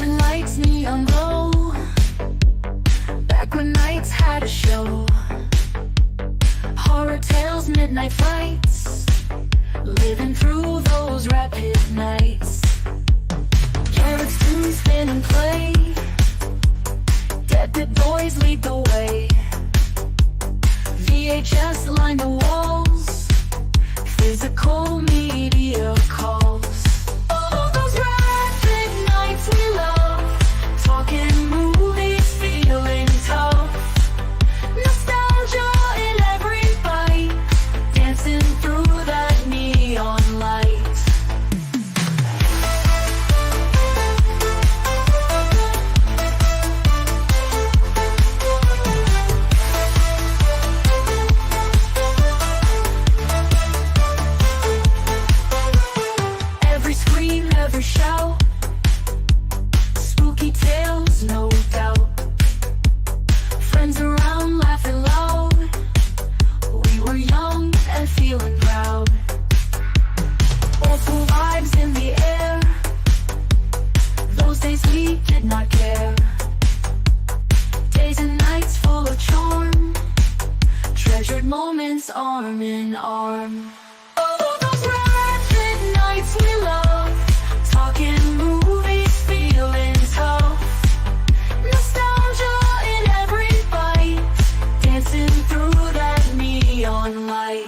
Flashing lights, neon glow. Back when nights had a show. Horror tales, midnight fights. Living through those rapid nights. Garrett's tunes spin and play. Dead boys lead the way. VHS line the walls. Physical media calls. Oh, those rapid nights we love. Talking movies, feeling tough. Nostalgia in every bite. Dancing through that neon light. Every scream, every shout. Spooky tales, no doubt. Friends around, laughing loud. We were young and feeling proud. Old school vibes in the air. Those days we did not care. Days and nights full of charm. Treasured moments arm in arm. Oh, those rapid nights we love. Talking movies, feeling tough. Nostalgia in every bite. Dancing through that neon light.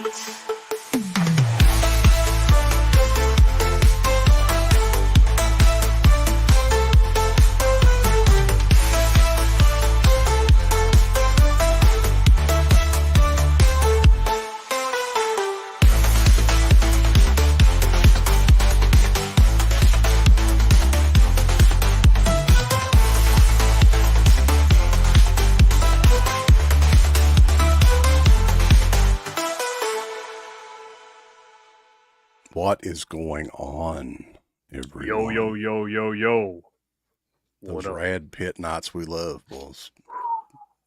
What is going on, everyone? Yo. Those rad pit nights we love, boys.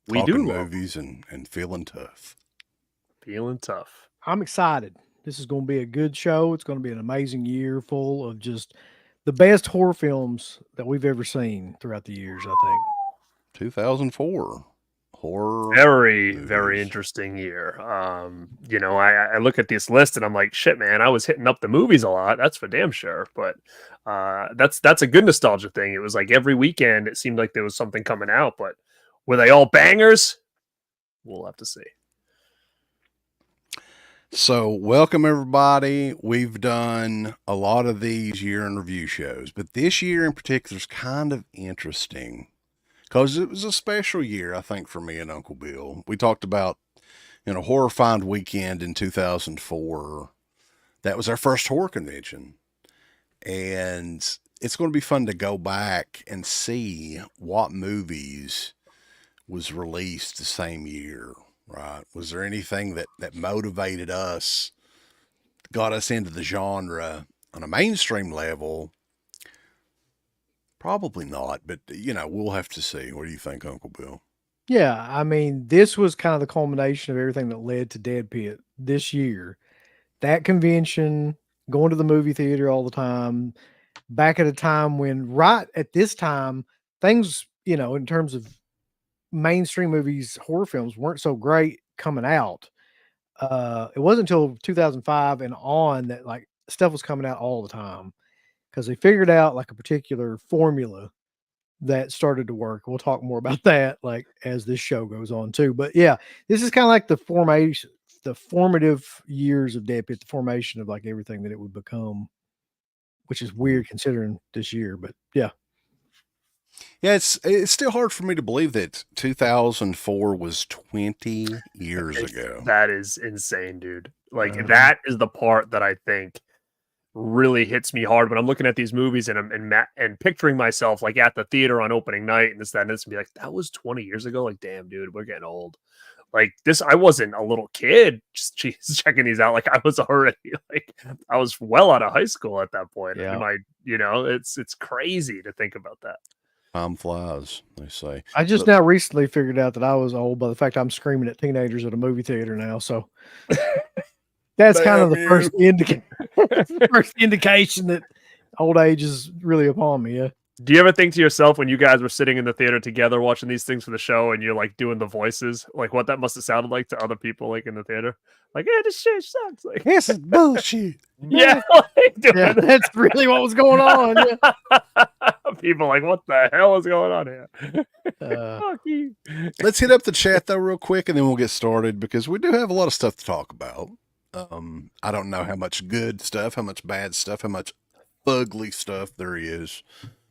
We Talking do love movies and feeling tough. feeling tough. I'm excited. This is going to be a good show. It's going to be an amazing year full of just the best horror films that we've ever seen throughout the years, I think. 2004 horror. Very, movies. very interesting year. I look at this list and I'm like, shit, man, I was hitting up the movies a lot. That's for damn sure. But that's a good nostalgia thing. It was like every weekend it seemed like there was something coming out, but were they all bangers? We'll have to see. So welcome everybody. We've done a lot of these year in review shows, but this year in particular is kind of interesting because it was a special year, I think, for me and Uncle Bill. We talked about, Horror Find Weekend in 2004. That was our first horror convention. And it's going to be fun to go back and see what movies was released the same year, right? Was there anything that motivated us, got us into the genre on a mainstream level? Probably not, but we'll have to see. What do you think, Uncle Bill? Yeah, I mean, this was kind of the culmination of everything that led to Dead Pit this year. That convention, going to the movie theater all the time, back at a time when, right at this time, things, in terms of mainstream movies, horror films weren't so great coming out. It wasn't until 2005 and on that like stuff was coming out all the time because they figured out like a particular formula that started to work. We'll talk more about that like as this show goes on too. But yeah, this is kind of like the formative years of Dead Pit, the formation of like everything that it would become, which is weird considering this year. But yeah. Yeah, it's still hard for me to believe that 2004 was 20 years ago. That is insane, dude. Like that is the part that I think really hits me hard when I'm looking at these movies and picturing myself like at the theater on opening night and this, that, and this, and be like, that was 20 years ago. Like, damn, dude, we're getting old. Like this, I wasn't a little kid just checking these out. Like I was already I was well out of high school at that point. Yeah. And it's crazy to think about that. Time flies, they say. I just now recently figured out that I was old by the fact I'm screaming at teenagers at a movie theater now. So that's kind of the first indication that old age is really upon me. Yeah. Do you ever think to yourself when you guys were sitting in the theater together watching these things for the show and you're like doing the voices, like what that must have sounded like to other people like in the theater? Like, yeah, this shit sucks. Like, This is bullshit. yeah, like, doing Yeah, that's really what was going on. Yeah. people like, what the hell is going on here? Fuck you. Let's hit up the chat though real quick and then we'll get started because we do have a lot of stuff to talk about. I don't know how much good stuff, how much bad stuff, how much ugly stuff there is,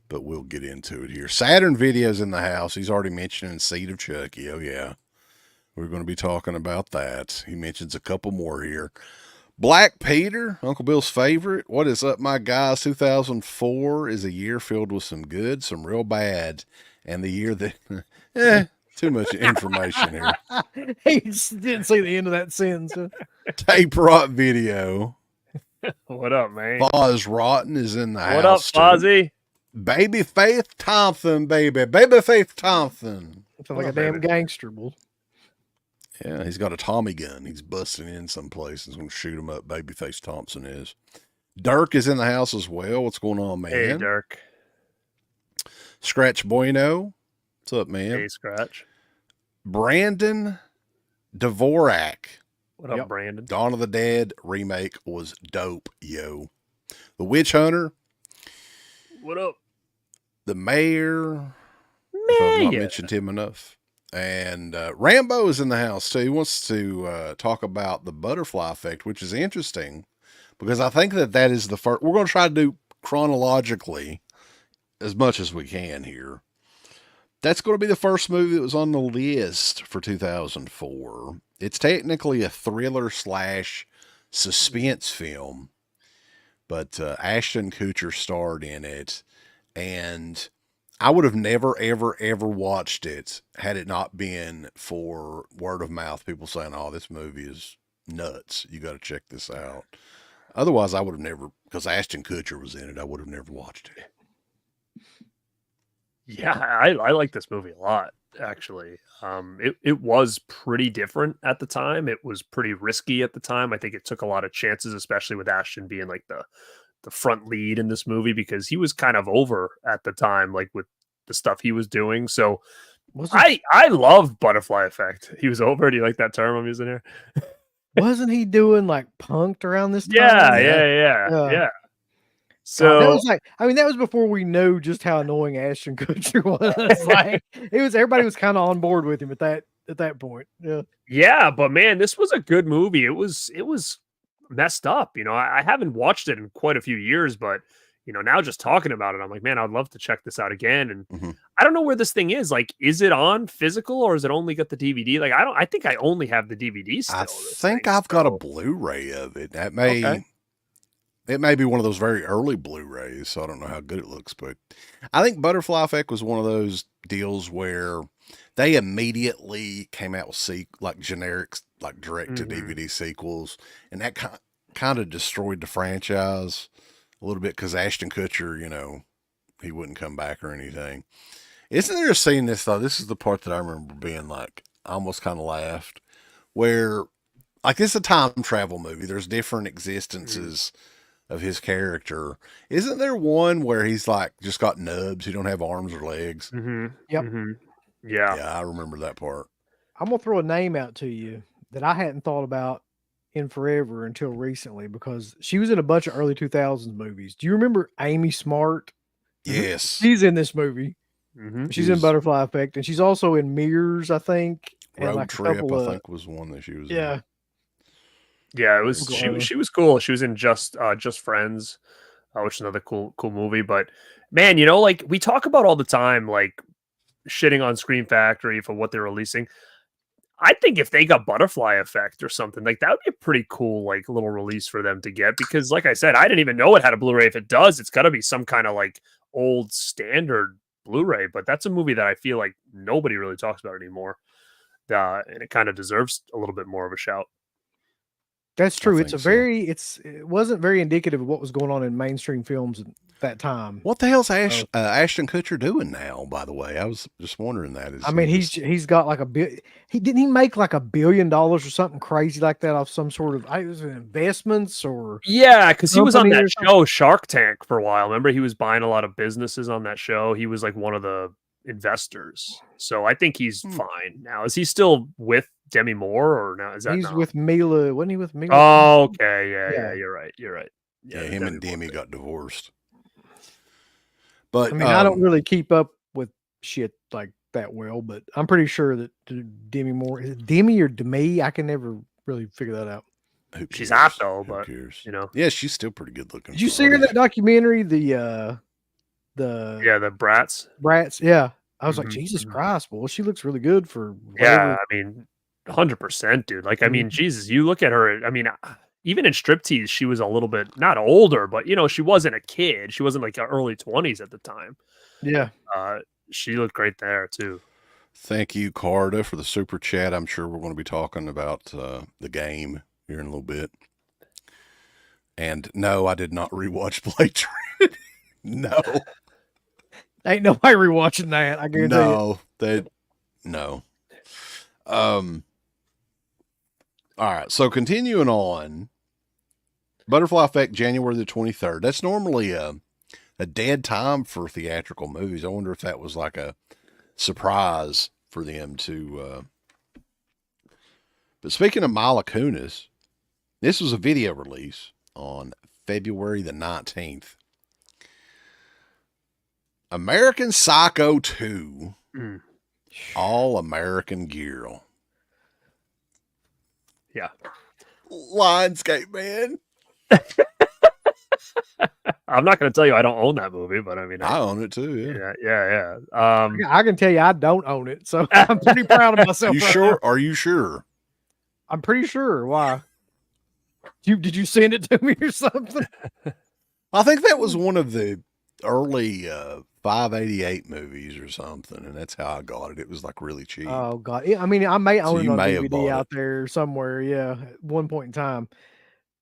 but we'll get into it here. Saturn Video's in the house. He's already mentioning Seed of Chucky. Oh yeah. We're going to be talking about that. He mentions a couple more here. Black Peter, Uncle Bill's favorite. What is up, my guys? 2004 is a year filled with some good, some real bad, and the year that, too much information here. He just didn't see the end of that sentence. Tape Rot Video. What up, man? Foz Rotten is in the What up, house. Too. Fozzie? Baby Faith Thompson, baby. Baby Faith Thompson. Sounds like a damn gangster, bull. Yeah, he's got a Tommy gun. He's busting in someplace. He's going to shoot him up. Babyface Thompson is. Dirk is in the house as well. What's going on, man? Hey, Dirk. Scratch Bueno. What's up, man? Hey, Scratch. Brandon Dvorak. What up, Brandon? Dawn of the Dead remake was dope, yo. The Witch Hunter. What up? The Mayor. If I've not mentioned him enough. And Rambo is in the house too. He wants to talk about the butterfly effect, which is interesting because I think that is the first. We're going to try to do chronologically as much as we can here. That's going to be the first movie that was on the list for 2004. It's technically a thriller / suspense film, but Ashton Kutcher starred in it, and I would have never, ever, ever watched it had it not been for word of mouth. People saying, oh, this movie is nuts. You got to check this out. Otherwise, I would have never, because Ashton Kutcher was in it, I would have never watched it. Yeah, I like this movie a lot, actually. It was pretty different at the time. It was pretty risky at the time. I think it took a lot of chances, especially with Ashton being like the front lead in this movie because he was kind of over at the time, like with the stuff he was doing. So I love Butterfly Effect. He was over. Do you like that term I'm using here? Wasn't he doing like Punked around this time? Yeah. So that was like, I mean, that was before we knew just how annoying Ashton Kutcher was. Like, everybody was kind of on board with him at that point. Yeah, but man, this was a good movie. It was messed up. You know, I haven't watched it in quite a few years, but you know, now just talking about it, I'm like, man, I'd love to check this out again. And I don't know where this thing is. Like, is it on physical or is it only got the DVD? Like, I think I only have the DVD still. I think I've got a Blu-ray of it. That may, It may be one of those very early Blu-rays, so I don't know how good it looks, but I think Butterfly Effect was one of those deals where they immediately came out with like generic, like direct to DVD sequels, and that kind of destroyed the franchise a little bit because Ashton Kutcher, you know, he wouldn't come back or anything. Isn't there a scene this though? This is the part that I remember being like, I almost kind of laughed, where like this is a time travel movie. There's different existences of his character. Isn't there one where he's like just got nubs? He don't have arms or legs. Yep. Yeah. Yeah, I remember that part. I'm gonna throw a name out to you that I hadn't thought about in forever until recently because she was in a bunch of early 2000s movies. Do you remember Amy Smart? Yes. She's in this movie. She's in Butterfly Effect, and she's also in Mirrors, I think. Road like Trip, I think, was one that she was in. Yeah, it was. She was cool. She was in Just Friends, which is another cool movie. But man, you know, like we talk about all the time, like shitting on Scream Factory for what they're releasing. I think if they got Butterfly Effect or something, like that would be a pretty cool, like little release for them to get. Because, like I said, I didn't even know it had a Blu-ray. If it does, it's got to be some kind of like old standard Blu-ray. But that's a movie that I feel like nobody really talks about anymore, and it kind of deserves a little bit more of a shout. That's true. It wasn't very indicative of what was going on in mainstream films that time. What the hell's Ashton Kutcher doing now? By the way, I was just wondering that. I mean, he's got like he make like $1 billion or something crazy like that off some sort of it was investments or Yeah, because he was on company that or something. show Shark Tank for a while. Remember, he was buying a lot of businesses on that show. He was like one of the investors. So I think he's fine now. Is he still with Demi Moore or now? Is that He's not? with Mila? Wasn't he with Mila? Oh, okay. Yeah, Yeah. you're right. You're right. Yeah, the him and Moore Demi thing. got divorced. But I mean, I don't really keep up with shit like that well, but I'm pretty sure that Demi Moore is it Demi or Demi? I can never really figure that out. who She's cares? hot though, Who but cares? you know. Yeah, she's still pretty good looking. Did you for see her in age. that documentary? The Yeah, the brats. Brats? Yeah. I was like, Mhm, Jesus mhm. Christ, well, she looks really good for Yeah, whatever. I mean, 100%, dude. Like, I Mhm. mean, Jesus, you look at her. I mean, even in striptease, she was a little bit not older, but you know, she wasn't a kid. She wasn't like early 20s at the time. Yeah. She looked great there too. Thank you, Carda, for the super chat. I'm sure we're going to be talking about the game here in a little bit. And no, I did not rewatch Blade Trinity. No, Ain't nobody rewatching that. I guarantee you. no. All right. So continuing on, Butterfly Effect, January the 23rd. That's normally a dead time for theatrical movies. I wonder if that was like a surprise for them to. But speaking of Mila Kunis, this was a video release on February the 19th. American Psycho 2, Mm. All American Girl. Yeah. Lionsgate, man. I'm not going to tell you I don't own that movie, but I mean, I own it too, yeah. yeah. I can tell you I don't own it, so I'm pretty proud of myself. You right sure? now. Are you sure? I'm pretty sure. Why? Did you send it to me or something? I think that was one of the early 588 movies or something, and that's how I got it. It was like really cheap. Oh God! Yeah, I mean, I may So own it you on may have DVD bought out there somewhere. Yeah, at one point in time,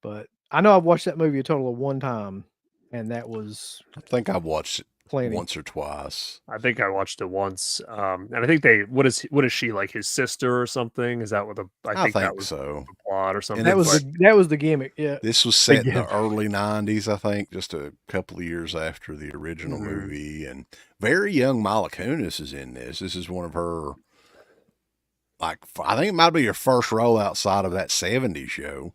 but I know I've watched that movie a total of one time, and that was I think I've watched it plenty. once or twice. I think I watched it once. And I think what is she, like his sister or something? Is that what I think that was so. the plot or something? And That was the gimmick. Yeah, This was set in Again. the early 90s, I think, just a couple of years after the original Mhm. movie. And very young Mila Kunis is in this. This is one of her, like, I think it might be her first role outside of that 70s show.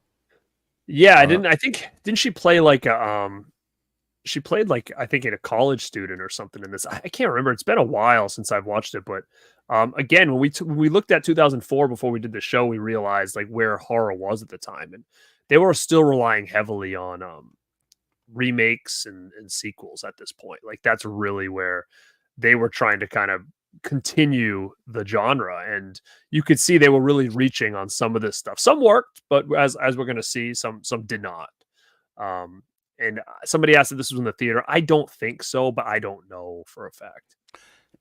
Yeah, didn't she play like a she played like I think a college student or something in this. I can't remember. It's been a while since I've watched it, but again, when we looked at 2004 before we did the show, we realized like where horror was at the time, and they were still relying heavily on remakes and sequels at this point. Like that's really where they were trying to kind of continue the genre, and you could see they were really reaching on some of this stuff. Some worked, but as we're going to see, some did not. And somebody asked if this was in the theater. I don't think so, but I don't know for a fact.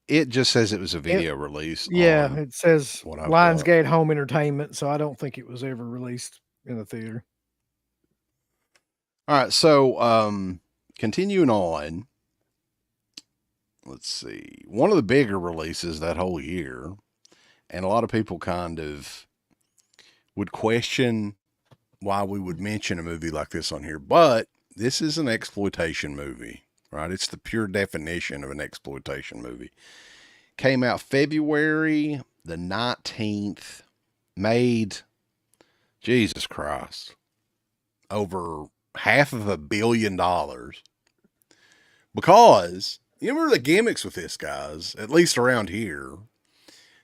It just says it was a video release. Yeah, on it says what I've got. Lionsgate Home Entertainment, so I don't think it was ever released in the theater. All right, so continuing on, let's see. One of the bigger releases that whole year, and a lot of people kind of would question why we would mention a movie like this on here, but this is an exploitation movie, right? It's the pure definition of an exploitation movie. Came out February the 19th, made, Jesus Christ, over $500 million. Because, you remember the gimmicks with this, guys, at least around here,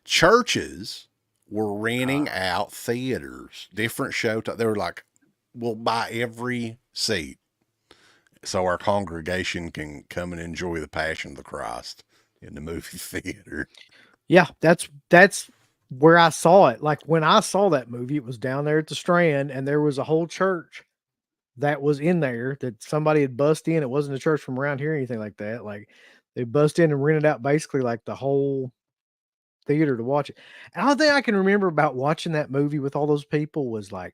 churches were renting out theaters, different show. They were like, we'll buy every seat so our congregation can come and enjoy the Passion of the Christ in the movie theater. Yeah, that's where I saw it. Like when I saw that movie, it was down there at the Strand, and there was a whole church that was in there that somebody had bust in. It wasn't a church from around here or anything like that. Like they bust in and rented out basically like the whole theater to watch it. And all thing I can remember about watching that movie with all those people was like,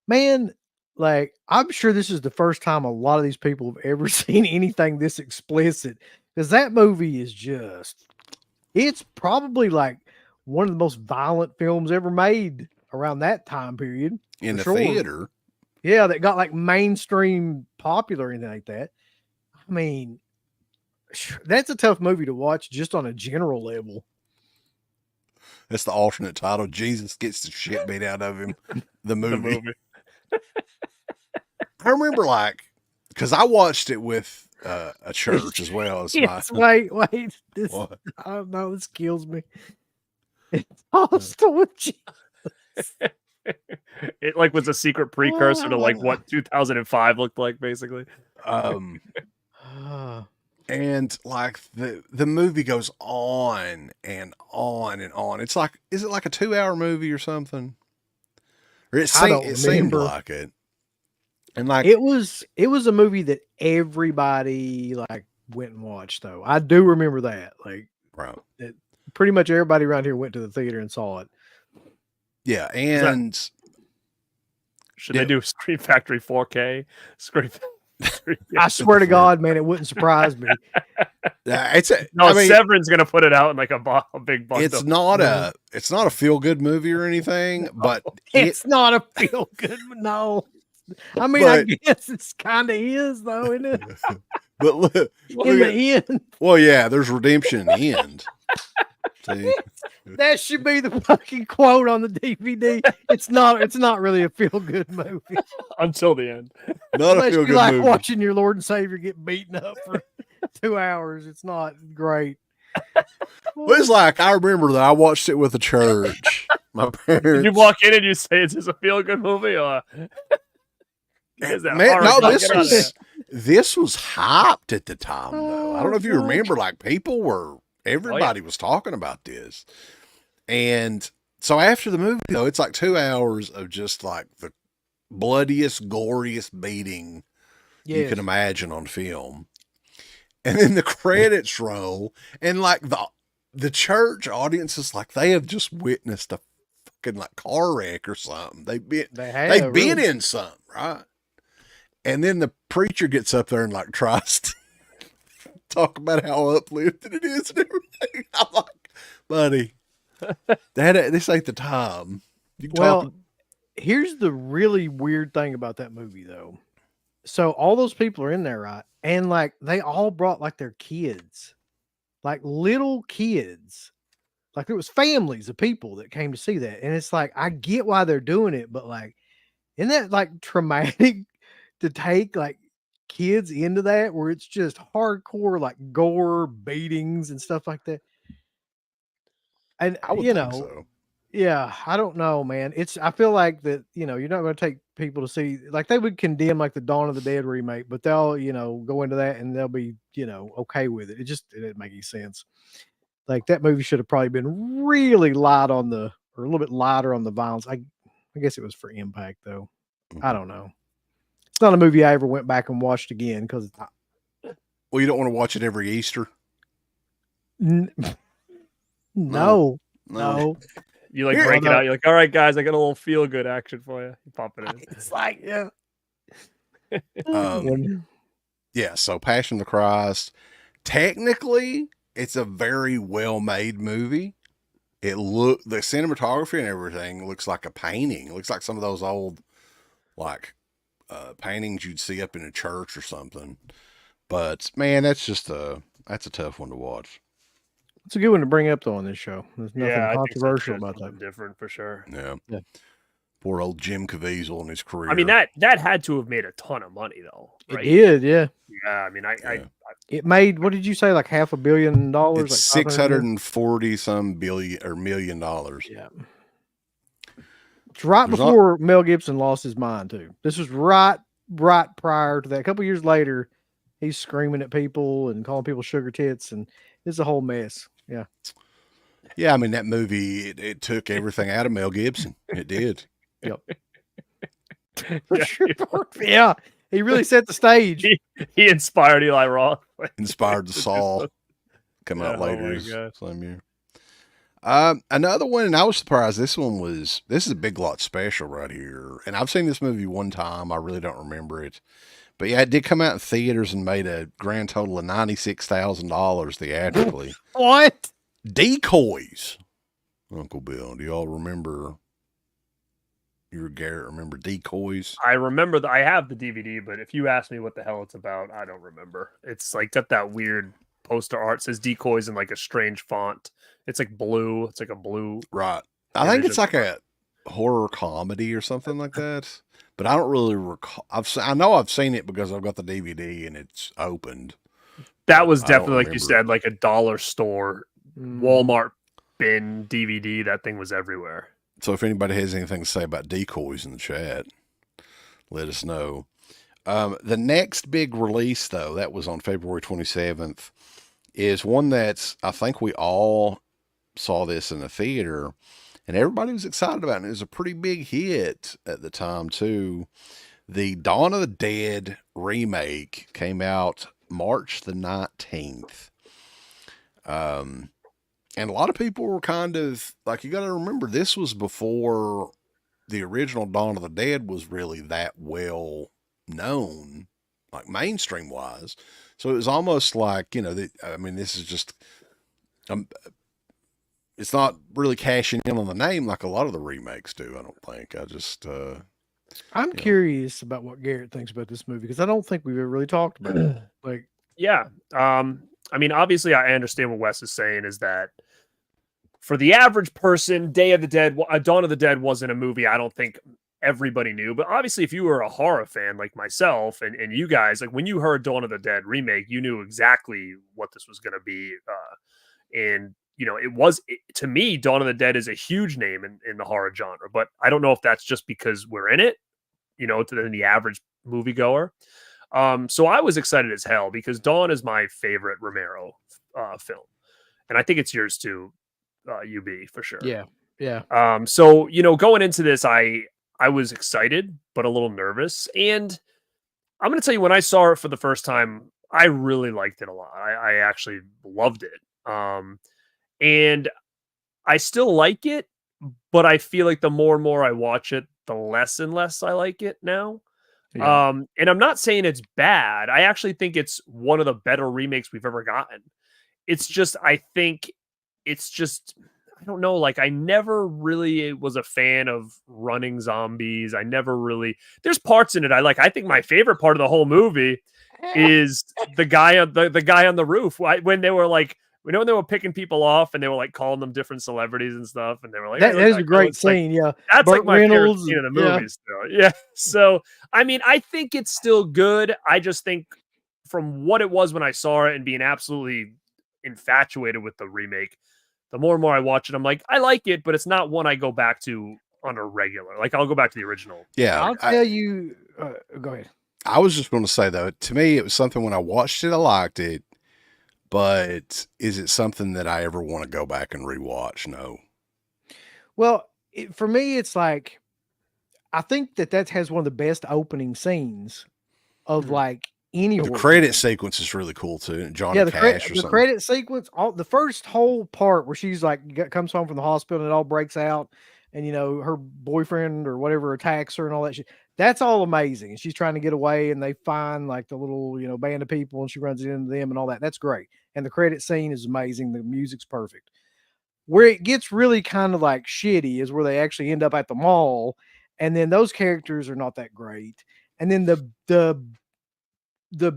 man, like, I'm sure this is the first time a lot of these people have ever seen anything this explicit, because that movie is it's probably like one of the most violent films ever made around that time period. In for the sure. theater. Yeah, that got like mainstream popular or anything like that. I mean, that's a tough movie to watch just on a general level. That's the alternate title. Jesus gets the shit beat out of him. The movie. I remember, like, because I watched it with a church as well as Yes, my. wait. This, What? I don't know. This kills me. It's hostile with Jesus. It like was a secret precursor to like what 2005 looked like, basically. And like the movie goes on and on and on. It's like, is it like a 2-hour movie or something? Or it seemed like it. And like it was a movie that everybody like went and watched, though. I do remember that. Like, right. Pretty much everybody around here went to the theater and saw it. Yeah, and should they do Scream Factory 4K? I swear to God, man, it wouldn't surprise me. Severin's gonna put it out in like a big bundle. It's not a feel good movie or anything, but it's not a feel good. No, I mean, I guess it's kind of is though, isn't it? But look, in the end, well, yeah, there's redemption in the end. See? That should be the fucking quote on the DVD. It's not really a feel good movie until the end. Not a feel good like movie. Watching your Lord and Savior get beaten up for 2 hours. It's not great. Well, it's like, I remember that I watched it with a church. My parents. Did you walk in and you say, "Is this a feel good movie?" Or this was hyped at the time, though. I don't know if you remember. Like, everybody was talking about this. And so after the movie, though, it's like 2 hours of just like the bloodiest, goriest beating you can imagine on film. And then the credits roll, and like the church audience is like, they have just witnessed a fucking like car wreck or something. They've been in something, right? And then the preacher gets up there and like tries to talk about how uplifted it is and everything. I'm like, buddy, this ain't the time. Here's the really weird thing about that movie, though. So all those people are in there, right? And like they all brought like their kids, like little kids. Like there was families of people that came to see that. And it's like, I get why they're doing it, but like, isn't that like traumatic to take like kids into that where it's just hardcore like gore beatings and stuff like that? And I would think so. Yeah, I don't know, man. I feel like that, you're not going to take people to see, like they would condemn like the Dawn of the Dead remake, but they'll, go into that and they'll be, okay with it. It didn't make any sense. Like that movie should have probably been really light on or a little bit lighter on the violence. I guess it was for impact though. Mm-hmm. I don't know. It's not a movie I ever went back and watched again because. Well, you don't want to watch it every Easter. No. You like break it out. You're like, all right, guys, I got a little feel good action for you. You pop it in. It's like, yeah. Yeah. So Passion of the Christ, technically, it's a very well made movie. The cinematography and everything looks like a painting. It looks like some of those old, like, paintings you'd see up in a church or something. But man, that's a tough one to watch. It's a good one to bring up though on this show. There's nothing controversial about that. Different for sure. Yeah. Poor old Jim Caviezel in his career. I mean, that had to have made a ton of money though. Right? It did, yeah. Yeah, I mean, it made, what did you say, like $500 million? It's like 640 some billion or $1 million. Yeah. It's right before Mel Gibson lost his mind too. This was right prior to that. A couple years later, he's screaming at people and calling people sugar tits, and it's a whole mess. Yeah. Yeah, I mean, that movie, it took everything out of Mel Gibson. It did. Yep. For sure. Yeah. He really set the stage. He inspired Eli Roth. Inspired the Saw. Come out later same year. Another one, and I was surprised. This is a Big Lot special right here, and I've seen this movie one time. I really don't remember it, but yeah, it did come out in theaters and made a grand total of $96,000 theatrically. What? Decoys, Uncle Bill. Do y'all remember? You or Garrett remember Decoys? I remember I have the DVD, but if you ask me what the hell it's about, I don't remember. It's like got that weird poster art. It says Decoys in like a strange font. It's like blue. It's like a blue. Right. I think it's like a horror comedy or something like that, but I don't really recall. I know I've seen it because I've got the DVD and it's opened. That was definitely, like you said, like a dollar store, Walmart bin DVD. That thing was everywhere. So if anybody has anything to say about Decoys in the chat, let us know. The next big release, though, that was on February 27th, is one that's, I think we all saw this in the theater, and everybody was excited about it. It was a pretty big hit at the time, too. The Dawn of the Dead remake came out March the 19th. And a lot of people were kind of like, you got to remember, this was before the original Dawn of the Dead was really that well known, like mainstream wise. So it was almost like, this is just, it's not really cashing in on the name like a lot of the remakes do. I don't think. I'm curious about what Garrett thinks about this movie, because I don't think we've ever really talked about it. Like, yeah. Obviously I understand what Wes is saying is that for the average person, Dawn of the Dead wasn't a movie I don't think everybody knew. But obviously, if you were a horror fan like myself and you guys, like when you heard Dawn of the Dead remake, you knew exactly what this was going to be. To me, Dawn of the Dead is a huge name in the horror genre. But I don't know if that's just because we're in it, to the average moviegoer. So I was excited as hell because Dawn is my favorite Romero film. And I think it's yours too. UB for sure. Yeah. So, going into this, I was excited, but a little nervous. And I'm going to tell you, when I saw it for the first time, I really liked it a lot. I actually loved it. And I still like it, but I feel like the more and more I watch it, the less and less I like it now. Yeah. And I'm not saying it's bad. I actually think it's one of the better remakes we've ever gotten. It's just, I don't know. Like, I never really was a fan of running zombies. There's parts in it I like. I think my favorite part of the whole movie is the guy on the roof. When they were like, when they were picking people off and they were like calling them different celebrities and stuff. And they were like, that is a great scene. Yeah. That's Burt like my Reynolds, favorite scene in the movie still. Yeah. So, I think it's still good. I just think from what it was when I saw it and being absolutely infatuated with the remake, the more and more I watch it, I'm like, I like it, but it's not one I go back to on a regular. Like, I'll go back to the original. Yeah. I'll tell you. Go ahead. I was just going to say, though, to me, it was something when I watched it, I liked it, but is it something that I ever want to go back and rewatch? No. Well, for me, it's like, I think that has one of the best opening scenes of like any. The credit sequence is really cool too. Johnny Cash or something. The credit sequence, the first whole part where she's like comes home from the hospital and it all breaks out, and her boyfriend or whatever attacks her and all that shit. That's all amazing. And she's trying to get away, and they find like the little band of people, and she runs into them and all that. That's great. And the credit scene is amazing. The music's perfect. Where it gets really kind of like shitty is where they actually end up at the mall, and then those characters are not that great. And then the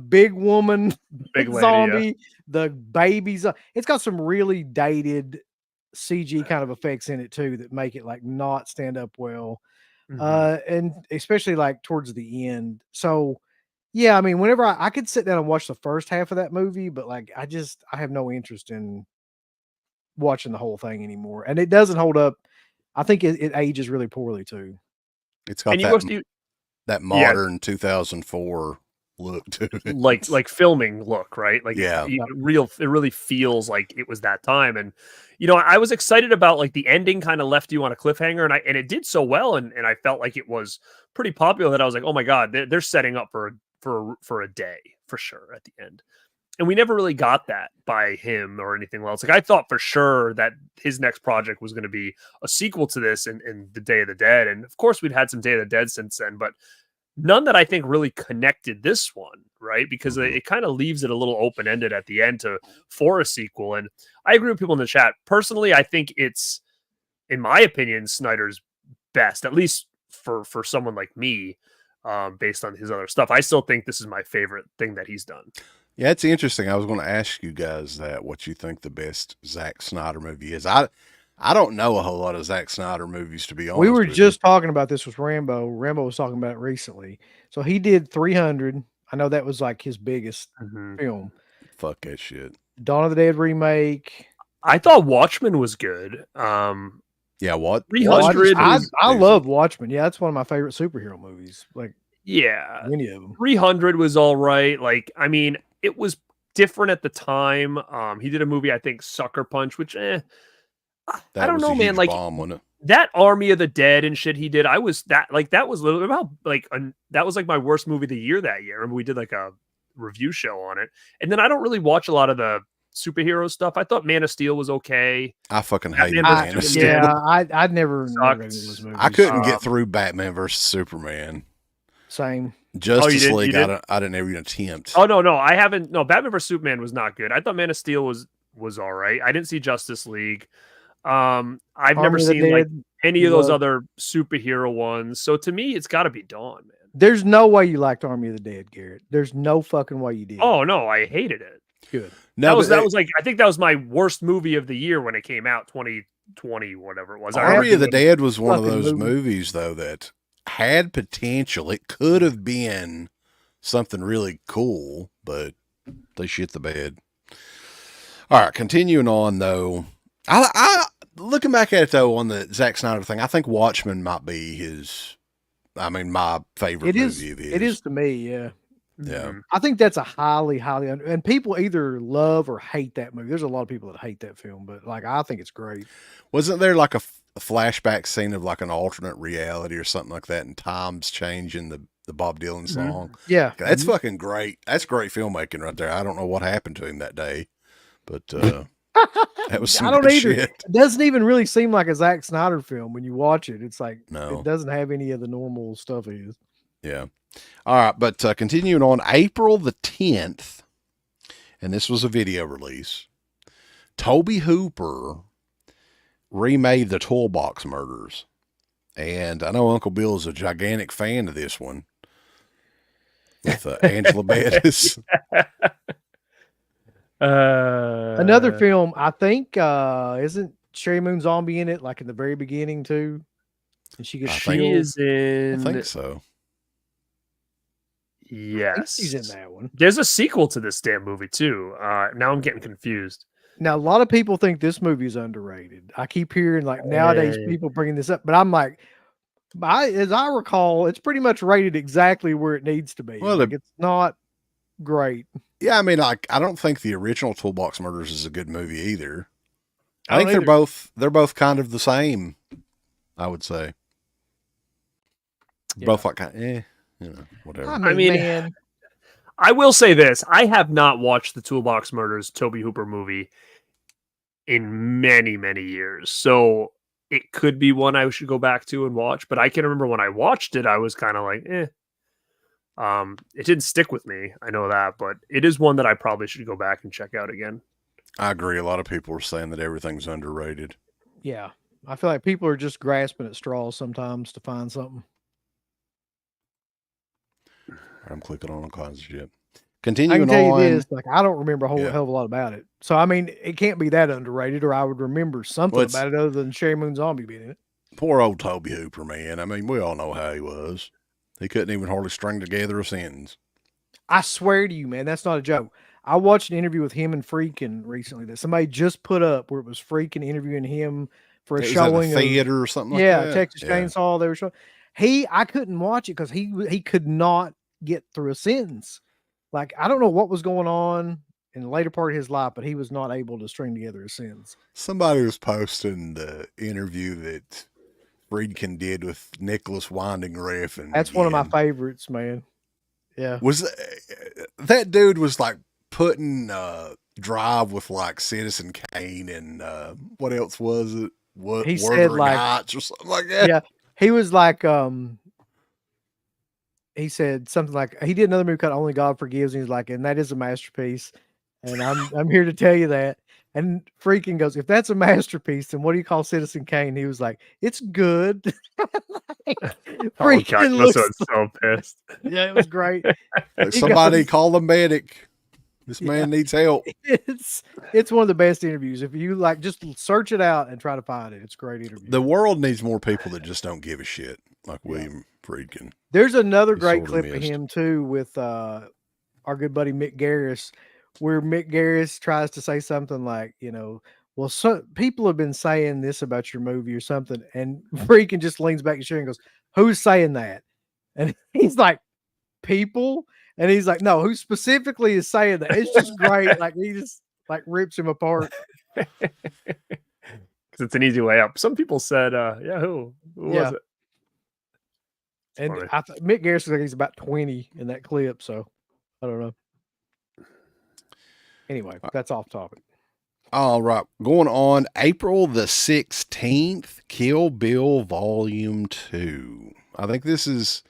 big woman, big zombie, the babies. It's got some really dated CG kind of effects in it too that make it like not stand up well. And especially like towards the end. So yeah, whenever I could sit down and watch the first half of that movie, but like I have no interest in watching the whole thing anymore. And it doesn't hold up. I think it ages really poorly too. It's got that modern 2004 look to it. like filming look, right? Like, yeah, it really feels like it was that time. And I was excited about like the ending kind of left you on a cliffhanger, and it did so well, and I felt like it was pretty popular that I was like, oh my god, they're setting up for a day for sure at the end. And we never really got that by him or anything else. Like I thought for sure that his next project was going to be a sequel to this in the Day of the Dead. And of course we'd had some Day of the Dead since then, but none that I think really connected this one, right? Because it kind of leaves it a little open-ended at the end for a sequel. And I agree with people in the chat. Personally, I think it's, in my opinion, Snyder's best, at least for someone like me, based on his other stuff. I still think this is my favorite thing that he's done. Yeah, it's interesting. I was going to ask you guys what you think the best Zack Snyder movie is. I don't know a whole lot of Zack Snyder movies, to be honest. We were just talking about this with Rambo. Rambo was talking about it recently. So he did 300. I know that was like his biggest film. Fuck that shit. Dawn of the Dead remake. I thought Watchmen was good. Yeah, what? 300. I love Watchmen. Yeah, that's one of my favorite superhero movies. Like, yeah, any of them. 300 was all right. Like, I mean, it was different at the time. He did a movie, I think, Sucker Punch, which, I don't know, man. Like bomb, that Army of the Dead and shit he did. That was literally about like that was like my worst movie of the year that year. Remember we did like a review show on it, and then I don't really watch a lot of the superhero stuff. I thought Man of Steel was okay. I fucking hated Man of Steel. Yeah, I'd never those movies. I couldn't get through Batman versus Superman. Same. Justice League, I didn't even attempt. Oh no, I haven't. No, Batman vs Superman was not good. I thought Man of Steel was all right. I didn't see Justice League. I've never seen like any of those other superhero ones. So to me, it's got to be Dawn, man. There's no way you liked Army of the Dead, Garrett. There's no fucking way you did. Oh no, I hated it. Good. No, that was like, I think that was my worst movie of the year when it came out, 2020, whatever it was. Army of the Dead was one of those movies though that had potential. It could have been something really cool, but they shit the bed. All right, continuing on though. I looking back at it though on the Zack Snyder thing, I think Watchmen might be my favorite movie of his. It is to me, yeah. Yeah. I think that's a highly, and people either love or hate that movie. There's a lot of people that hate that film, but like, I think it's great. Wasn't there like a flashback scene of like an alternate reality or something like that, and times changing the Bob Dylan song? Yeah. That's fucking great. That's great filmmaking right there. I don't know what happened to him that day, but that was some I don't good either. shit. It doesn't even really seem like a Zack Snyder film when you watch it. It's like, no, it doesn't have any of the normal stuff it is. Yeah. All right, but continuing on, April the 10th, and this was a video release, Tobe Hooper remade the Toolbox Murders. And I know Uncle Bill is a gigantic fan of this one with Angela Bettis. Another film, I think, isn't Sherry Moon Zombie in it, like in the very beginning too? And she gets is in. I think so. Yes, she's in that one. There's a sequel to this damn movie too. Now I'm getting confused. Now a lot of people think this movie is underrated. I keep hearing like nowadays people bringing this up, but I'm like, as I recall, it's pretty much rated exactly where it needs to be. Well, like, it's not great. Yeah, I mean, like, I don't think the original Toolbox Murders is a good movie either. I think they're both kind of the same, I would say. Yeah. Both like, whatever. I mean, I will say this. I have not watched the Toolbox Murders Tobe Hooper movie in many, many years. So it could be one I should go back to and watch. But I can remember when I watched it, I was kind of like, it didn't stick with me. I know that. But it is one that I probably should go back and check out again. I agree. A lot of people are saying that everything's underrated. Yeah. I feel like people are just grasping at straws sometimes to find something. I'm clicking on all kinds of shit. Continuing I can tell on. You this, like, I don't remember a hell of a lot about it. So, I mean, it can't be that underrated, or I would remember something about it other than Sherry Moon Zombie being in it. Poor old Tobe Hooper, man. I mean, we all know how he was. He couldn't even hardly string together a sentence. I swear to you, man, that's not a joke. I watched an interview with him and Freakin' recently that somebody just put up where it was Freakin' interviewing him for a showing at the theater or something like that. Yeah, Texas Chainsaw. They were showing. I couldn't watch it because he could not get through a sentence. Like, I don't know what was going on in the later part of his life, but he was not able to string together a sentence. Somebody was posting the interview that Friedkin did with Nicholas Winding Refn. That's one of my favorites, man. Yeah. Was that dude was like putting Drive with like Citizen Kane and what else was it? What He said, Wuthering like- Heights or something like that. Yeah, he was like, he said something like he did another movie called Only God Forgives, and he's like, and that is a masterpiece, and I'm here to tell you that. And freaking goes, if that's a masterpiece, then what do you call Citizen Kane? He was like, it's good. Oh, God, looks was so pissed. yeah, it was great. Like, He somebody goes- call the medic. This man needs help. It's one of the best interviews. If you like, just search it out and try to find it. It's a great interview. The world needs more people that just don't give a shit, like William Friedkin. There's another He's great sorta clip of missed. him too with our good buddy Mick Garris, where Mick Garris tries to say something like, well, so people have been saying this about your movie or something, and Freaking just leans back in his chair and goes, "Who's saying that?" And he's like, "People." And he's like, "No, who specifically is saying that?" It's just great. Like he just like rips him apart. Because it's an easy way up. Some people said, who was Yeah. it? And funny. Mick Garris looks like he's about 20 in that clip, so I don't know. Anyway, that's off topic. All right. Going on April the 16th, Kill Bill Volume 2. I think this is,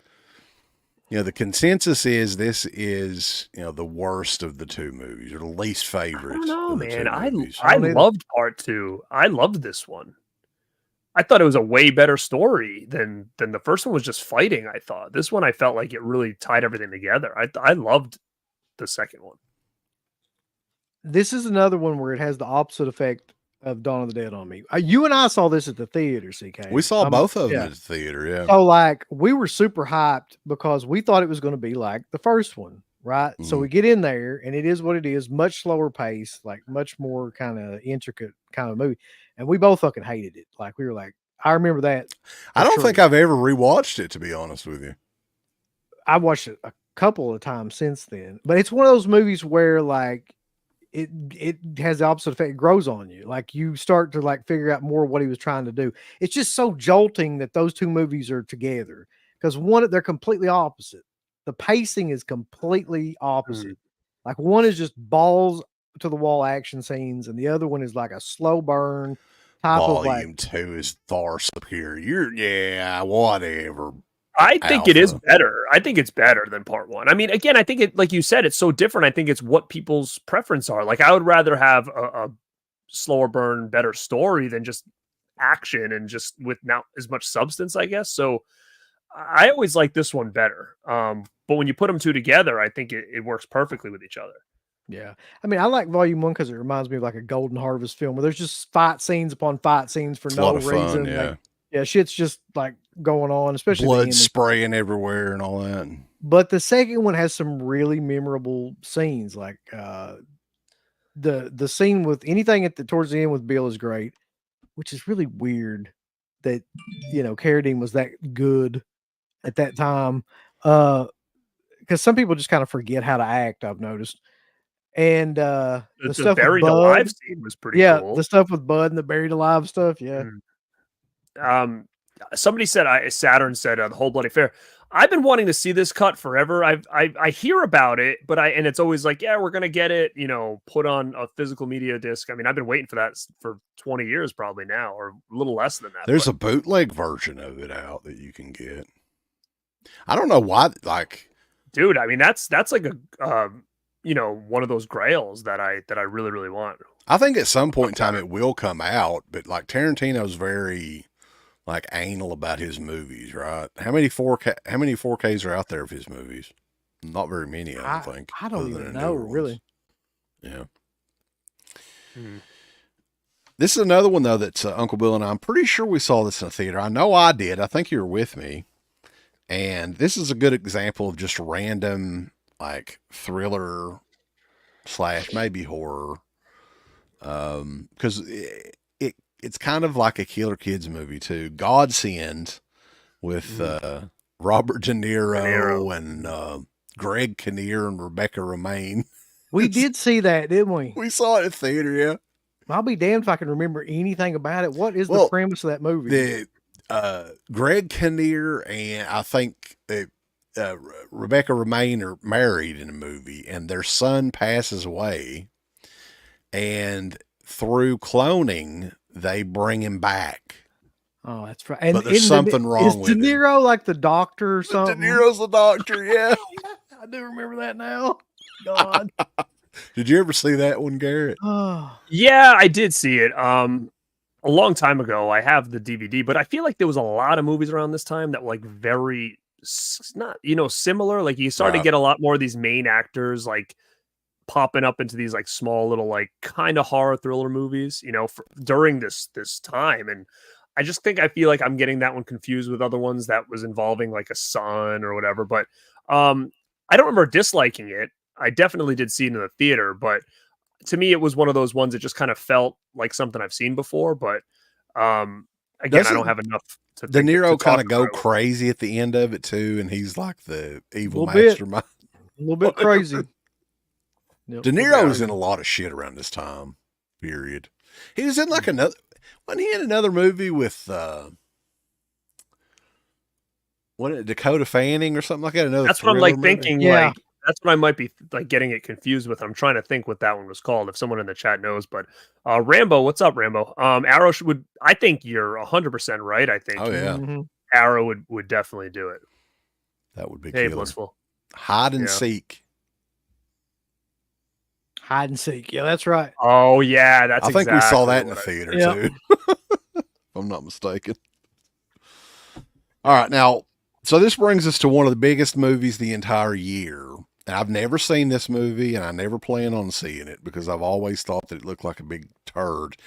the consensus is this is, the worst of the two movies, or the least favorite. I don't know, of the two man. I movies. don't either. loved part 2. I loved this one. I thought it was a way better story than the first one was just fighting. I thought this one, I felt like it really tied everything together. I loved the second one. This is another one where it has the opposite effect of Dawn of the Dead on me. You and I saw this at the theater, CK. We saw both of them yeah. at the theater, yeah. So like we were super hyped because we thought it was going to be like the first one, right? So Mhm. we get in there and it is what it is, much slower pace, like much more kind of intricate kind of movie. And we both fucking hated it. Like we were like, I remember that. I don't sure. think I've ever rewatched it, to be honest with you. I watched it a couple of times since then, but it's one of those movies where like it has the opposite effect. It grows on you. Like you start to like figure out more what he was trying to do. It's just so jolting that those two movies are together because they're completely opposite. The pacing is completely opposite. Like one is just balls to the wall action scenes, and the other one is like a slow burn type of like. Volume 2 is far superior. Yeah, whatever. I think it is Alpha. better. I think it's better than part 1. I mean, again, I think it, like you said, it's so different. I think it's what people's preference are. Like I would rather have a slower burn, better story than just action and just with not as much substance, I guess. So I always like this one better. But when you put them two together, I think it works perfectly with each other. Yeah. I mean, I like Volume 1 because it reminds me of like a Golden Harvest film where there's just fight scenes upon fight scenes for It's a no lot of reason. fun, yeah. Like, yeah, shit's just like going on, especially at the Blood end. spraying everywhere and all that. But the second one has some really memorable scenes. Like the scene with anything towards the end with Bill is great, which is really weird that Carradine was that good at that time. Because some people just kind of forget how to act, I've noticed. And the The stuff with buried Bud, alive scene was pretty cool. the stuff with Bud and the buried alive stuff, yeah. Somebody said, Saturn said the whole bloody fair. I've been wanting to see this cut forever. I hear about it, but and it's always like, yeah, we're gonna get it, put on a physical media disc. I mean, I've been waiting for that for 20 years probably now, or a little less than that. There's a bootleg version of it out that you can get. I don't know why, like, dude. I mean, that's like a one of those grails that I really really want. I think at some point in time it will come out, but like Tarantino's very like anal about his movies, right? How many 4Ks are out there of his movies? Not very many, I don't think. I don't other even than know, newer ones. really. Yeah. Hmm. This is another one though that's Uncle Bill and I'm pretty sure we saw this in a theater. I know I did. I think you were with me. And this is a good example of just random like thriller / maybe horror. Because it's kind of like a Killer Kids movie too. Godsend with Robert De Niro and Greg Kinnear and Rebecca Romaine. We did see that, didn't we? We saw it in theater, yeah. I'll be damned if I can remember anything about it. What is the Well, premise of that movie? The Greg Kinnear and I think Rebecca Romaine are married in a movie, and their son passes away, and through cloning, they bring him back. Oh, that's right. And But there's something wrong with it. Is De Niro like the doctor or De something? Niro's the doctor, yeah. I do remember that now. God. Did you ever see that one, Garrett? Oh. Yeah, I did see it. A long time ago. I have the DVD, but I feel like there was a lot of movies around this time that were like very not, similar. Like you started to get a lot more of these main actors like popping up into these like small little like kind of horror thriller movies, during this time. And I just think I feel like I'm getting that one confused with other ones that was involving like a son or whatever. But I don't remember disliking it. I definitely did see it in the theater, but to me, it was one of those ones that just kind of felt like something I've seen before. But again, I don't have enough to. De Niro kind of go crazy at the end of it too, and he's like the evil mastermind. A little bit crazy. Yep. De Niro was in a lot of shit around this time period. He was in like another. Wasn't he in another movie with Dakota Fanning or something like that? Another. That's what I'm like movie? thinking. Yeah. Like that's what I might be like getting it confused with. I'm trying to think what that one was called. If someone in the chat knows, but Rambo, what's up, Rambo? Arrow would. I think you're 100% right. I think. Oh yeah. Mm-hmm. Arrow would definitely do it. That would be. Hey, killer. Blissful. Hide and seek. Hide and seek. Yeah, that's right. Oh yeah, that's. I think exactly we saw that in the theater too. If I'm not mistaken. All right, now, so this brings us to one of the biggest movies the entire year. And I've never seen this movie, and I never plan on seeing it because I've always thought that it looked like a big turd.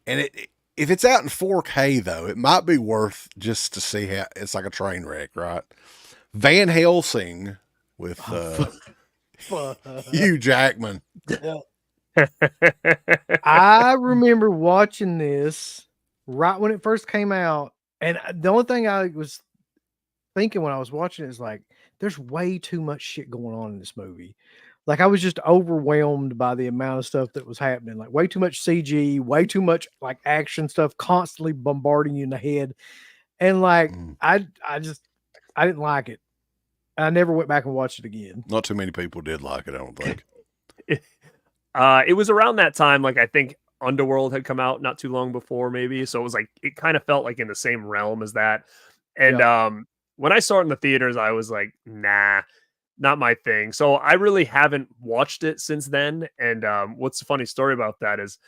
And if it's out in 4K, though, it might be worth just to see how it's like a train wreck, right? Van Helsing with Hugh Jackman. I remember watching this right when it first came out. And the only thing I was thinking when I was watching it is like, there's way too much shit going on in this movie. Like I was just overwhelmed by the amount of stuff that was happening. Like way too much CG, way too much like action stuff constantly bombarding you in the head. And like, I didn't like it. I never went back and watched it again. Not too many people did like it, I don't think. It was around that time, like I think Underworld had come out not too long before, maybe. So it was like it kind of felt like in the same realm as that. And when I saw it in the theaters, I was like, nah, not my thing. So I really haven't watched it since then. And what's the funny story about that is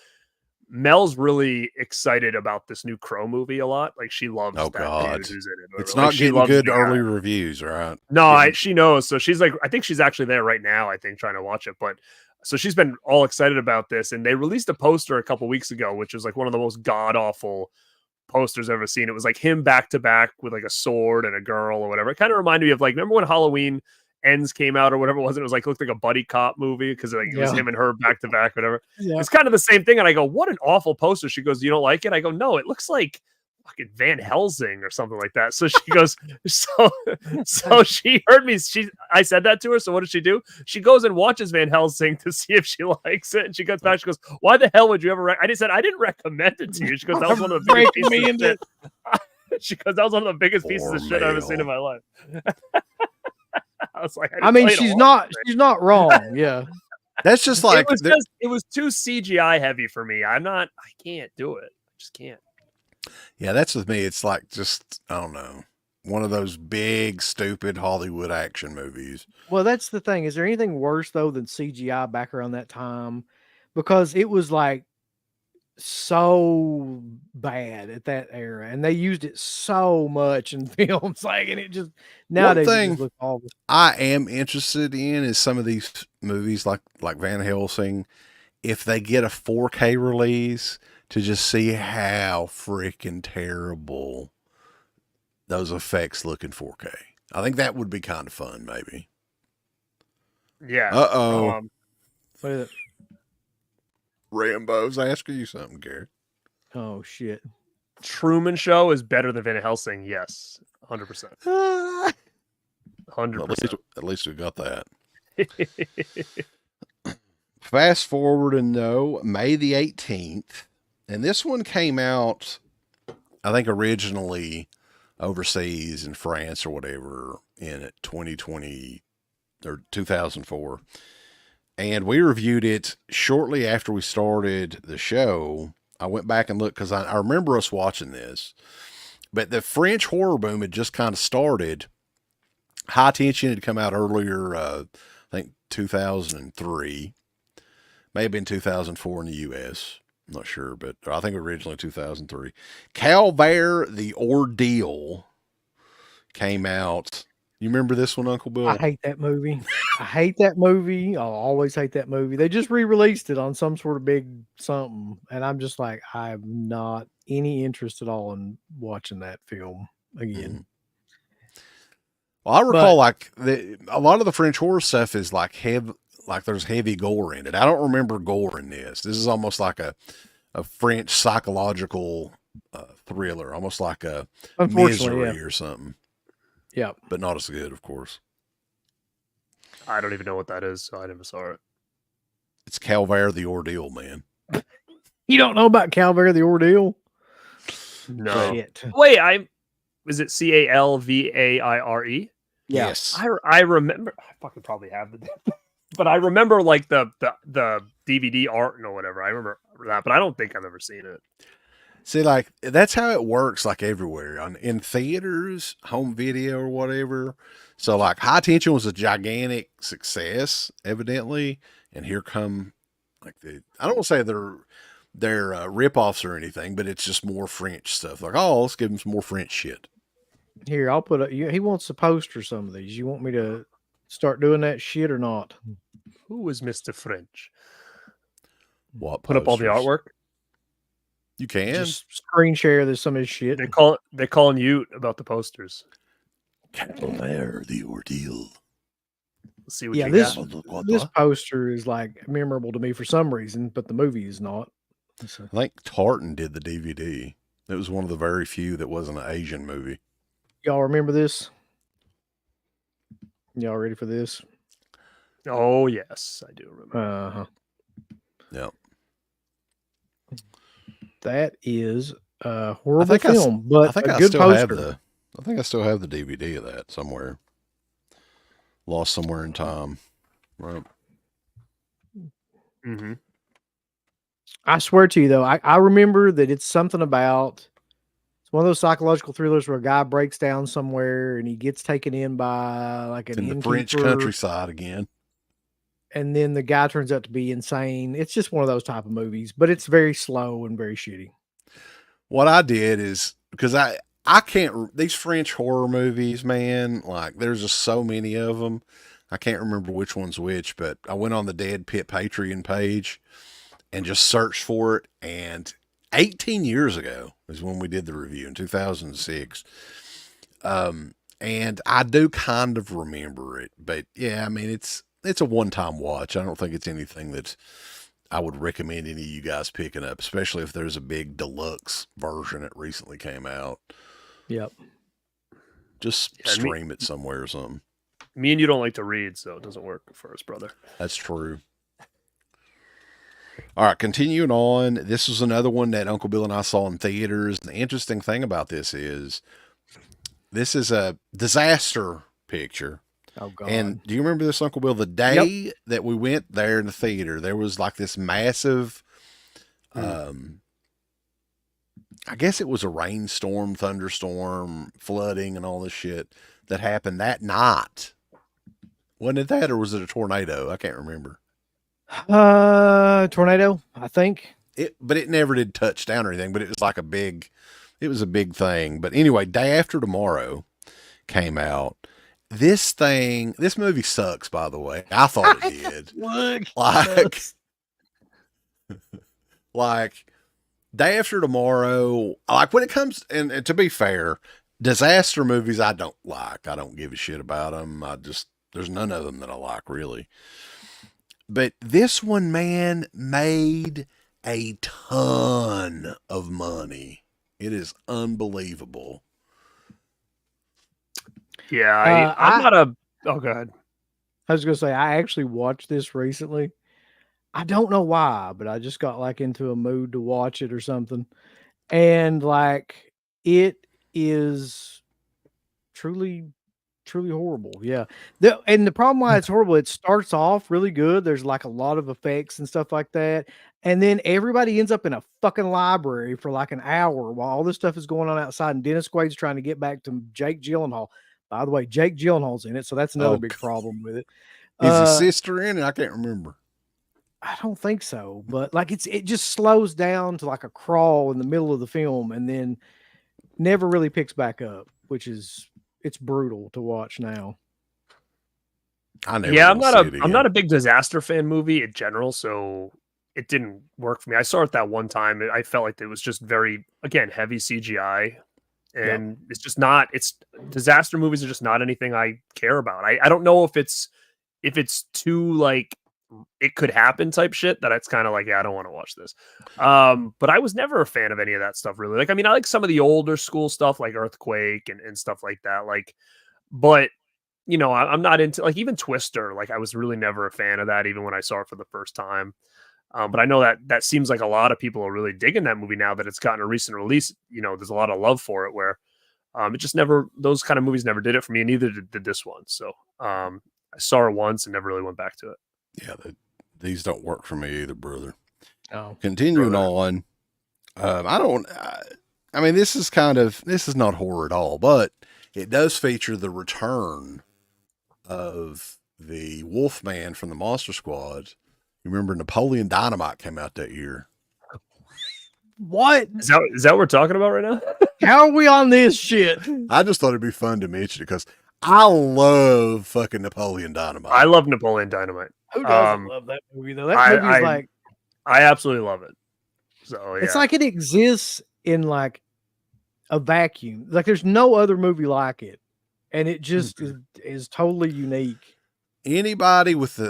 Mel's really excited about this new Crow movie a lot. Like she loves that dude who's in it. It's not getting good early reviews, right? No, she knows. So she's like, I think she's actually there right now, I think, trying to watch it. But so she's been all excited about this. And they released a poster a couple weeks ago, which was like one of the most god-awful posters I've ever seen. It was like him back to back with like a sword and a girl or whatever. It kind of reminded me of like, remember when Halloween Ends came out or whatever it was? It was like, looked like a buddy cop movie because like, it was him and her back to back, whatever. Yeah. It's kind of the same thing. And I go, what an awful poster. She goes, you don't like it? I go, no, it looks like fucking Van Helsing or something like that. So she goes, so she heard me. I said that to her. So what does she do? She goes and watches Van Helsing to see if she likes it. And she comes back. She goes, why the hell would you ever? I just said, I didn't recommend it to you. She goes, that was one of the biggest pieces of shit. She goes, that was one of the biggest pieces of shit I've ever seen in my life. I was like, I mean, she's not wrong. Yeah. That's just like, it was too CGI heavy for me. I can't do it. I just can't. Yeah, that's with me. It's like just, I don't know, one of those big, stupid Hollywood action movies. Well, that's the thing. Is there anything worse, though, than CGI back around that time? Because it was like so bad at that era, and they used it so much in films. Like, and it just, nowadays, one it thing just looks awful. I am interested in is some of these movies like Van Helsing, if they get a 4K release, to just see how freaking terrible those effects look in 4K. I think that would be kind of fun, maybe. Yeah. Uh-oh. What is it? Rambo's asking you something, Garrett. Oh, shit. Truman Show is better than Van Helsing. Yes. 100%. 100%. At least we got that. Fast forward and May the 18th. And this one came out, I think, originally overseas in France or whatever, in it, 2020 or 2004. And we reviewed it shortly after we started the show. I went back and looked because I remember us watching this. But the French horror boom had just kind of started. High Tension had come out earlier, I think 2003. May have been 2004 in the U.S. I'm not sure, but I think originally 2003. Calvaire, The Ordeal came out. You remember this one, Uncle Bill? I hate that movie. I hate that movie. I'll always hate that movie. They just re-released it on some sort of big something, and I'm just like, I have not any interest at all in watching that film again. Well, I recall a lot of the French horror stuff is like there's heavy gore in it. I don't remember gore in this. This is almost like a French psychological thriller, almost like a Misery or something. Yeah, but not as good, of course. I don't even know what that is, so I never saw it. It's Calvaire, The Ordeal, man. You don't know about Calvaire, The Ordeal? No. Shit. Wait, is it Calvaire? Yes. I remember. I fucking probably have the, but I remember like the DVD art and or whatever. I remember that, but I don't think I've ever seen it. See, like, that's how it works, like, everywhere. In theaters, home video, or whatever. So, like, High Tension was a gigantic success, evidently. And here come, like, I don't want to say they're rip-offs or anything, but it's just more French stuff. Like, oh, let's give them some more French shit. Here, I'll put he wants to poster some of these. You want me to start doing that shit or not? Who is Mr. French? What? Put up all the artwork? You can just screen share this some of his shit. They're calling you about the posters. Calvaire, The Ordeal. Let's see what yeah, you this got. This poster is like memorable to me for some reason, but the movie is not. I think Tartan did the DVD. It was one of the very few that wasn't an Asian movie. Y'all remember this? Y'all ready for this? Oh yes, I do remember. Yeah. That is a horrible film, but I think a I good still poster. I think I still have the DVD of that somewhere. Lost somewhere in time. Right. Mm-hmm. I swear to you, though, I remember that it's something about, it's one of those psychological thrillers where a guy breaks down somewhere and he gets taken in by like an in the innkeeper, French countryside again. and then the guy turns out to be insane. It's just one of those type of movies, but it's very slow and very shitty. What I did is, because I can't, these French horror movies, man, like there's just so many of them. I can't remember which one's which, but I went on the Dead Pit Patreon page and just searched for it. And 18 years ago is when we did the review, in 2006. And I do kind of remember it, but yeah, I mean, it's a one-time watch. I don't think it's anything that I would recommend any of you guys picking up, especially if there's a big deluxe version that recently came out. Yep. Just stream it somewhere or something. Me and you don't like to read, so it doesn't work for us, brother. That's true. All right, continuing on. This was another one that Uncle Bill and I saw in theaters. The interesting thing about this is a disaster picture. Oh, God. And do you remember this, Uncle Bill? The day that we went there in the theater, there was like this massive, I guess it was a rainstorm, thunderstorm, flooding, and all this shit that happened that night. Wasn't it that, or was it a tornado? I can't remember. Tornado, I think. But it never did touch down or anything, but it was like a big thing. But anyway, Day After Tomorrow came out. This movie sucks, by the way. I thought it did. Like Day After Tomorrow, like when it comes, and to be fair, disaster movies I don't like. I don't give a shit about them. There's none of them that I like, really. But this one, man, made a ton of money. It is unbelievable. Yeah, I'm not a... Oh, go ahead. I was going to say, I actually watched this recently. I don't know why, but I just got like into a mood to watch it or something. And like, it is truly truly horrible. Yeah. And the problem why it's horrible, it starts off really good. There's like a lot of effects and stuff like that. And then everybody ends up in a fucking library for like an hour while all this stuff is going on outside. And Dennis Quaid's trying to get back to Jake Gyllenhaal. By the way, Jake Gyllenhaal's in it. So that's another big problem with it. Is his sister in it? I can't remember. I don't think so, but like it just slows down to like a crawl in the middle of the film and then never really picks back up, which is it's brutal to watch now. I'm not a big disaster fan movie in general, so it didn't work for me. I saw it that one time. I felt like it was just very, again, heavy CGI. And it's just not, disaster movies are just not anything I care about. I don't know if it's too like it could happen type shit that it's kind of like, yeah, I don't want to watch this. But I was never a fan of any of that stuff really. Like, I mean, I like some of the older school stuff like Earthquake and stuff like that. Like, but you know, I'm not into like even Twister. Like I was really never a fan of that, even when I saw it for the first time. But I know that seems like a lot of people are really digging that movie now that it's gotten a recent release. You know, there's a lot of love for it where it just never, those kind of movies never did it for me, and neither did this one. So I saw it once and never really went back to it. Yeah, these don't work for me either, brother. Oh, Continuing on, I mean, this is not horror at all, but it does feature the return of the Wolfman from the Monster Squad. You remember Napoleon Dynamite came out that year. What? Is that what we're talking about right now? How are we on this shit? I just thought it'd be fun to mention it because I love fucking Napoleon Dynamite. I love Napoleon Dynamite. Who doesn't love that movie though? That movie's like, I absolutely love it. So yeah. It's like it exists in like a vacuum. Like there's no other movie like it, and it just is totally unique. Anybody with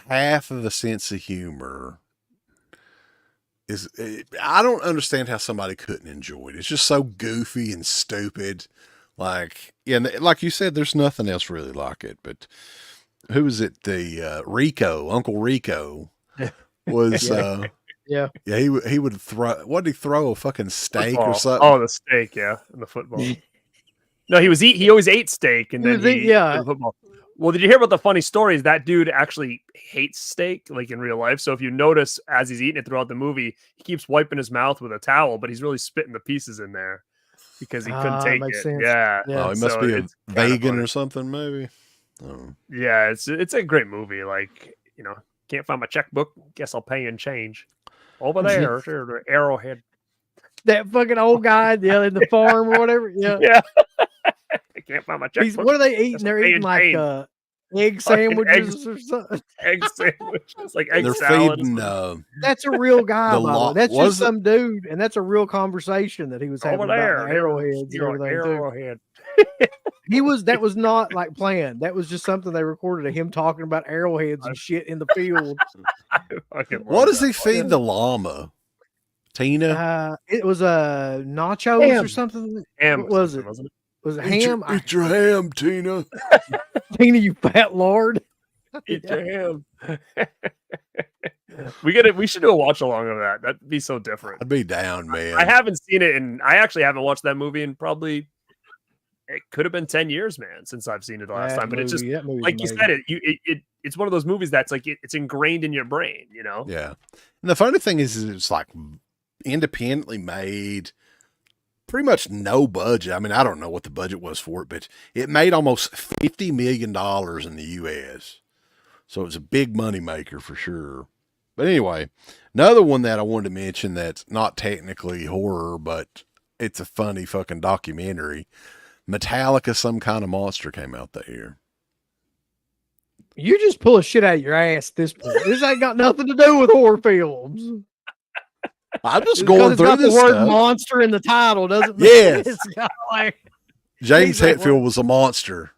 half of a sense of humor I don't understand how somebody couldn't enjoy it. It's just so goofy and stupid. Like, yeah, like you said, there's nothing else really like it. But who was it? The Uncle Rico was. Yeah. He would throw. What did he throw? A fucking steak football. Or something? Oh, the steak, yeah, and the football. No, he always ate steak, and then football. Well, did you hear about the funny stories? That dude actually hates steak, like in real life. So if you notice, as he's eating it throughout the movie, he keeps wiping his mouth with a towel, but he's really spitting the pieces in there because he couldn't take it. Sense. Yeah. Oh, he must be a vegan or something, maybe. Oh. Yeah, it's a great movie. Like, you know, can't find my checkbook. Guess I'll pay in change. Over there, the Arrowhead. That fucking old guy, in the farm or whatever. Yeah. Yeah. I can't find my checkbook. What are they eating? They're eating like egg sandwiches or something. Egg sandwiches, like egg They're salad. feeding. That's a real guy. That's just some dude, and that's a real conversation that he was having over there. About the arrowheads. Arrowhead. That was not like planned. That was just something they recorded of him talking about arrowheads and shit in the field. What does he feed the llama? Tina? It was nachos ham. Or something. Ham. What was it? Wasn't it? Was it ham? Eat your ham, Tina. Tina, you fat lord. Eat your ham. We should do a watch along of that. That'd be so different. I'd be down, man. I haven't seen it, and I actually haven't watched that movie in probably. It could have been 10 years, man, since I've seen it the last time. But it's just like you said, it's one of those movies that's like it's ingrained in your brain, you know? Yeah. And the funny thing is it's like independently made, pretty much no budget. I mean, I don't know what the budget was for it, but it made almost $50 million in the US. So it's a big money maker for sure. But anyway, another one that I wanted to mention that's not technically horror, but it's a funny fucking documentary. Metallica, Some Kind of Monster came out that year. You just pull a shit out of your ass at this point. This ain't got nothing to do with horror films. I'm just going through this the word stuff. Monster in the title doesn't mean it's got like James Hetfield was a monster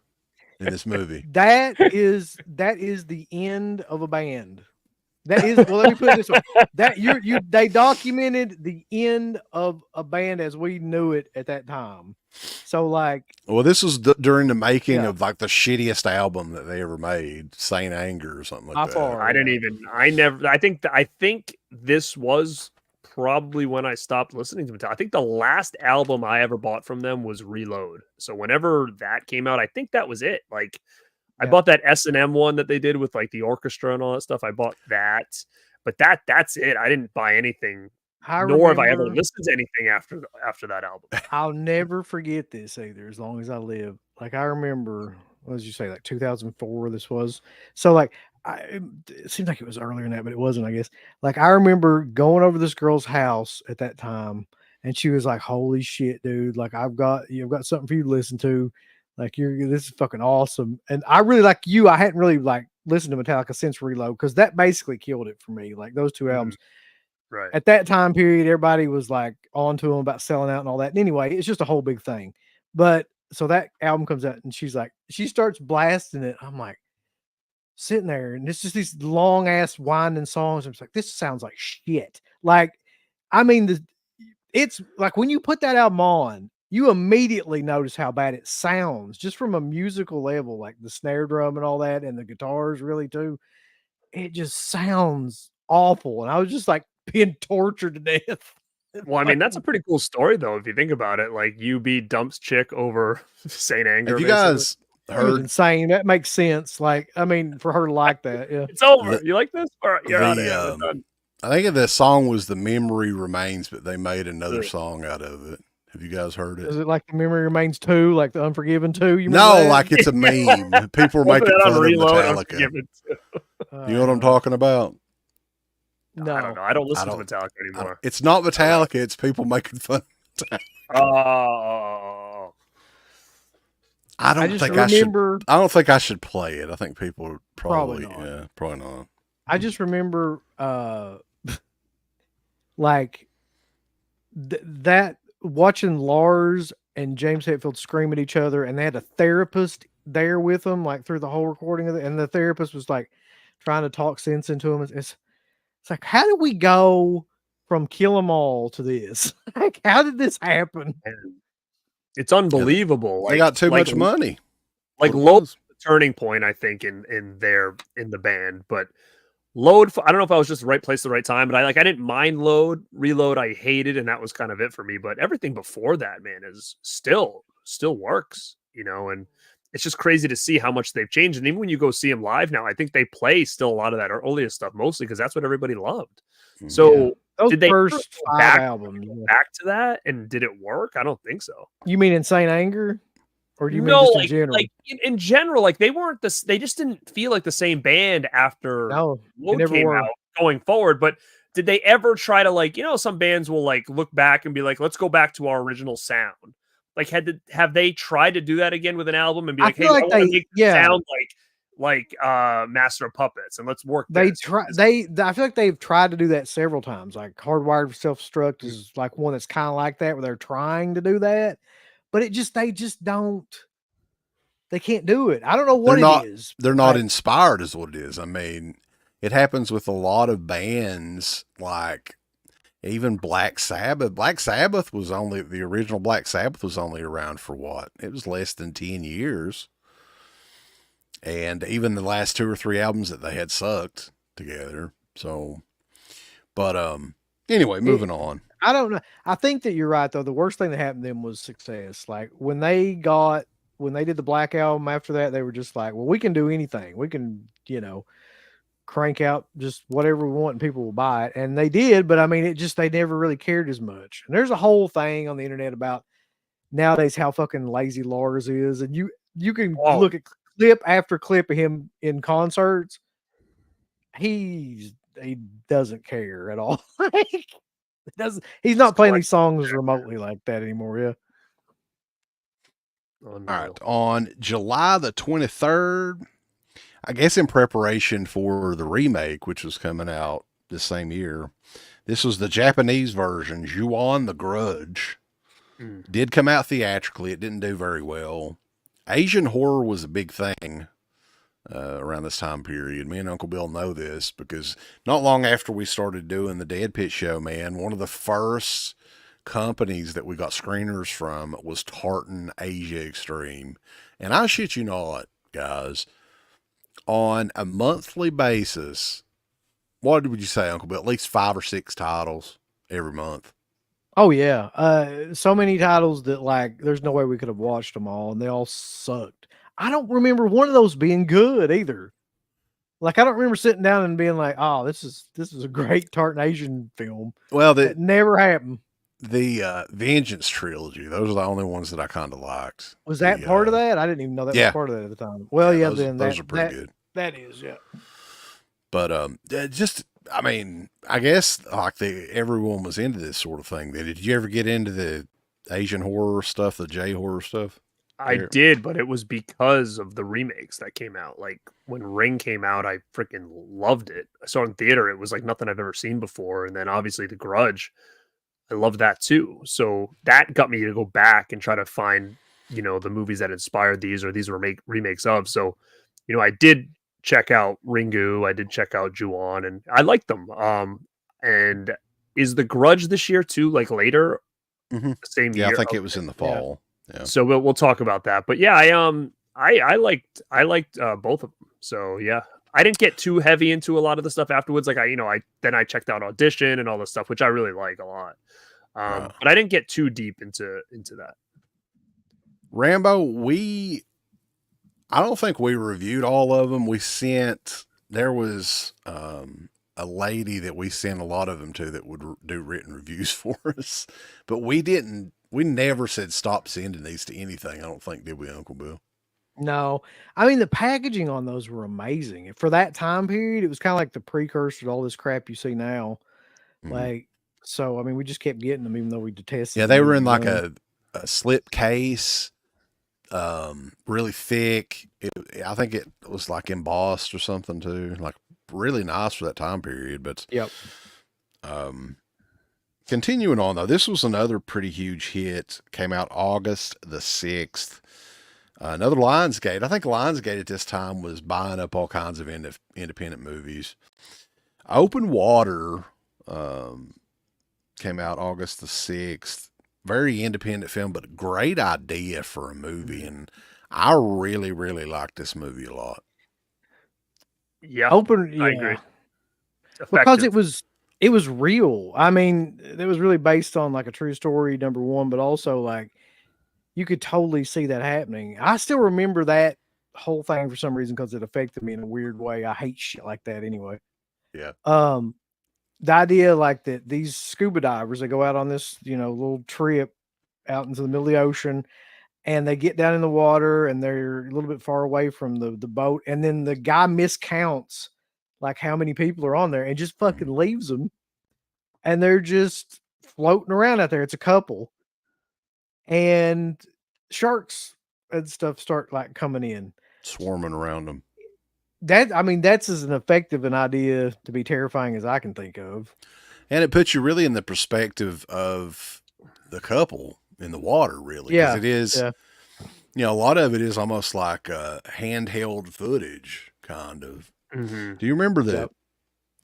in this movie. That is the end of a band. That is, well, let me put it this way. That they documented the end of a band as we knew it at that time. So like, well, this was during the making of like the shittiest album that they ever made, Saint Anger or something like that. I think this was probably when I stopped listening to Metallica. I think the last album I ever bought from them was Reload. So whenever that came out, I think that was it. Like I bought that S&M one that they did with like the orchestra and all that stuff. I bought that, but that's it. I didn't buy anything, nor have I ever listened to anything after that album. I'll never forget this either, as long as I live. Like I remember, what did you say, like 2004? This was so like it seems like it was earlier than that, but it wasn't, I guess. Like I remember going over this girl's house at that time, and she was like, "Holy shit, dude! Like I've got something for you to listen to. Like this is fucking awesome." And I really, like you, I hadn't really like listened to Metallica since Reload, because that basically killed it for me. Like those two albums. Right. At that time period, everybody was like on to them about selling out and all that. And anyway, it's just a whole big thing. But so that album comes out, and she's like, she starts blasting it. I'm like sitting there, and it's just these long ass winding songs. I'm just like, this sounds like shit. Like, I mean, it's like when you put that album on, you immediately notice how bad it sounds just from a musical level, like the snare drum and all that, and the guitars really too. It just sounds awful. And I was just like being tortured to death. Well, I mean, that's a pretty cool story, though, if you think about it. Like, UB dumps chick over Saint Anger. Have you guys heard? Insane. That makes sense. Like, I mean, for her to like that, yeah. It's over. You like this? All right, you're out of here. I think the song was "The Memory Remains," but they made another song out of it. Have you guys heard it? Is it like The Memory Remains 2, like The Unforgiven 2? You no, like it's a meme. People are making fun of Metallica. You know what I'm talking about? No, I don't know. I don't listen to Metallica anymore. It's not Metallica. It's people making fun of Metallica. Oh. I don't think I should play it. I think people are probably not. I just remember like that watching Lars and James Hetfield scream at each other, and they had a therapist there with them like through the whole recording of it, and the therapist was like trying to talk sense into him. It's like, how did we go from Kill 'Em All to this? Like, how did this happen? It's unbelievable. They got too much money. Like Load's the turning point, I think, in the band. But Load, I don't know if I was just the right place at the right time, but I didn't mind Load. Reload, I hated, and that was kind of it for me. But everything before that, man, is still works, you know. And it's just crazy to see how much they've changed. And even when you go see them live now, I think they play still a lot of that earliest stuff, mostly because that's what everybody loved. So did they first 5 albums back to that, and did it work? I don't think so. You mean Insane Anger? Or do you mean just in general? Like in general, like they weren't they just didn't feel like the same band after Load came out going forward. But did they ever try to, like, you know, some bands will like look back and be like, let's go back to our original sound. Like, have they tried to do that again with an album and be like, hey, like I want to make it sound like Master of Puppets, and let's work. I feel like they've tried to do that several times. Like Hardwired for Self-Destruct is like one that's kind of like that, where they're trying to do that, but they just don't. They can't do it. I don't know what it is. They're not inspired, is what it is. I mean, it happens with a lot of bands, like even Black Sabbath. The original Black Sabbath was only around for what? It was less than 10 years. And even the last 2 or 3 albums that they had sucked together. So, but, anyway, moving on. I don't know. I think that you're right, though. The worst thing that happened to them was success. Like when they did the Black Album after that, they were just like, well, we can do anything. We can, you know, crank out just whatever we want and people will buy it. And they did, but I mean, they never really cared as much. And there's a whole thing on the internet about nowadays how fucking lazy Lars is. And you can look at clip after clip of him in concerts. He doesn't care at all. He's not playing these songs remotely like that anymore. Yeah. Oh, no. All right. On July the 23rd, I guess in preparation for the remake, which was coming out this same year, this was the Japanese version, Ju-On the Grudge. Did come out theatrically. It didn't do very well. Asian horror was a big thing around this time period. Me and Uncle Bill know this because not long after we started doing the Dead Pit show, man, one of the first companies that we got screeners from was Tartan Asia Extreme. And I shit you not, guys, on a monthly basis, what would you say, Uncle Bill? At least 5 or 6 titles every month. Oh yeah. So many titles that like there's no way we could have watched them all, and they all sucked. I don't remember one of those being good either. Like I don't remember sitting down and being like, "Oh, this is a great Tarnation film." Well, That never happened. the Vengeance trilogy, those are the only ones that I kind of liked. Was that part of that? I didn't even know that yeah. was part of that at the time. Well, yeah, those, then those are pretty good. That is, yeah. But just, I mean, I guess like everyone was into this sort of thing. Did you ever get into the Asian horror stuff, the J horror stuff? I did, but it was because of the remakes that came out. Like when Ring came out, I freaking loved it. I saw it in theater. It was like nothing I've ever seen before. And then obviously the Grudge, I loved that too. So that got me to go back and try to find, the movies that inspired these or these were remakes of. So, I did check out Ringu. I did check out Ju-on, and I liked them. And is the Grudge this year too, like later? Mm-hmm. Same year? Yeah, I think it was in the fall. Yeah. So we'll talk about that. But yeah, I liked both of them. So yeah, I didn't get too heavy into a lot of the stuff afterwards. Like I checked out Audition and all this stuff, which I really like a lot. But I didn't get too deep into that. Rambo, I don't think we reviewed all of them. There was a lady that we sent a lot of them to that would do written reviews for us, but we never said stop sending these to anything. I don't think, did we, Uncle Bill? No, I mean the packaging on those were amazing for that time period. It was kind of like the precursor to all this crap you see now. Mm-hmm. Like, so I mean, we just kept getting them, even though we detested. Yeah, they were in like a slip case, really thick. I think it was like embossed or something too, like really nice for that time period. But yep. Continuing on though, this was another pretty huge hit. Came out August the 6th. Another Lionsgate. I think Lionsgate at this time was buying up all kinds of independent movies. Open Water came out August the 6th. Very independent film, but a great idea for a movie. And I really, really liked this movie a lot. Yeah, I agree. Because it was real. I mean, it was really based on like a true story, number one, but also like you could totally see that happening. I still remember that whole thing for some reason because it affected me in a weird way. I hate shit like that anyway. Yeah. The idea like that these scuba divers, they go out on this, little trip out into the middle of the ocean, and they get down in the water and they're a little bit far away from the boat. And then the guy miscounts like how many people are on there and just fucking leaves them. And they're just floating around out there. It's a couple. And sharks and stuff start like coming in, swarming around them. That's as an effective an idea to be terrifying as I can think of. And it puts you really in the perspective of the couple in the water, really. Yeah. It is, a lot of it is almost like handheld footage, kind of. Mm-hmm. Do you remember that? Yep.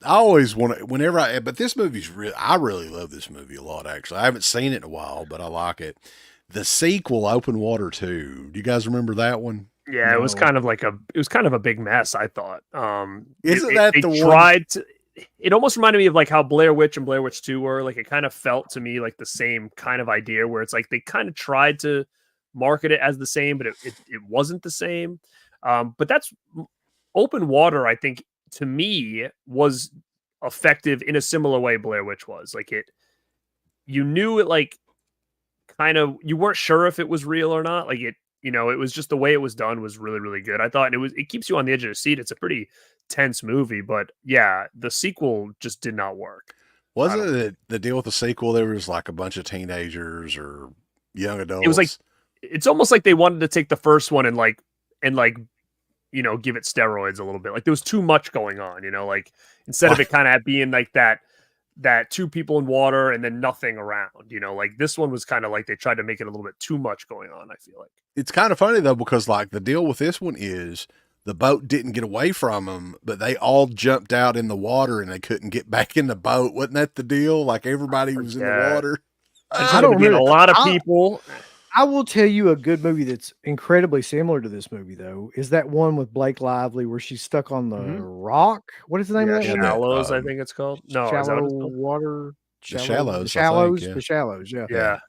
I always want to, but this movie's I really love this movie a lot, actually. I haven't seen it in a while, but I like it. The sequel, Open Water 2. Do you guys remember that one? Yeah, no. It was kind of a big mess, I thought. Isn't that the one? Tried to, it almost reminded me of like how Blair Witch and Blair Witch 2 were. Like it kind of felt to me like the same kind of idea where it's like they kind of tried to market it as the same, but it wasn't the same. But that's Open Water, I think, to me, was effective in a similar way Blair Witch was. Like you knew it, like kind of, you weren't sure if it was real or not. Like it was just the way it was done was really, really good. I thought it keeps you on the edge of the seat. It's a pretty tense movie, but yeah, the sequel just did not work. Wasn't it the deal with the sequel? There was like a bunch of teenagers or young adults. It was like, it's almost like they wanted to take the first one and give it steroids a little bit. Like there was too much going on, like instead of it kind of being like that two people in water and then nothing around, like this one was kind of like they tried to make it a little bit too much going on. I feel like it's kind of funny though, because like the deal with this one is the boat didn't get away from them, but they all jumped out in the water and they couldn't get back in the boat. Wasn't that the deal? Like everybody was in the water. I don't remember a lot of people. I will tell you a good movie that's incredibly similar to this movie, though, is that one with Blake Lively where she's stuck on the rock. What is the name of that? Shallows, I think it's called. No, Shallow Water. Shallows, I Shallows, think, yeah. the Shallows, yeah. Yeah.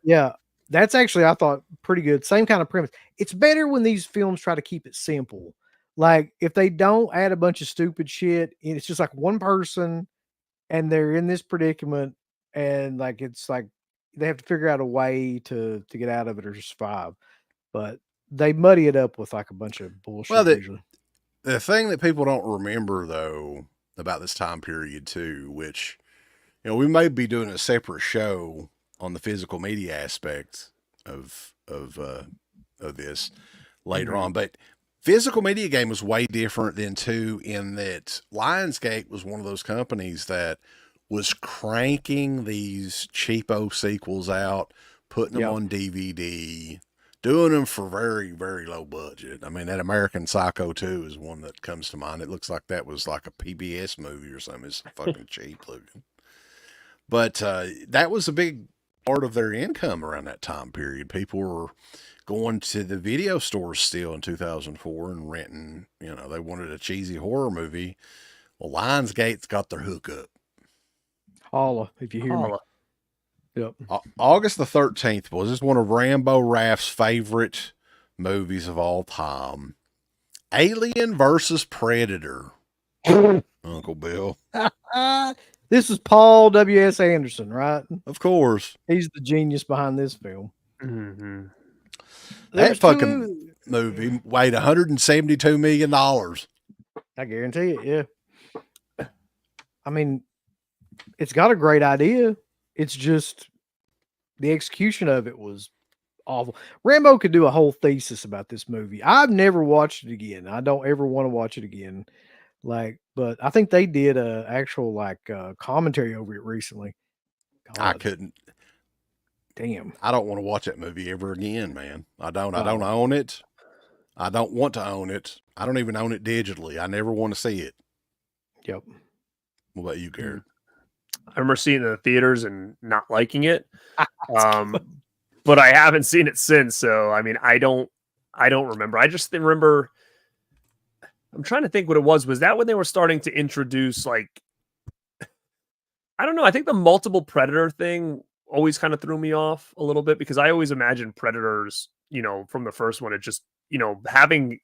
Yeah, that's actually, I thought, pretty good. Same kind of premise. It's better when these films try to keep it simple. Like, if they don't add a bunch of stupid shit, and it's just like one person and they're in this predicament, and like it's like they have to figure out a way to get out of it or to survive. But they muddy it up with like a bunch of bullshit Well, usually. the thing that people don't remember though about this time period too, which we may be doing a separate show on the physical media aspects of this later on, but physical media game was way different than two in that Lionsgate was one of those companies that was cranking these cheapo sequels out, putting them on DVD, doing them for very, very low budget. I mean, that American Psycho 2 is one that comes to mind. It looks like that was like a PBS movie or something. It's fucking cheap looking. But that was a big part of their income around that time period. People were going to the video stores still in 2004 and renting, they wanted a cheesy horror movie. Well, Lionsgate's got their hookup. Holla, if you hear me. Yep. August the 13th was this one of Rambo Raff's favorite movies of all time. Alien versus Predator. Uncle Bill. This is Paul W.S. Anderson, right? Of course. He's the genius behind this film. Mm-hmm. That fucking movie weighed $172 million. I guarantee it, yeah. I mean, it's got a great idea. It's just the execution of it was awful. Rambo could do a whole thesis about this movie. I've never watched it again. I don't ever want to watch it again. But I think they did a actual commentary over it recently. God. I couldn't. Damn. I don't want to watch that movie ever again, man. I don't own it. I don't want to own it. I don't even own it digitally. I never want to see it. Yep. What about you, Garrett? I remember seeing it in the theaters and not liking it. But I haven't seen it since. So, I mean, I don't remember. I just remember, I'm trying to think what it was. Was that when they were starting to introduce I don't know. I think the multiple predator thing always kind of threw me off a little bit because I always imagined predators, from the first one, it just, having,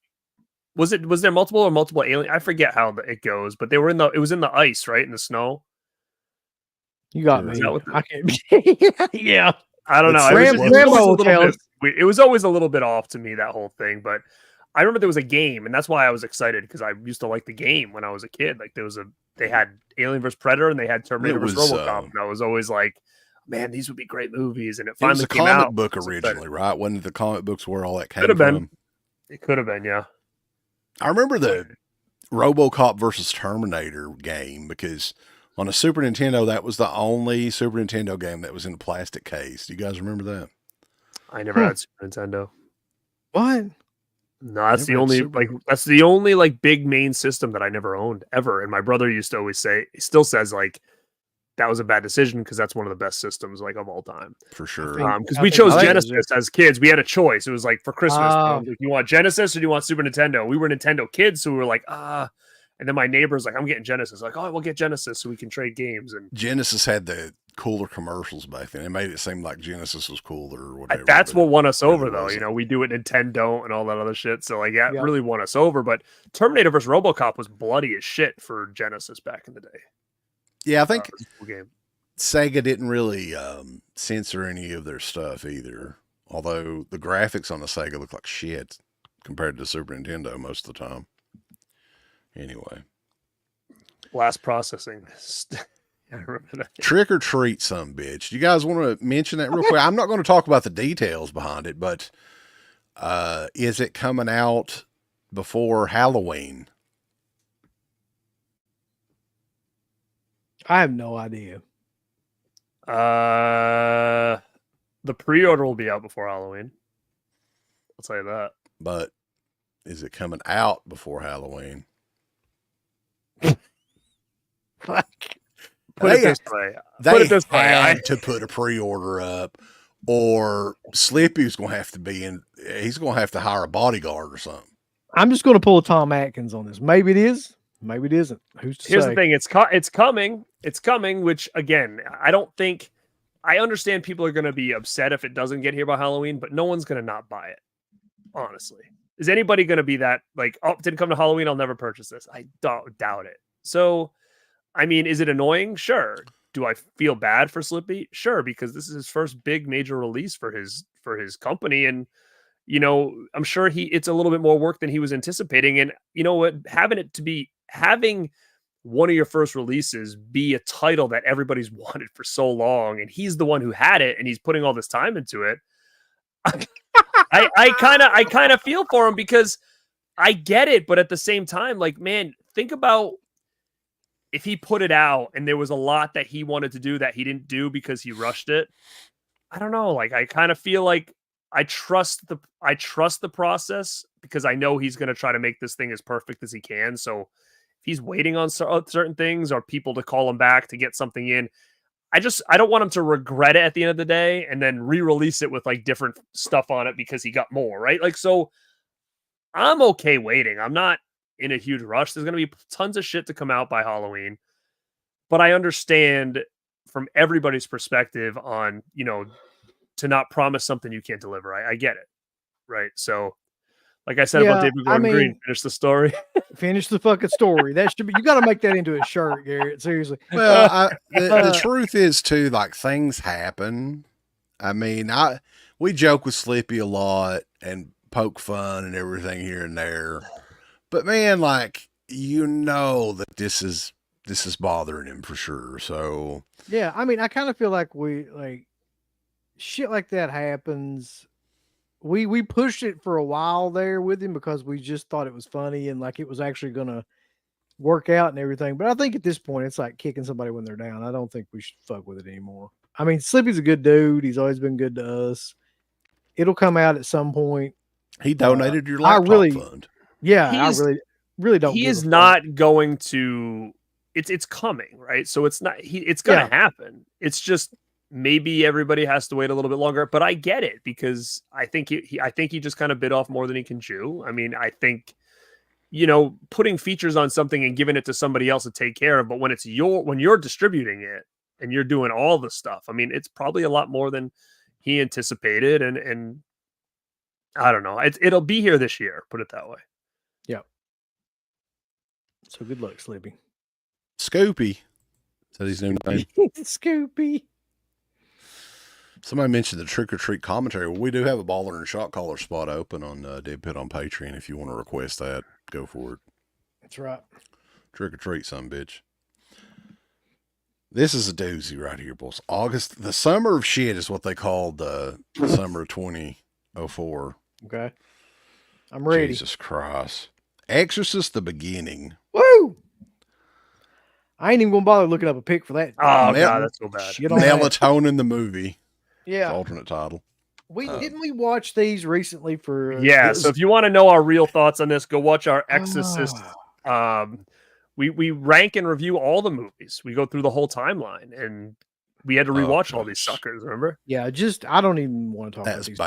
was there multiple alien? I forget how it goes, but it was in the ice, right? In the snow. You got me. I can't. Yeah. I don't know. It was always a little bit off to me, that whole thing. But I remember there was a game, and that's why I was excited because I used to like the game when I was a kid. Like they had Alien vs Predator and they had Terminator vs RoboCop, and I was always like, man, these would be great movies. And it finally came out. It was a comic book originally, right? Wasn't the comic books where all that came from? It could have been, yeah. I remember the RoboCop versus Terminator game because on a Super Nintendo, that was the only Super Nintendo game that was in a plastic case. Do you guys remember that? I never had Super Nintendo. What? No, that's the only big main system that I never owned ever. And my brother used to always say, he still says that was a bad decision because that's one of the best systems of all time. For sure. Because we chose Genesis as kids. We had a choice. It was for Christmas. You want Genesis or do you want Super Nintendo? We were Nintendo kids, so we were and then my neighbor's I'm getting Genesis. We'll get Genesis so we can trade games. And Genesis had the cooler commercials back then. It made it seem like Genesis was cooler or whatever. That's what won us over, though. We do it Nintendo and all that other shit. So really won us over. But Terminator vs. RoboCop was bloody as shit for Genesis back in the day. Yeah, I think Sega didn't really censor any of their stuff either. Although the graphics on the Sega look like shit compared to the Super Nintendo most of the time. Anyway. Last processing. I remember that. Trick or Treat, some bitch. You guys want to mention that real quick? I'm not going to talk about the details behind it, but is it coming out before Halloween? I have no idea. The pre-order will be out before Halloween. I'll tell you that. But is it coming out before Halloween? Put it this way. Had to put a pre-order up, or Slippy's going to have to he's going to have to hire a bodyguard or something. I'm just going to pull a Tom Atkins on this. Maybe it is. Maybe it isn't. Who's to Here's say? the thing: it's coming. It's coming. Which again, I don't think. I understand people are going to be upset if it doesn't get here by Halloween, but no one's going to not buy it. Honestly, is anybody going to be that like, oh, didn't come to Halloween, I'll never purchase this? I doubt it. So, I mean, is it annoying? Sure. Do I feel bad for Slippy? Sure, because this is his first big major release for his company, and you know, I'm sure it's a little bit more work than he was anticipating. And you know what, having one of your first releases be a title that everybody's wanted for so long, and he's the one who had it, and he's putting all this time into it. I kind of feel for him because I get it, but at the same time, like, man, think about if he put it out and there was a lot that he wanted to do that he didn't do because he rushed it. I don't know. Like, I kind of feel like I trust the process because I know he's going to try to make this thing as perfect as he can. So if he's waiting on certain things or people to call him back to get something in, I don't want him to regret it at the end of the day and then re-release it with like different stuff on it because he got more, right? Like, so I'm okay waiting. I'm not in a huge rush. There's going to be tons of shit to come out by Halloween, but I understand from everybody's perspective on, you know, to not promise something you can't deliver. I get it. Right. So like I said about David Gordon Green, finish the story. Finish the fucking story. That should be, you got to make that into a shirt, Garrett. Seriously. Well, the truth is too, like, things happen. I mean, we joke with Slippy a lot and poke fun and everything here and there, but man, like, you know that this is bothering him for sure. So yeah, I mean, I kind of feel like shit like that happens. We pushed it for a while there with him because we just thought it was funny and like it was actually going to work out and everything. But I think at this point, it's like kicking somebody when they're down. I don't think we should fuck with it anymore. I mean, Slippy's a good dude. He's always been good to us. It'll come out at some point. He donated your laptop fund. Yeah, I really don't. He is not going to. It's coming, right? So it's not. It's going to happen. It's just. Maybe everybody has to wait a little bit longer, but I get it because I think he just kind of bit off more than he can chew. I mean, I think, you know, putting features on something and giving it to somebody else to take care of, but when you're distributing it and you're doing all the stuff, I mean, it's probably a lot more than he anticipated. And I don't know, it'll be here this year, put it that way. Yeah. So good luck, Slippy. Scoopy. Said his new name. Scoopy. Somebody mentioned the trick or treat commentary. Well, we do have a baller and shot caller spot open on Dead Pit on Patreon. If you want to request that, go for it. That's right. Trick or treat, son bitch. This is a doozy right here, boys. August, the summer of shit is what they called the summer of 2004. Okay. I'm ready. Jesus Christ. Exorcist, the beginning. Woo! I ain't even gonna bother looking up a pic for that. Oh, God, that's so bad. Melatonin, the movie. Yeah. Alternate title. Didn't we watch these recently for so if you want to know our real thoughts on this, go watch our Exorcist. We rank and review all the movies. We go through the whole timeline and we had to rewatch all these suckers, remember? Yeah, I don't even want to talk about these.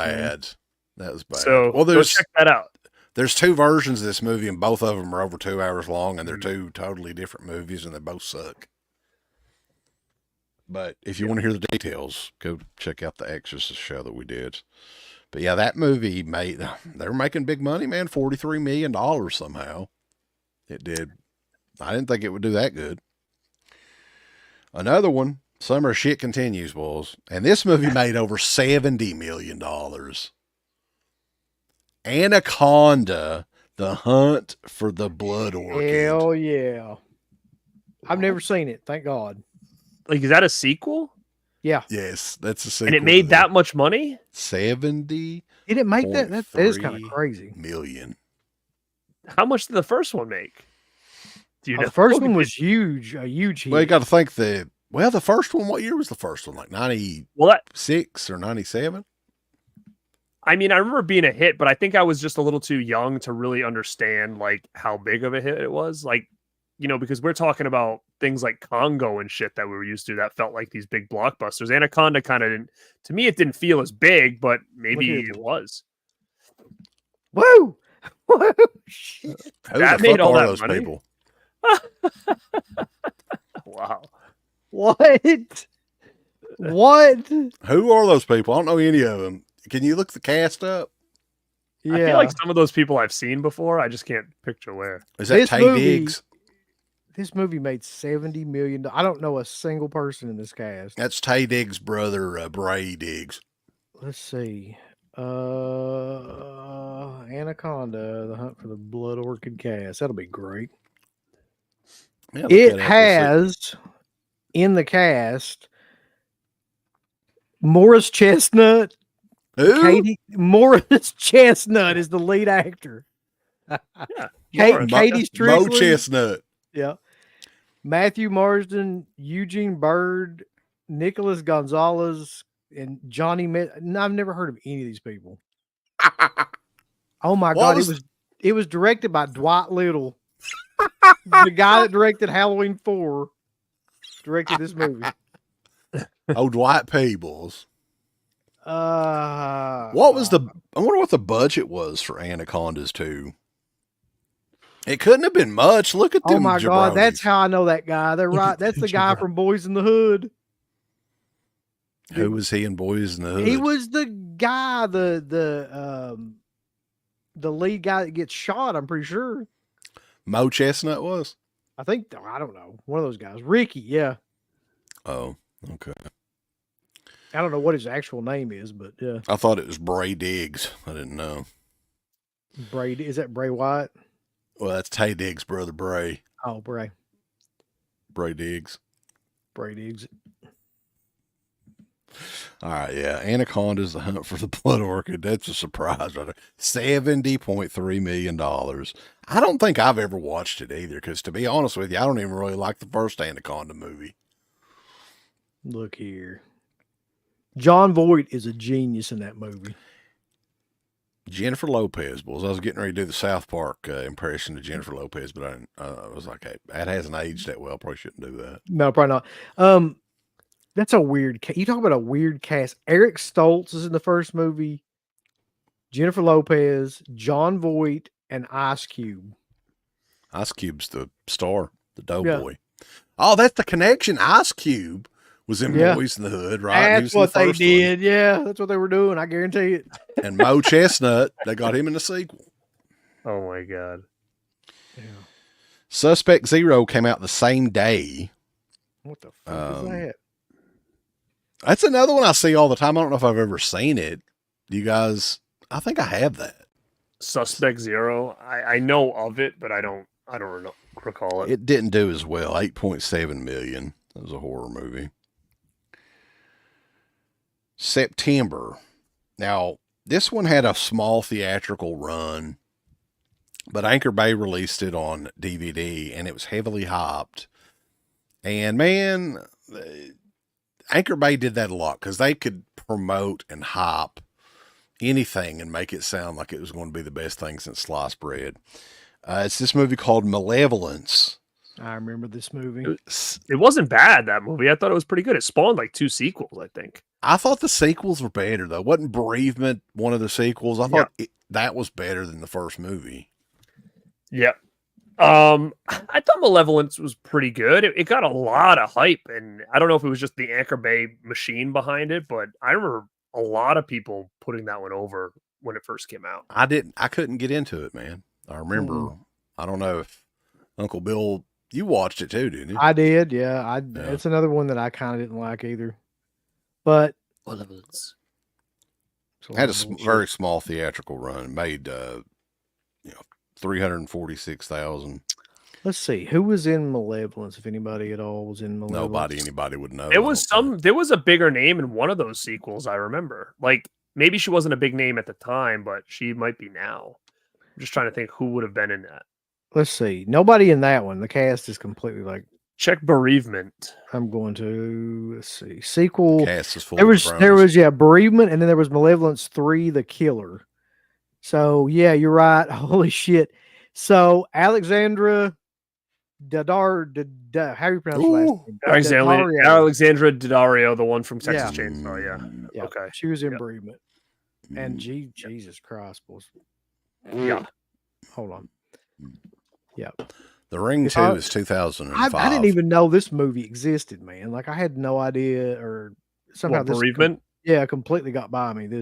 That was bad. So go check that out. There's two versions of this movie and both of them are over 2 hours long and they're two totally different movies and they both suck. But if you want to hear the details, go check out the Exorcist show that we did. But yeah, that movie they were making big money, man. $43 million somehow. It did. I didn't think it would do that good. Another one, Summer Shit Continues, boys. And this movie made over $70 million. Anaconda, The Hunt for the Blood Orchid. Hell yeah. I've never seen it, thank God. Like, is that a sequel? Yeah. Yes, that's a sequel. And it made that much money? 70. Did it make that? That is kind of crazy. Million. How much did the first one make? Do you know? The first one was huge, a huge hit. Well, you got to think the first one, what year was the first one? Like 96 or 97? I mean, I remember being a hit, but I think I was just a little too young to really understand like how big of a hit it was. Like, you know, because we're talking about things like Congo and shit that we were used to that felt like these big blockbusters. Anaconda kind of didn't, to me, it didn't feel as big, but maybe it was. Woo! Woo! That made all that money. People? Wow. What? What? Who are those people? I don't know any of them. Can you look the cast up? Yeah. I feel like some of those people I've seen before. I just can't picture where. Is that This Tay movie- Diggs? This movie made $70 million. I don't know a single person in this cast. That's Tay Diggs' brother, Bray Diggs. Let's see. Anaconda, The Hunt for the Blood Orchid cast. That'll be great. Yeah, look It that up. has in the cast Morris Chestnut. Who? Morris Chestnut is the lead actor. Yeah. Mo- Katie Mo Strickland. Chestnut. Yeah. Matthew Marsden, Eugene Bird, Nicholas Gonzalez, and Johnny. I've never heard of any of these people. Oh my What God! was- It was directed by Dwight Little, the guy that directed Halloween 4. Directed this movie. Oh, Dwight Peebles. What What was the? I wonder what the budget was for Anacondas 2. It couldn't have been much. Look at them. Oh my God! jabronis. That's how I know that guy. They're right. That's the guy from Boys in the Hood. Who was he in Boys in the Hood? He was the guy, the lead guy that gets shot. I'm pretty sure. Mo Chestnut was. I think I don't know. One of those guys, Ricky. Yeah, Oh, okay. I don't know what his actual name is, but yeah, I thought it was Bray Diggs. I didn't know. Brady. Is that Bray Wyatt? Well, that's Tay Diggs' brother, Bray. Oh, Bray Diggs. Diggs. All right, yeah. Anaconda's The Hunt for the Blood Orchid. That's a surprise right there. $70.3 million. I don't think I've ever watched it either, because to be honest with you, I don't even really like the first Anaconda movie. Look here. John Voight is a genius in that movie. Jennifer Lopez was. I was getting ready to do the South Park impression of Jennifer Lopez, but I was like, hey, that hasn't aged that well. Probably shouldn't do that. No, probably not. That's a weird. You talk about a weird cast. Eric Stoltz is in the first movie. Jennifer Lopez, John Voight, and Ice Cube. Ice Cube's the star, the doughboy. Yeah. Oh, that's the connection. Ice Cube was in Yeah. Boys in the Hood, right? He That's was in what the they first one. did. Yeah, that's what they were doing. I guarantee it. And Mo Chestnut, they got him in the sequel. Oh my God. Yeah. Suspect Zero came out the same day. What the fuck is that? That's another one I see all the time. I don't know if I've ever seen it. You guys, I think I have that. Suspect Zero. I know of it, but I don't recall it. It didn't do as well. 8.7 million. That was a horror movie. September. Now, this one had a small theatrical run, but Anchor Bay released it on DVD, and it was heavily hyped. And man, Anchor Bay did that a lot because they could promote and hype anything and make it sound like it was going to be the best thing since sliced bread. It's this movie called Malevolence. I remember this movie. It wasn't bad, that movie. I thought it was pretty good. It spawned like 2 sequels, I think. I thought the sequels were better, though. Wasn't Bereavement one of the sequels? I thought that was better than the first movie. Yeah. I thought Malevolence was pretty good. It got a lot of hype, and I don't know if it was just the Anchor Bay machine behind it, but I remember a lot of people putting that one over when it first came out. I couldn't get into it, man. I remember, I don't know if Uncle Bill, you watched it too, didn't you? I did, yeah. It's another one that I kind of didn't like either. But Malevolence. Had a very small theatrical run. Made, 346,000. let's see who was in Malevolence. If anybody at all was in Malevolence, Anybody would know. There was a bigger name in one of those sequels, I remember. Like, maybe she wasn't a big name at the time, but she might be now. I'm just trying to think who would have been in that. Let's see. Nobody in that one. The cast is completely like. Check Bereavement. I'm going to let's see sequel. Cast is full. There was Bereavement, and then there was Malevolence 3: The Killer. So yeah, you're right. Holy shit! So Alexandra Daddario, how do you pronounce her last name? Alexandra Daddario, the one from Texas Chainsaw. Yeah. Okay. She was in Bereavement, and Jesus Christ, boys. Yeah. Hold on. Yeah. The Ring If 2 I- is 2005. I didn't even know this movie existed, man. Like I had no idea, or somehow What, this Bereavement? completely got by me.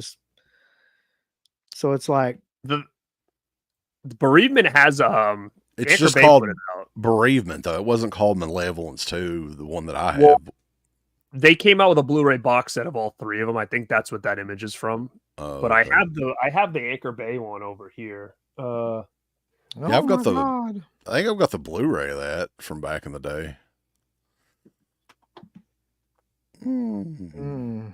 So it's like The Bereavement has It's Anchor just Bay called put it out. Bereavement, though. It wasn't called Malevolence 2, the one that I have. Well, they came out with a Blu-ray box set of all three of them. I think that's what that image is from. But Okay. I have the Anchor Bay one over here. Yeah, I've got my the- God. I think I've got the Blu-ray of that from back in the day. Mm,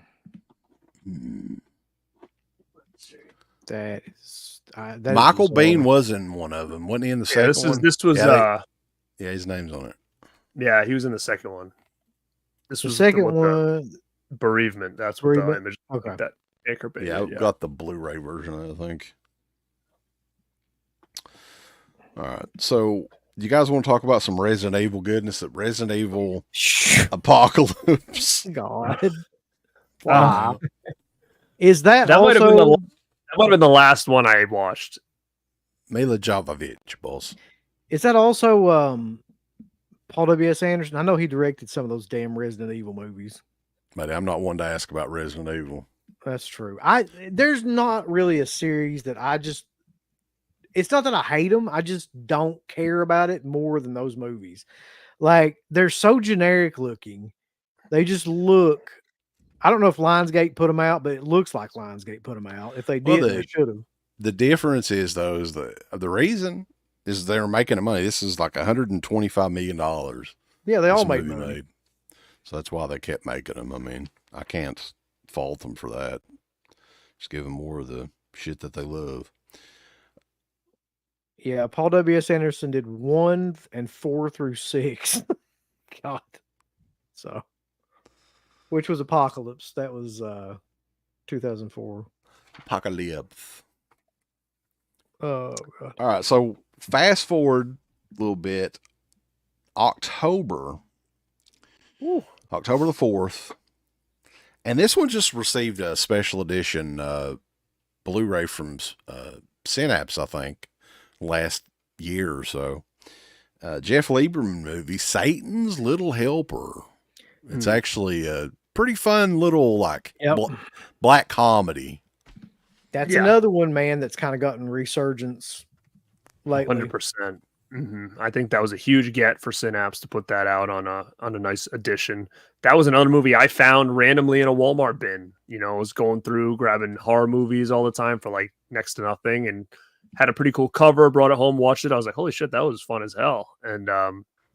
that is that Michael is Biehn bizarre. was in one of them, wasn't he? In the Yeah, second one? this was Yeah, yeah, his name's on it. yeah, he was in the second one. This The was second with one. the Bereavement. That's what the Bereavement? image. Okay. That Anchor Bay. Yeah, did, I've got the Blu-ray version of it, I think. All right, so you guys want to talk about some Resident Evil goodness? At Resident Evil Apocalypse. God. Wow. Is that That might have been also? That might have been the last one I watched. Mila Jovovich, boss. Is that also Paul W.S. Anderson? I know he directed some of those damn Resident Evil movies. But I'm not one to ask about Resident Evil. That's true. There's not really a series that it's not that I hate them. I just don't care about it more than those movies. Like they're so generic looking. They just look. I don't know if Lionsgate put them out, but it looks like Lionsgate put them out. If they Well, did, they should have. The difference is, though, is the reason is they're making the money. This is like $125 million. Yeah, they all this made movie money. made. So that's why they kept making them. I mean, I can't fault them for that. Just give them more of the shit that they love. Yeah, Paul W.S. Anderson did 1 and 4 through 6. God. So, which was Apocalypse. That was 2004. Apocalypse. Oh, God. All right, so fast forward a little bit. October the 4th. And this one just received a special edition Blu-ray from Synapse, I think, last year or so. Jeff Lieberman movie, Satan's Little Helper. It's actually a pretty fun little black comedy. That's another one, man, that's kind of gotten resurgence lately. 100%. I think that was a huge get for Synapse to put that out on a nice edition. That was another movie I found randomly in a Walmart bin. You know, I was going through grabbing horror movies all the time for like next to nothing, and had a pretty cool cover. Brought it home, watched it. I was like, holy shit, that was fun as hell. And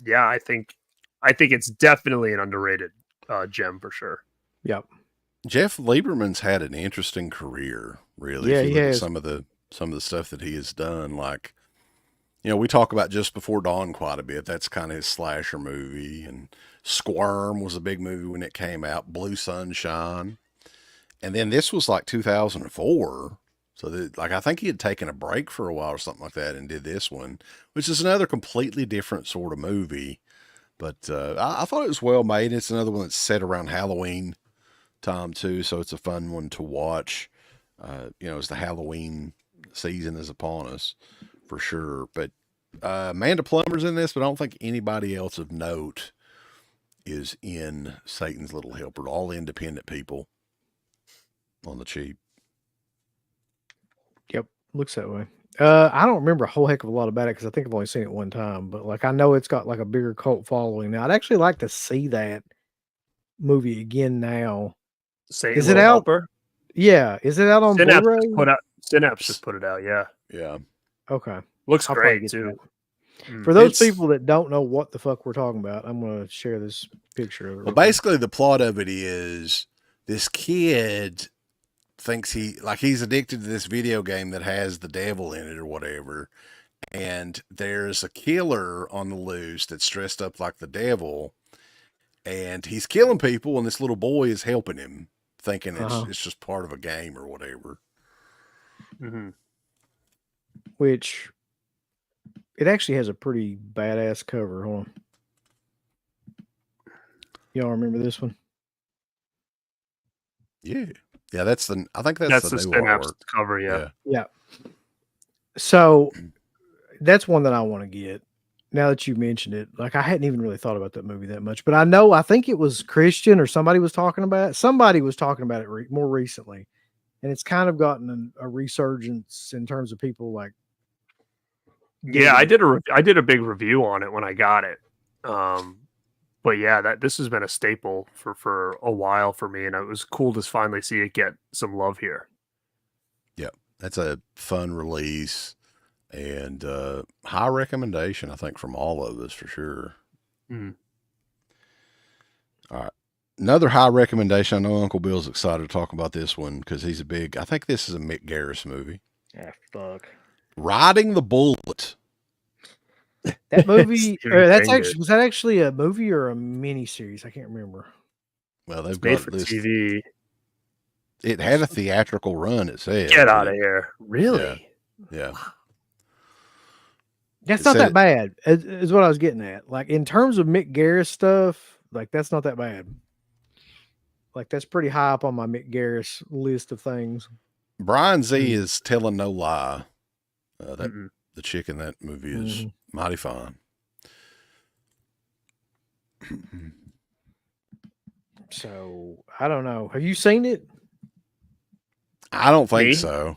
yeah, I think it's definitely an underrated gem for sure. Yep. Jeff Lieberman's had an interesting career, really. Yeah, if you he look at has. some of the stuff that he has done, like, you know, we talk about Just Before Dawn quite a bit. That's kind of his slasher movie. And Squirm was a big movie when it came out. Blue Sunshine. And then this was like 2004. So that, like, I think he had taken a break for a while or something like that and did this one, which is another completely different sort of movie. But I thought it was well made. It's another one that's set around Halloween time too, so it's a fun one to watch. You know, as the Halloween season is upon us, for sure. But Amanda Plummer's in this, but I don't think anybody else of note is in Satan's Little Helper. All independent people on the cheap. Yep. Looks that way. I don't remember a whole heck of a lot about it because I think I've only seen it one time, but like I know it's got like a bigger cult following now. I'd actually like to see that movie again now. Satan's Is it Little out? Helper? Yeah. Is it out on Synapse Blu-ray? Synapse just put it out. Yeah, Yeah. Okay. looks I'll probably great get too. that. For those It's- people that don't know what the fuck we're talking about, I'm going to share this picture of it. Well, real quick. basically, the plot of it is this kid thinks he's addicted to this video game that has the devil in it or whatever. And there's a killer on the loose that's dressed up like the devil. And he's killing people, and this little boy is helping him, thinking it's just part of a game or whatever. Mhm. Which it actually has a pretty badass cover. Hold on. Y'all remember this one? Yeah. Yeah, I think That's the the new Synapse artwork. cover. Yeah. Yeah. So that's one that I want to get. now that you mentioned it, like I hadn't even really thought about that movie that much, but I think it was Christian or somebody was talking about it more recently, and it's kind of gotten a resurgence in terms of people like. Yeah, digging it. I did a big review on it when I got it. But yeah, this has been a staple for a while for me, and it was cool to finally see it get some love here. Yep, that's a fun release and high recommendation, I think, from all of us for sure. Mm. All right. Another high recommendation. I know Uncle Bill's excited to talk about this one because he's I think this is a Mick Garris movie. Ah, fuck. Riding the Bullet. That movie, Steven Singer. was that actually a movie or a mini series? I can't remember. Well, they've Made got for this. TV. It had a theatrical run, it said. Get out of here! Really? Yeah. That's It not said that it- bad, is what I was getting at. Like in terms of Mick Garris stuff, like that's not that bad. Like that's pretty high up on my Mick Garris list of things. Brian Z is telling no lie. That Mm-mm. the chick in that movie is mighty fine. So I don't know. Have you seen it? I don't think Me? so.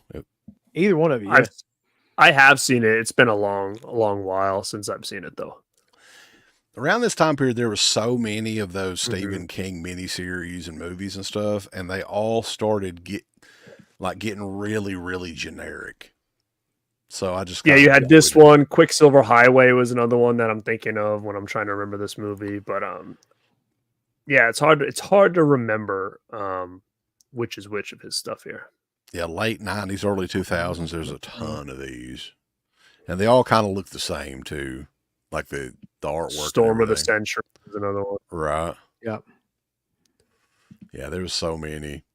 Either one of you? Yeah. I have seen it. It's been a long while since I've seen it, though. Around this time period, there were so many of those Stephen King miniseries and movies and stuff, and they all started getting really, really generic. So I just Yeah, kinda you had went this with it. one. Quicksilver Highway was another one that I'm thinking of when I'm trying to remember this movie. But yeah, it's hard to remember which is which of his stuff here. Yeah, late 90s, early 2000s, there's a ton of these. And they all kind of look the same, too. Like the artwork. and Storm of the everything. Century is another one. Right. Yep. Yeah, there was so many.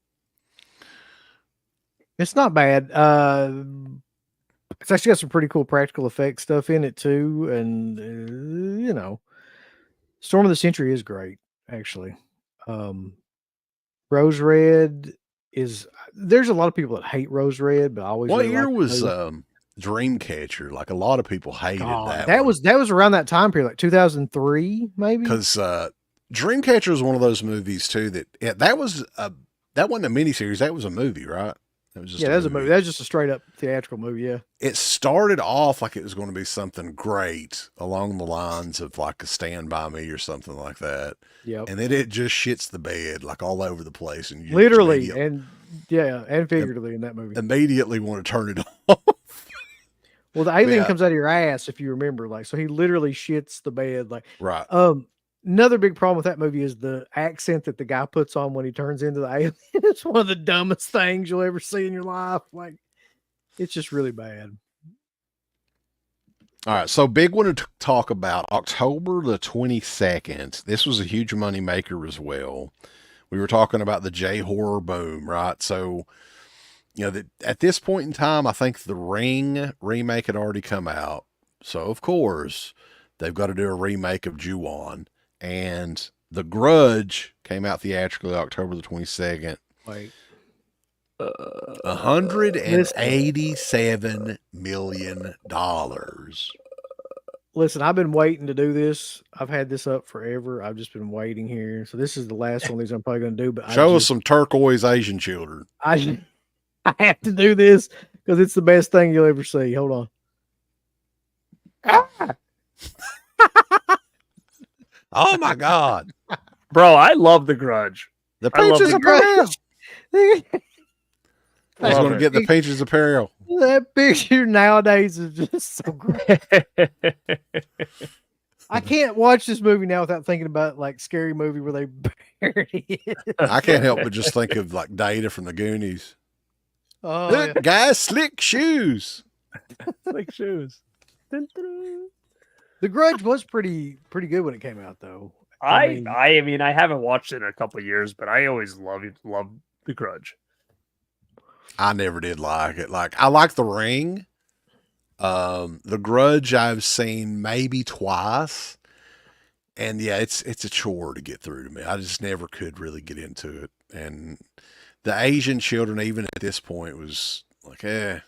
It's not bad. It's actually got some pretty cool practical effects stuff in it too, and you know, Storm of the Century is great, actually. Rose Red is. There's a lot of people that hate Rose Red, but I always. What really year liked the was movie. Dreamcatcher? Like a lot of people hated God, that one. that was around that time period, like 2003, maybe. Because Dreamcatcher was one of those movies too that wasn't a miniseries. That was a movie, right? It was just Yeah, that was a movie. That was just a straight up theatrical movie. Yeah. It started off like it was going to be something great along the lines of like a Stand By Me or something like that. Yep. And then it just shits the bed like all over the place. And you Literally just and figuratively in that movie. immediately want to turn it off. Well, the alien Yeah. comes out of your ass if you remember, like so he literally shits the bed, like Right. Another big problem with that movie is the accent that the guy puts on when he turns into the alien. It's one of the dumbest things you'll ever see in your life. Like, it's just really bad. All right. So big one to talk about October the 22nd. This was a huge money maker as well. We were talking about the J horror boom, right? So, you know, at this point in time, I think the Ring remake had already come out. So of course they've got to do a remake of Ju-on. And The Grudge came out theatrically October the 22nd. Like, $187 million. listen, I've been waiting to do this. I've had this up forever. I've just been waiting here. So this is the last one of these I'm probably going to do. But Show us some turquoise Asian children. I have to do this because it's the best thing you'll ever see. Hold on. Oh my God. Bro, I love The Grudge. The I love Peaches The Apparel. That He's Love going to it. get the Peaches Apparel. picture nowadays is just so great. I can't watch this movie now without thinking about like scary movie where they bury it. I can't help but just think of like Data from the Goonies. Oh, Look, yeah. guys, slick shoes. Like shoes. The Grudge was pretty good when it came out, though. I mean, I haven't watched it in a couple of years, but I always loved The Grudge. I never did like it. Like I like The Ring. The Grudge I've seen maybe twice. And yeah, it's a chore to get through to me. I just never could really get into it. And the Asian children, even at this point, was like, this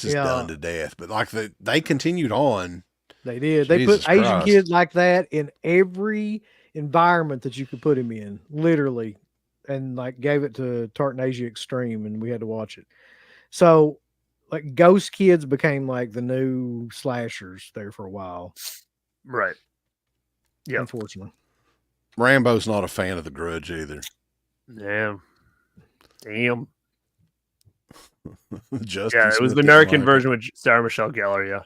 is Yeah. done to death. But like they continued on They did. They Jesus put Asian Christ. kids like that in every environment that you could put him in, literally, and like gave it to Tartan Asia Extreme, and we had to watch it. So, like, ghost kids became like the new slashers there for a while. Right. Yeah. Unfortunately. Rambo's not a fan of the Grudge either. Damn. Justin Yeah, it was Smith the didn't American like it. version with Sarah Michelle Gellar. Yeah.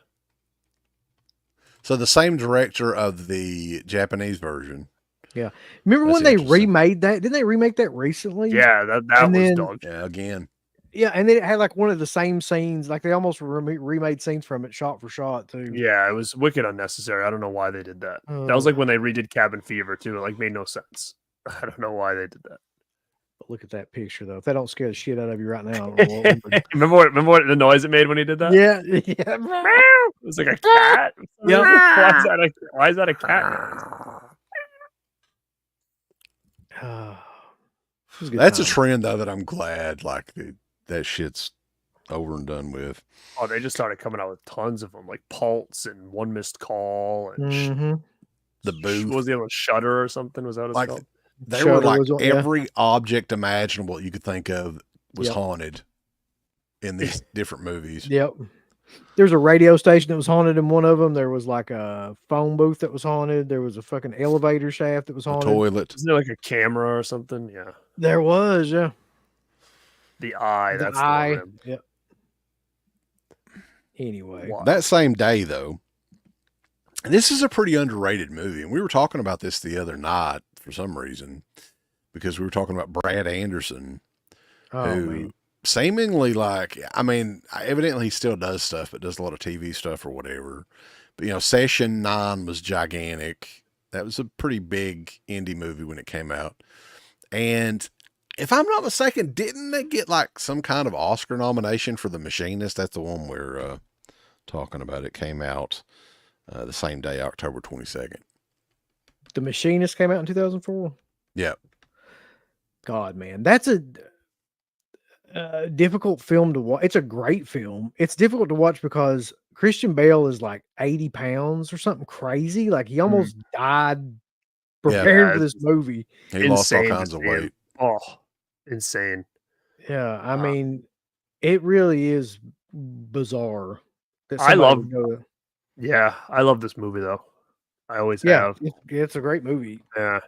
So the same director of the Japanese version. Remember That's when they interesting. remade that? Didn't they remake that recently? Yeah, that And was then- dog. Yeah, again. Yeah, and then it had like one of the same scenes. Like they almost remade scenes from it, shot for shot too. Yeah, it was wicked unnecessary. I don't know why they did that. That was like when they redid Cabin Fever too. It like made no sense. I don't know why they did that. Look at that picture though. If that don't scare the shit out of you right now, I don't know what would. remember what the noise it made when he did that? Yeah. It was like a cat. Yeah. Why is that a cat noise? That's a trend though that I'm glad like that shit's over and done with. Oh, they just started coming out with tons of them, like Pulse and One Missed Call and Mm-hmm. The Booth. what was the other one? Shutter or something? Was that what it's Like called? they Shutter were like was one, yeah. every object imaginable you could think of was Yep. haunted in these different movies. Yep. There's a radio station that was haunted in one of them. There was like a phone booth that was haunted. There was a fucking elevator shaft that was The haunted. toilet. Isn't there like a camera or something? Yeah. There was, yeah. The Eye. The That's eye. the one. Yep. Anyway. Wow. That same day though, this is a pretty underrated movie. And we were talking about this the other night for some reason, because we were talking about Brad Anderson, Oh who man. seemingly like, I mean, evidently he still does stuff, but does a lot of TV stuff or whatever. But, you know, Session 9 was gigantic. That was a pretty big indie movie when it came out. And if I'm not mistaken, didn't they get like some kind of Oscar nomination for The Machinist? That's the one we're talking about. It came out the same day, October 22nd. The Machinist came out in 2004. Yeah. God, man, that's a difficult film to watch. It's a great film. It's difficult to watch because Christian Bale is like 80 pounds or something crazy. Like he almost died preparing for this movie. He lost all Insane kinds to of see him. weight. Oh, insane. Yeah, I Wow. mean, it really is bizarre. That I somebody love- would go- Yeah, I love this movie though. I always Yeah, have. it's a great movie. Yeah.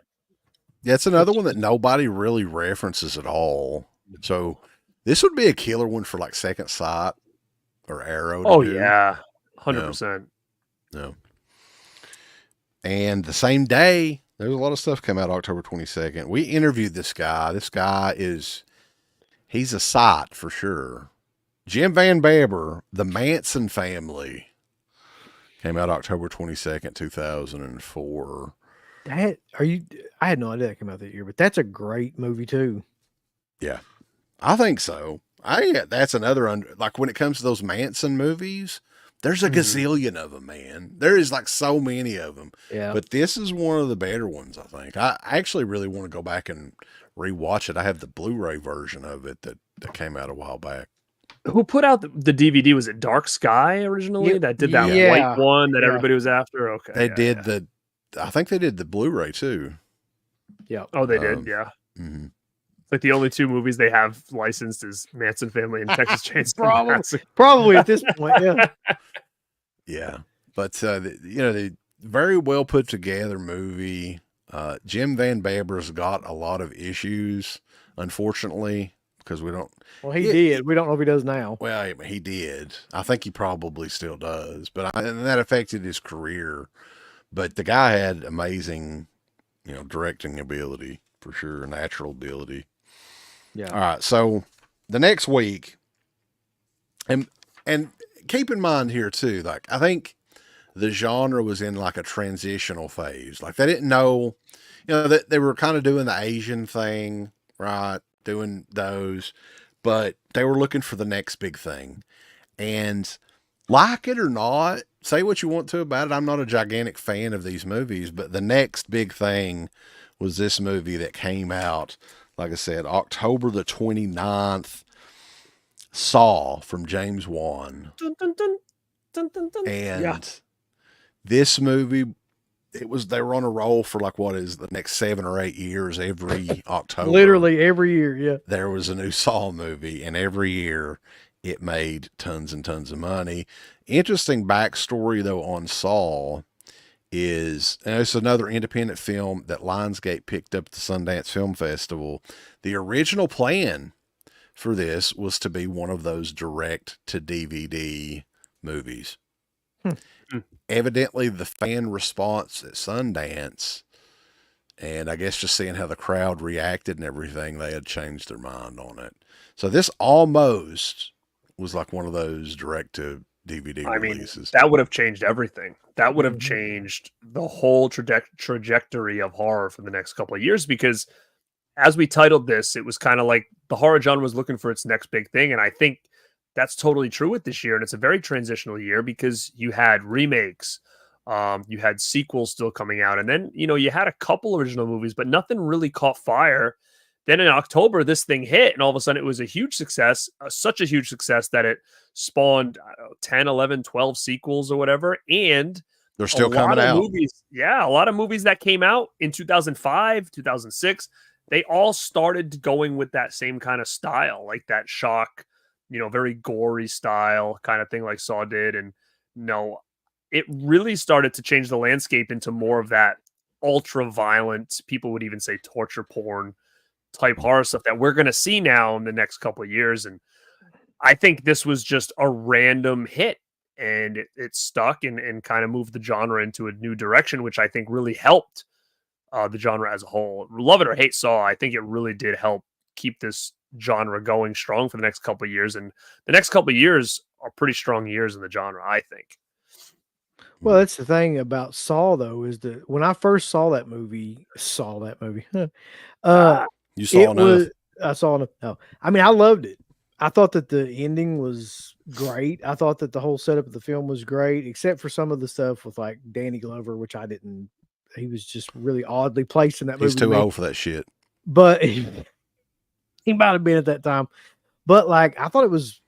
Yeah, it's another one that nobody really references at all. So this would be a killer one for like Second Sight or Arrow. to Oh do. yeah. 100%. No. And the same day, there's a lot of stuff come out October 22nd. We interviewed this guy. This guy he's a sight for sure. Jim Van Baber, The Manson Family, came out October 22nd, 2004. I had no idea that came out that year, but that's a great movie too. I think so. That's another like when it comes to those Manson movies, there's a gazillion of them, man. There is like so many of them. Yeah. But this is one of the better ones, I think. I actually really want to go back and rewatch it. I have the Blu-ray version of it that came out a while back. Who put out the DVD? Was it Dark Sky originally? Yeah, That did that yeah. white one that Yeah. everybody was after? Okay. They yeah, did yeah. I think they did the Blu-ray too. Yeah. Oh, they did. um, Yeah. Mhm. It's like the only two movies they have licensed is Manson Family and Texas Chainsaw Probably. Massacre. Probably at this point, yeah. Yeah. But, the very well put together movie. Jim Van Baber's got a lot of issues, unfortunately, because we don't. Well, he Yeah. did. We don't know if he does now. Well, he did. I think he probably still does, and that affected his career. But the guy had amazing, directing ability for sure, natural ability. Yeah. All right, so the next week, and keep in mind here too, like I think the genre was in like a transitional phase. Like they didn't know, that they were kind of doing the Asian thing, right? Doing those, but they were looking for the next big thing. And like it or not, say what you want to about it. I'm not a gigantic fan of these movies, but the next big thing was this movie that came out, like I said, October the 29th, Saw from James Wan. Dun, dun, dun, dun, dun, dun. And Yeah. This movie, they were on a roll for like what is the next 7 or 8 years. Every October, Literally every year. Yeah. there was a new Saw movie, and every year it made tons and tons of money. Interesting backstory though on Saw is, and it's another independent film that Lionsgate picked up at the Sundance Film Festival. The original plan for this was to be one of those direct to DVD movies. Evidently, the fan response at Sundance, and I guess just seeing how the crowd reacted and everything, they had changed their mind on it. So this almost was like one of those direct to DVD releases. That would have changed everything. That would have changed the whole trajectory of horror for the next couple of years, because as we titled this, it was kind of like the horror genre was looking for its next big thing. And I think that's totally true with this year. And it's a very transitional year because you had remakes, you had sequels still coming out. And then, you had a couple original movies, but nothing really caught fire. Then in October, this thing hit, and all of a sudden it was a huge success, such a huge success that it spawned 10, 11, 12 sequels or whatever. And they're still coming out. A lot of movies that came out in 2005, 2006, they all started going with that same kind of style, like that shock, very gory style kind of thing like Saw did. And it really started to change the landscape into more of that ultra violent, people would even say torture porn type horror stuff that we're going to see now in the next couple of years. And I think this was just a random hit, and it stuck and kind of moved the genre into a new direction, which I think really helped the genre as a whole. Love it or hate Saw, I think it really did help keep this genre going strong for the next couple of years. And the next couple of years are pretty strong years in the genre, I think. Well, that's the thing about Saw, though, is that when I first saw that movie, You saw enough. I saw enough. No, I mean, I loved it. I thought that the ending was great. I thought that the whole setup of the film was great, except for some of the stuff with like Danny Glover, which I didn't. He was just really oddly placed in that movie. He's too old for that shit. But he might have been at that time. But like, I thought it was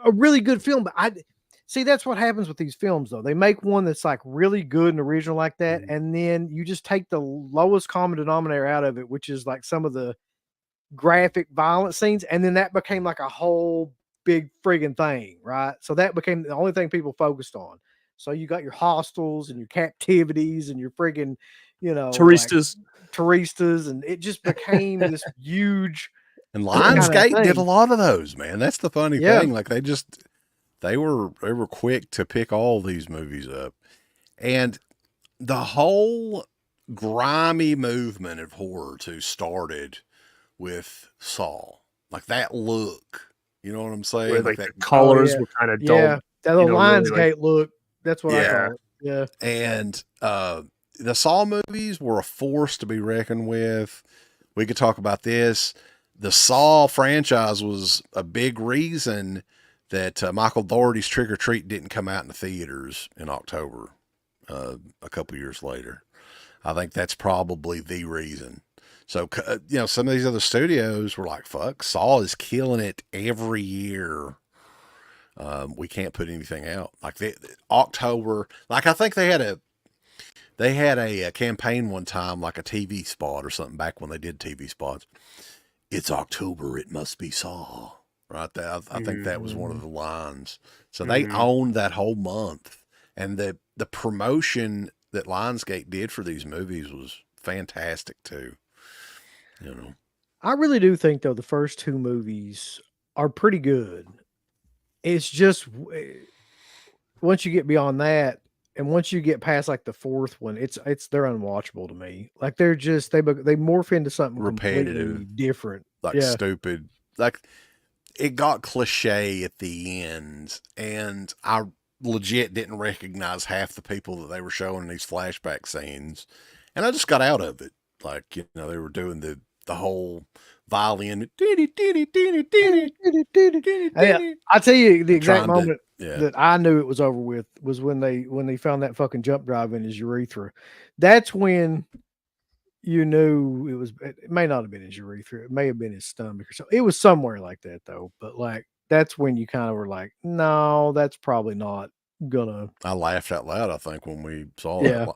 a really good film. But see, that's what happens with these films, though. They make one that's like really good and original like that, and then you just take the lowest common denominator out of it, which is like some of the graphic violent scenes, and then that became like a whole big friggin' thing, right? So that became the only thing people focused on. So you got your hostels and your captivities and your friggin', Touristas, like, and it just became this huge. And Lionsgate did a lot of those, man. That's the funny thing. Like they were quick to pick all these movies up, and the whole grimy movement of horror too started with Saw, like that look. You know what I'm saying? Where, like the colors were kind of dull. Yeah, that little Lionsgate look. That's what I call it. Yeah. And the Saw movies were a force to be reckoned with. We could talk about this. The Saw franchise was a big reason that Michael Dougherty's Trick or Treat didn't come out in the theaters in October a couple years later. I think that's probably the reason. So, some of these other studios were like, fuck, Saw is killing it every year. We can't put anything out. Like October, like I think they had a campaign one time, like a TV spot or something back when they did TV spots. It's October, it must be Saw. Right? I think that was one of the lines. So they owned that whole month. And the promotion that Lionsgate did for these movies was fantastic too. I really do think, though, the first two movies are pretty good. It's just once you get beyond that, and once you get past like the fourth one, they're unwatchable to me. Like they're just they morph into something repetitive, completely different, like stupid. Like it got cliche at the end, and I legit didn't recognize half the people that they were showing in these flashback scenes, and I just got out of it. Like they were doing the whole violin. I'll tell you the exact moment that I knew it was over with was when they found that fucking jump drive in his urethra. That's when you knew it may not have been his urethra. It may have been his stomach or something. It was somewhere like that though. But like, that's when you kind of were like, no, that's probably not gonna. I laughed out loud, I think, when we saw Yeah. that.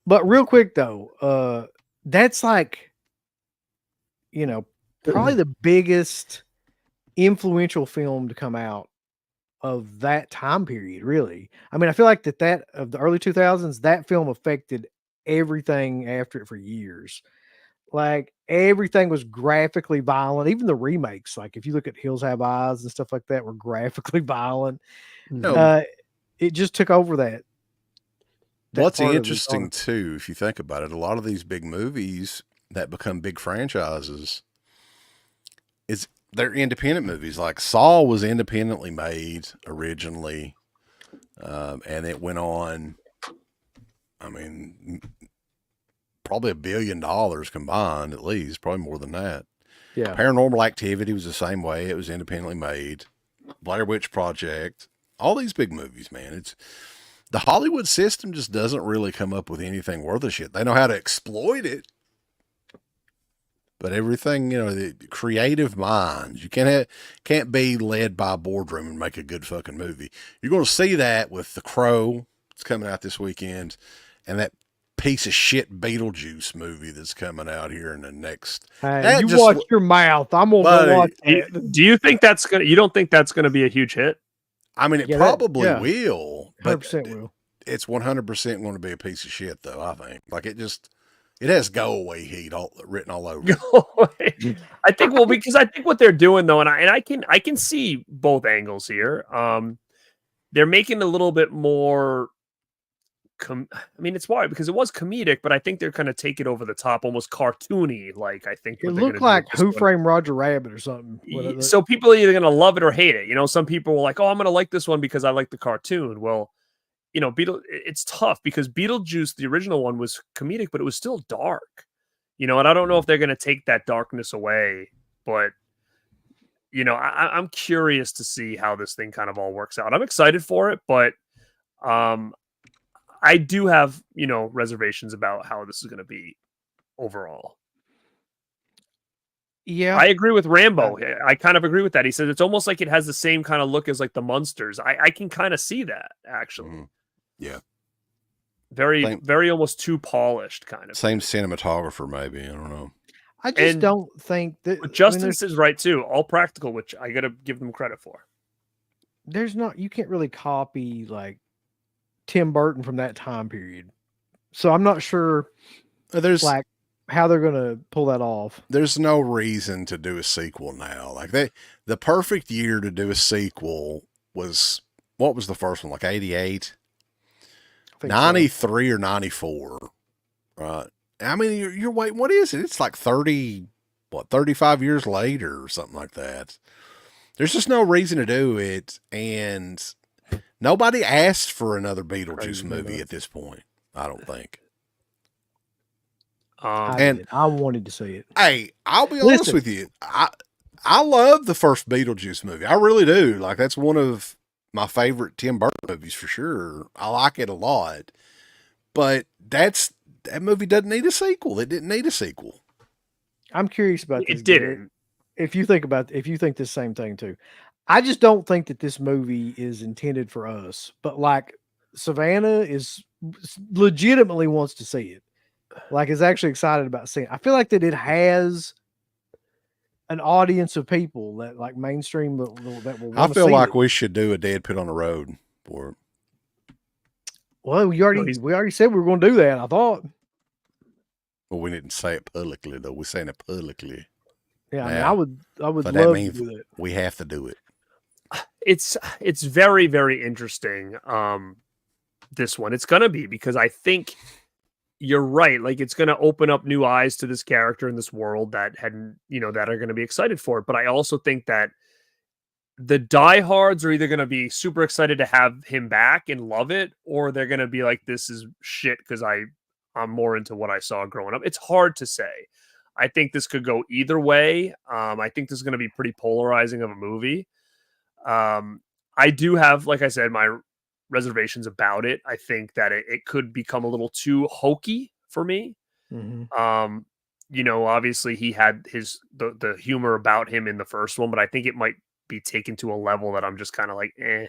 But real quick though, that's like, you know, probably the biggest influential film to come out of that time period, really. I mean, I feel like that of the early 2000s, that film affected everything after it for years. Like everything was graphically violent, even the remakes. Like if you look at Hills Have Eyes and stuff like that, were graphically violent. No. It just took over that. What's part of the interesting genre. too, if you think about it, a lot of these big movies that become big franchises is they're independent movies. Like Saw was independently made originally, and it went on. I mean, probably $1 billion combined, at least, probably more than that. Yeah. Paranormal Activity was the same way. It was independently made. Blair Witch Project, all these big movies, man. It's the Hollywood system just doesn't really come up with anything worth a shit. They know how to exploit it, but everything, the creative minds, you can't be led by a boardroom and make a good fucking movie. You're going to see that with The Crow. It's coming out this weekend, and that piece of shit Beetlejuice movie that's coming out here in the next. Hey, you watch your mouth. I'm gonna go watch it. Do you think that's gonna? You don't think that's gonna be a huge hit? I mean, it probably will. 100% will. It's 100% going to be a piece of shit, though. I think. Like it has go away heat written all over. Go away. I think because I think what they're doing though, and I can see both angles here. They're making a little bit more. I mean, it's wild because it was comedic, but I think they're going to take it over the top, almost cartoony. Like I think it looked like Who Framed Roger Rabbit or something. So people are either going to love it or hate it. Some people were like, "Oh, I'm going to like this one because I like the cartoon." Well, it's tough because Beetlejuice, the original one, was comedic, but it was still dark. And I don't know if they're going to take that darkness away, but I'm curious to see how this thing kind of all works out. I'm excited for it, but I do have, reservations about how this is going to be overall. Yeah. I agree with Rambo. I kind of agree with that. He says it's almost like it has the same kind of look as like the Munsters. I can kind of see that actually. Mm-hmm. Yeah. Very almost too polished kind of. Same cinematographer, maybe. I don't know. I just don't think that. But Justin is right too. All practical, which I got to give them credit for. You can't really copy like Tim Burton from that time period. So I'm not sure there's like how they're going to pull that off. There's no reason to do a sequel now. Like the perfect year to do a sequel was, what was the first one? Like 88, 93 or 94. Right. I mean, you're waiting. What is it? It's like 35 years later or something like that. There's just no reason to do it. And nobody asked for another Beetlejuice movie at this point, I don't think. I wanted to see it. Hey, I'll be honest with you. I love the first Beetlejuice movie. I really do. Like that's one of my favorite Tim Burton movies for sure. I like it a lot. But that movie doesn't need a sequel. It didn't need a sequel. I'm curious about this. It didn't. If you think the same thing too. I just don't think that this movie is intended for us. But like Savannah is legitimately wants to see it. Like is actually excited about seeing it. I feel like that it has an audience of people that like mainstream that will. I feel like we should do a Dead Pit on the Road for it. Well, we already said we were going to do that. I thought. Well, we didn't say it publicly though. We're saying it publicly. Yeah, I mean, I would but love that means to do it. We have to do it. It's very, very interesting. This one, it's gonna be because I think you're right. Like it's gonna open up new eyes to this character in this world that hadn't, that are gonna be excited for it. But I also think that the diehards are either gonna be super excited to have him back and love it, or they're gonna be like, "This is shit" because I'm more into what I saw growing up. It's hard to say. I think this could go either way. I think this is going to be pretty polarizing of a movie. I do have, like I said, my reservations about it. I think that it could become a little too hokey for me. Mm-hmm. Obviously he had the humor about him in the first one, but I think it might be taken to a level that I'm just kind of like, eh.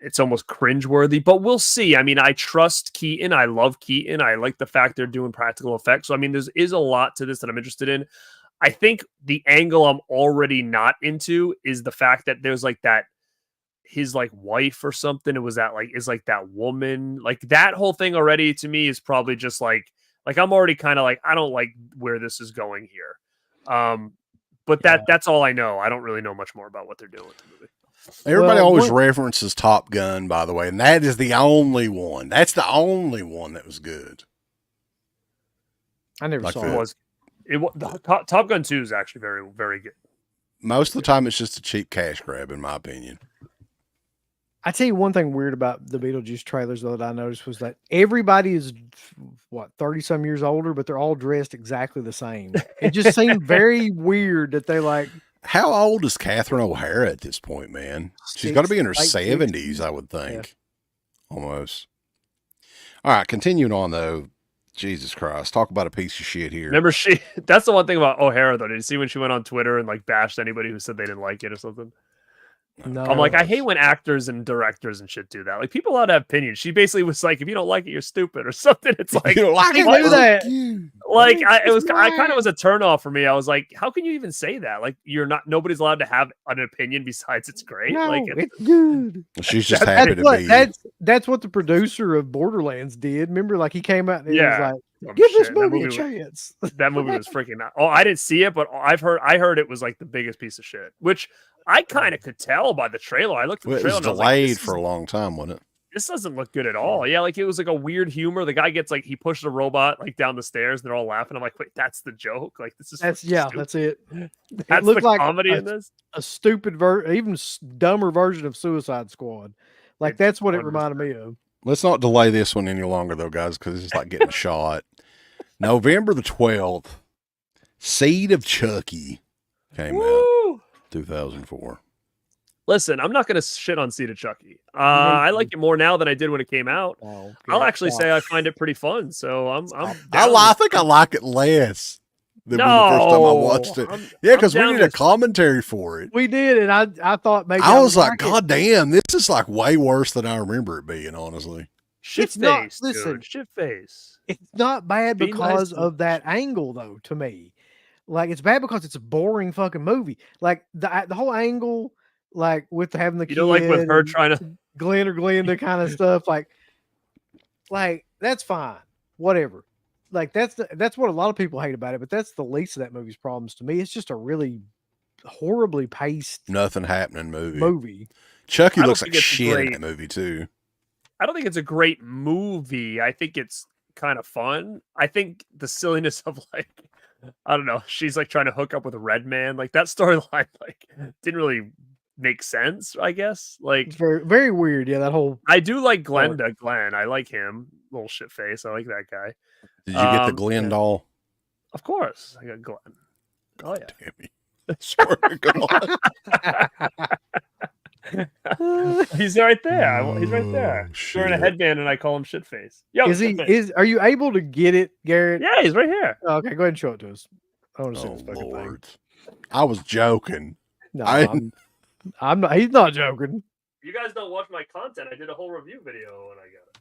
it's almost cringeworthy, but we'll see. I mean, I trust Keaton. I love Keaton. I like the fact they're doing practical effects. So, I mean, is a lot to this that I'm interested in. I think the angle I'm already not into is the fact that there's like that, his like wife or something. It was that like, is like that woman, like that whole thing already to me is probably just like I'm already kind of like, I don't like where this is going here. But that's all I know. I don't really know much more about what they're doing with the movie. Everybody always references Top Gun, by the way, and that is the only one. That's the only one that was good. I never Like saw it. Top Gun 2 is actually very, very good. Most of the time, it's just a cheap cash grab, in my opinion. I tell you one thing weird about the Beetlejuice trailers though that I noticed was that everybody is 30 some years older, but they're all dressed exactly the same. It just seemed very weird that they like. How old is Catherine O'Hara at this point, man? She's got to be in her 70s, I would think. Yeah. Almost. All right, continuing on though. Jesus Christ, talk about a piece of shit here. Remember, that's the one thing about O'Hara though. Did you see when she went on Twitter and like bashed anybody who said they didn't like it or something? No. I'm like, I hate when actors and directors and shit do that. Like, people allowed to have opinions. She basically was like, if you don't like it, you're stupid or something. It's like, you don't like it, do that. Like, I kind of was a turnoff for me. I was like, how can you even say that? Like, nobody's allowed to have an opinion besides it's great. No, like, it's good. She's just happy to be. That's what the producer of Borderlands did. Remember, like he came out and he was like, give this movie a chance. That movie was freaking. Oh, I didn't see it, but I heard it was like the biggest piece of shit, which I kind of could tell by the trailer. I looked at the trailer. It was delayed for a long time, wasn't it? This doesn't look good at all. Yeah, like it was like a weird humor. The guy gets like he pushed a robot like down the stairs, and they're all laughing. I'm like, wait, that's the joke. Like this is that's it. That's looked the like comedy in this. A stupid even dumber version of Suicide Squad. Like that's what it reminded me of. Let's not delay this one any longer, though, guys, because it's like getting shot. November the 12th, Seed of Chucky came out. 2004. Listen, I'm not going to shit on Seed of Chucky. I like it more now than I did when it came out. Oh, I'll actually say I find it pretty fun. So I think I like it less than when the first time I watched it. Because we did a commentary for it. We did, and I thought maybe I was like, God damn, this is like way worse than I remember it being, honestly. Shit face. Listen, shit face. It's not bad because of that angle, though, to me. Like, it's bad because it's a boring fucking movie. Like, the whole angle, like, with having the kid. You know, like with her trying to. Glenn or Glenda kind of stuff. Like, that's fine. Whatever. Like, that's what a lot of people hate about it, but that's the least of that movie's problems to me. It's just a really horribly paced. Nothing happening movie. Chucky looks like shit in that movie, too. I don't think it's a great movie. I think it's kind of fun. I think the silliness of like, I don't know, she's like trying to hook up with a red man. Like that storyline, like didn't really make sense, I guess. Like it's very, very weird. Yeah, that whole. I do like Glenda. Glenn. I like him. Little shit face. I like that guy. Did you get the Glenn doll? Of course, I got Glenn. Oh yeah. Damn me. Swear to God. He's right there. He's right there. He's wearing a headband, and I call him shitface. Yo, are you able to get it, Garrett? Yeah, he's right here. Oh, okay, go ahead and show it to us. I want to see this fucking thing. I was joking. No, I'm not. He's not joking. You guys don't watch my content. I did a whole review video when I got it.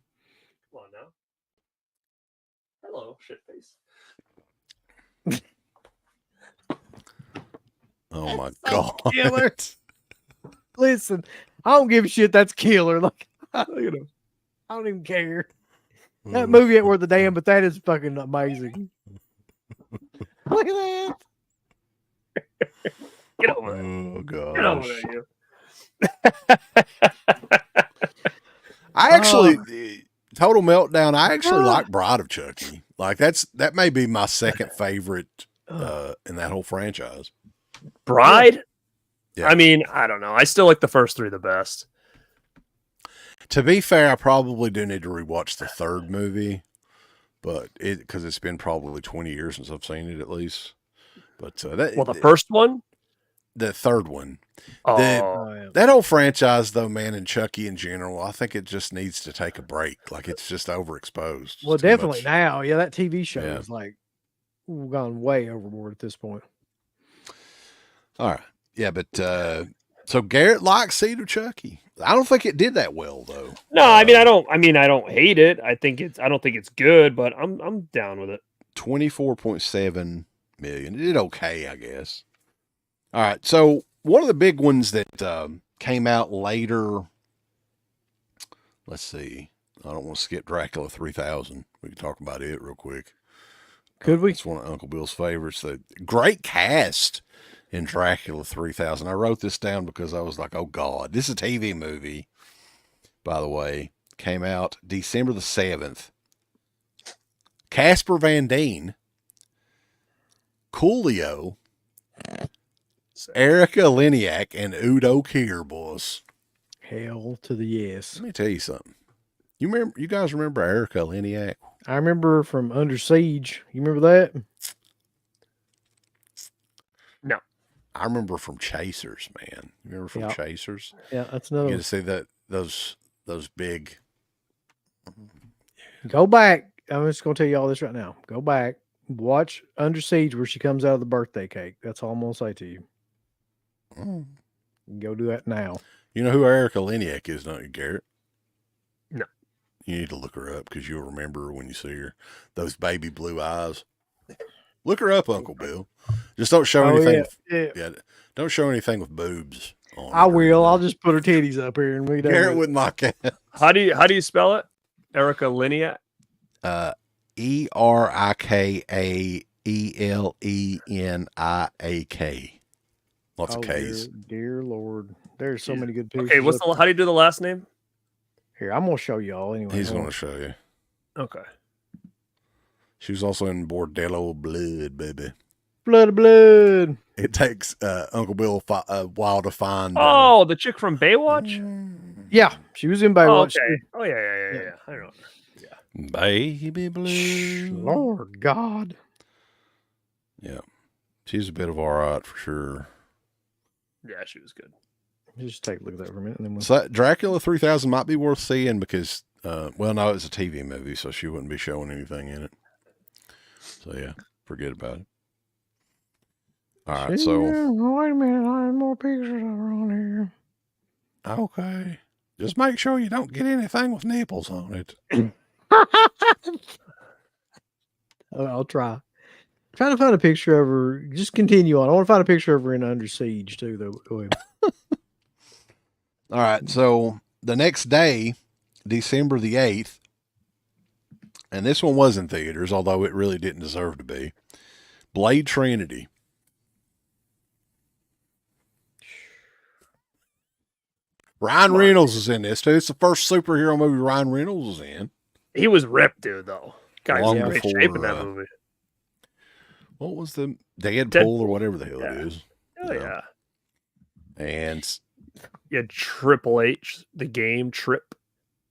Come on now. Hello, shitface. Oh my God. Killer. Listen, I don't give a shit. That's killer. Like, I don't even care. That movie ain't worth a damn, but that is fucking amazing. Look at that. Get over there. Oh God. Get over there, you. I actually total meltdown. I actually like Bride of Chucky. Like that may be my second favorite in that whole franchise. Bride? Yeah. I mean, I don't know. I still like the first three the best. To be fair, I probably do need to rewatch the third movie, but because it's been probably 20 years since I've seen it at least. But the first one, the third one, yeah. That whole franchise though, man, and Chucky in general, I think it just needs to take a break. Like it's just overexposed. Well, definitely now, yeah, that TV show is like gone way overboard at this point. All right. Yeah, but so Garrett likes Seed of Chucky. I don't think it did that well though. No, I mean I don't hate it. I don't think it's good, but I'm down with it. 24.7 million. It did okay, I guess. All right. So one of the big ones that came out later. Let's see. I don't want to skip Dracula 3000. We can talk about it real quick. Could we? It's one of Uncle Bill's favorites. The great cast in Dracula 3000. I wrote this down because I was like, oh God, this is a TV movie, by the way. Came out December the 7th. Casper Van Dien, Coolio, Erica Leniak, and Udo Kier, boys. Hell to the yes. Let me tell you something. You guys remember Erica Leniak? I remember from Under Siege. You remember that? No. I remember from Chasers, man. You remember from Chasers? Yeah, that's You another. get to see those big. Go back. I'm just going to tell you all this right now. Go back. Watch Under Siege where she comes out of the birthday cake. That's all I'm going to say to you. Mm. Go do that now. You know who Erica Leniak is, don't you, Garrett? No. You need to look her up because you'll remember her when you see her. Those baby blue eyes. Look her up, Uncle Bill. Just don't show anything. Yeah. Don't show anything with boobs on. I will. I'll just put her titties up here and we don't. Garrett wouldn't like that. How do you spell it? Erica Leniak? ErikaEleniak. Lots of K's. Dear Lord. There's so many good pictures. Okay, how do you do the last name? Here, I'm going to show you all anyway. He's going to show you. Okay. She was also in Bordello Blood, baby. Blood. It takes Uncle Bill a while to find. Oh, the chick from Baywatch? Yeah, she was in Baywatch. Oh, okay. Oh, yeah. I know. Yeah. Baby Blue. Lord God. Yeah. She's a bit of all right for sure. Yeah, she was good. Just take a look at that for a minute. And then So Dracula 3000 might be worth seeing because, well, no, it's a TV movie, so she wouldn't be showing anything in it. So, yeah, forget about it. All right, so. Wait a minute. I have more pictures on here. Okay. Just make sure you don't get anything with nipples on it. I'll try. Trying to find a picture of her. Just continue on. I want to find a picture of her in Under Siege, too, though. Go ahead. All right, so the next day, December the 8th, and this one was in theaters, although it really didn't deserve to be, Blade Trinity. Ryan Reynolds is in this, too. It's the first superhero movie Ryan Reynolds was in. He was ripped, dude, though. Guy's Long in great before, shape in that movie. What was the Deadpool or whatever the hell it is? Oh, yeah. And You had Triple H, the game Trip.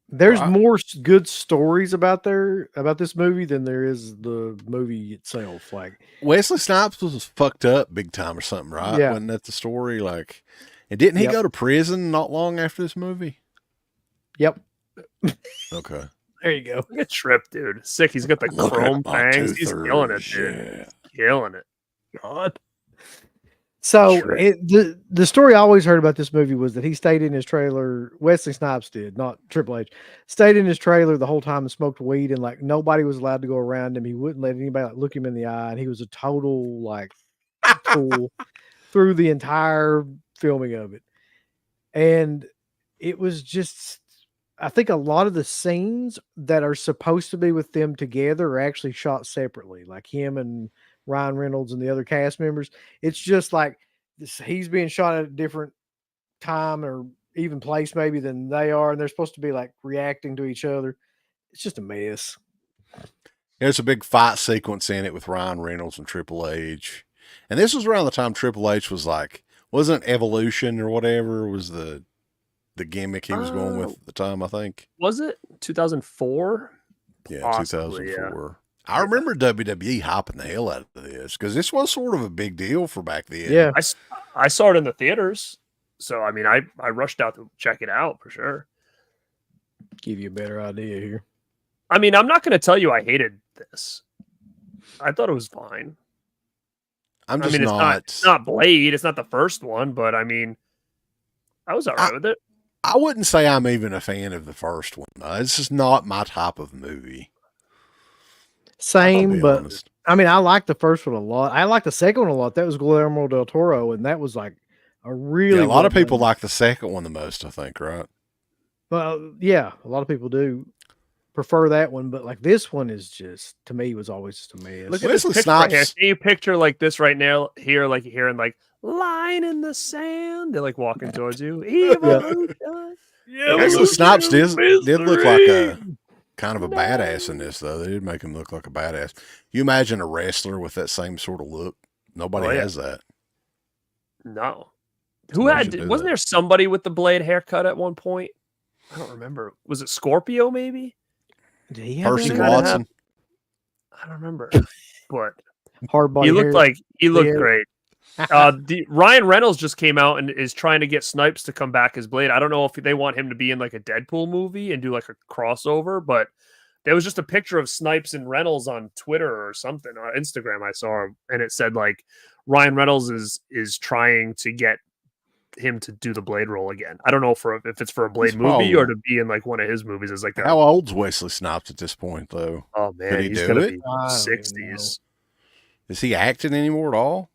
There's more good stories about this movie than there is the movie itself. Like Wesley Snipes was fucked up big time or something, right? Yeah. Wasn't that the story? Like, and didn't he go to prison not long after this movie? Yep. Okay. There you go. Look at Trip, dude. Sick. He's got the chrome fangs. He's killing it, dude. Killing it. God. So the story I always heard about this movie was that he stayed in his trailer. Wesley Snipes did, not Triple H. Stayed in his trailer the whole time and smoked weed, and like nobody was allowed to go around him. He wouldn't let anybody like look him in the eye, and he was a total like tool through the entire filming of it. And it was just, I think a lot of the scenes that are supposed to be with them together are actually shot separately, like him and Ryan Reynolds and the other cast members. It's just like he's being shot at a different time or even place maybe than they are, and they're supposed to be like reacting to each other. It's just a mess. There's a big fight sequence in it with Ryan Reynolds and Triple H. And this was around the time Triple H was like, wasn't Evolution or whatever was the gimmick he was going with at the time, I think. Was it 2004? Yeah, Possibly, 2004. I remember WWE hopping the hell out of this because this was sort of a big deal for back then. Yeah. I saw it in the theaters. So, I mean, I rushed out to check it out for sure. Give you a better idea here. I mean, I'm not going to tell you I hated this. I thought it was fine. It's not Blade. It's not the first one, but I mean, I was all right with it. I wouldn't say I'm even a fan of the first one. It's just not my type of movie. To Same, be but honest. I mean, I like the first one a lot. I like the second one a lot. That was Guillermo del Toro, and that was like a really Yeah, a lot of well people done- like the second one the most, I think, right? Well, yeah, a lot of people do prefer that one, but like this one is just to me was always just a mess. Look at this Wesley picture right here. Snipes. See you picture like this right now. Here, like you're hearing like line in the sand. They're like walking towards you. Evolution. Wesley Snipes did look like a kind of a No. badass in this, though. They did make him look like a badass. You imagine a wrestler with that same sort of look? Nobody Oh, yeah. has that. No. Somebody should do Wasn't that. there somebody with the blade haircut at one point? I don't remember. Was it Scorpio maybe? Did he have Percy that? Kinda Watson. I don't remember. But Hard body he looked hair. great. Ryan Reynolds just came out and is trying to get Snipes to come back as Blade. I don't know if they want him to be in like a Deadpool movie and do like a crossover, but there was just a picture of Snipes and Reynolds on Twitter or something on Instagram. I saw, and it said like Ryan Reynolds is trying to get him to do the Blade role again. I don't know if it's for a Blade He's movie or probably- to be in like one of his movies as like How old's Wesley Snipes at this point, though? oh Could man, he he's do gonna it? be I don't even 60s. Is he acting anymore at all?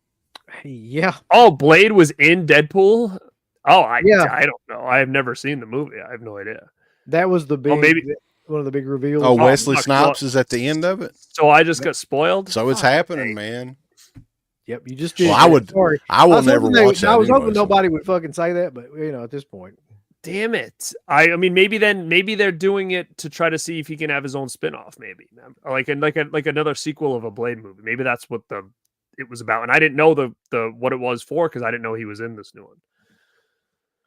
Yeah, Oh, Blade was in Deadpool. Oh, I Yeah. don't know. I have never seen the movie. I have no idea. that was the big maybe- one of the big reveals. Oh, Wesley fuck, Snipes is at the end of it? So I just got spoiled. So it's Fuck, happening, hey. man. Yep, you just did. Well, I would- Sorry. I will was never hoping watch that I was hoping anyway, so- nobody would fucking say that, but at this point, Damn it! I mean, maybe they're doing it to try to see if he can have his own spin-off, maybe like another sequel of a Blade movie. Maybe that's what it was about. And I didn't know the what it was for because I didn't know he was in this new one.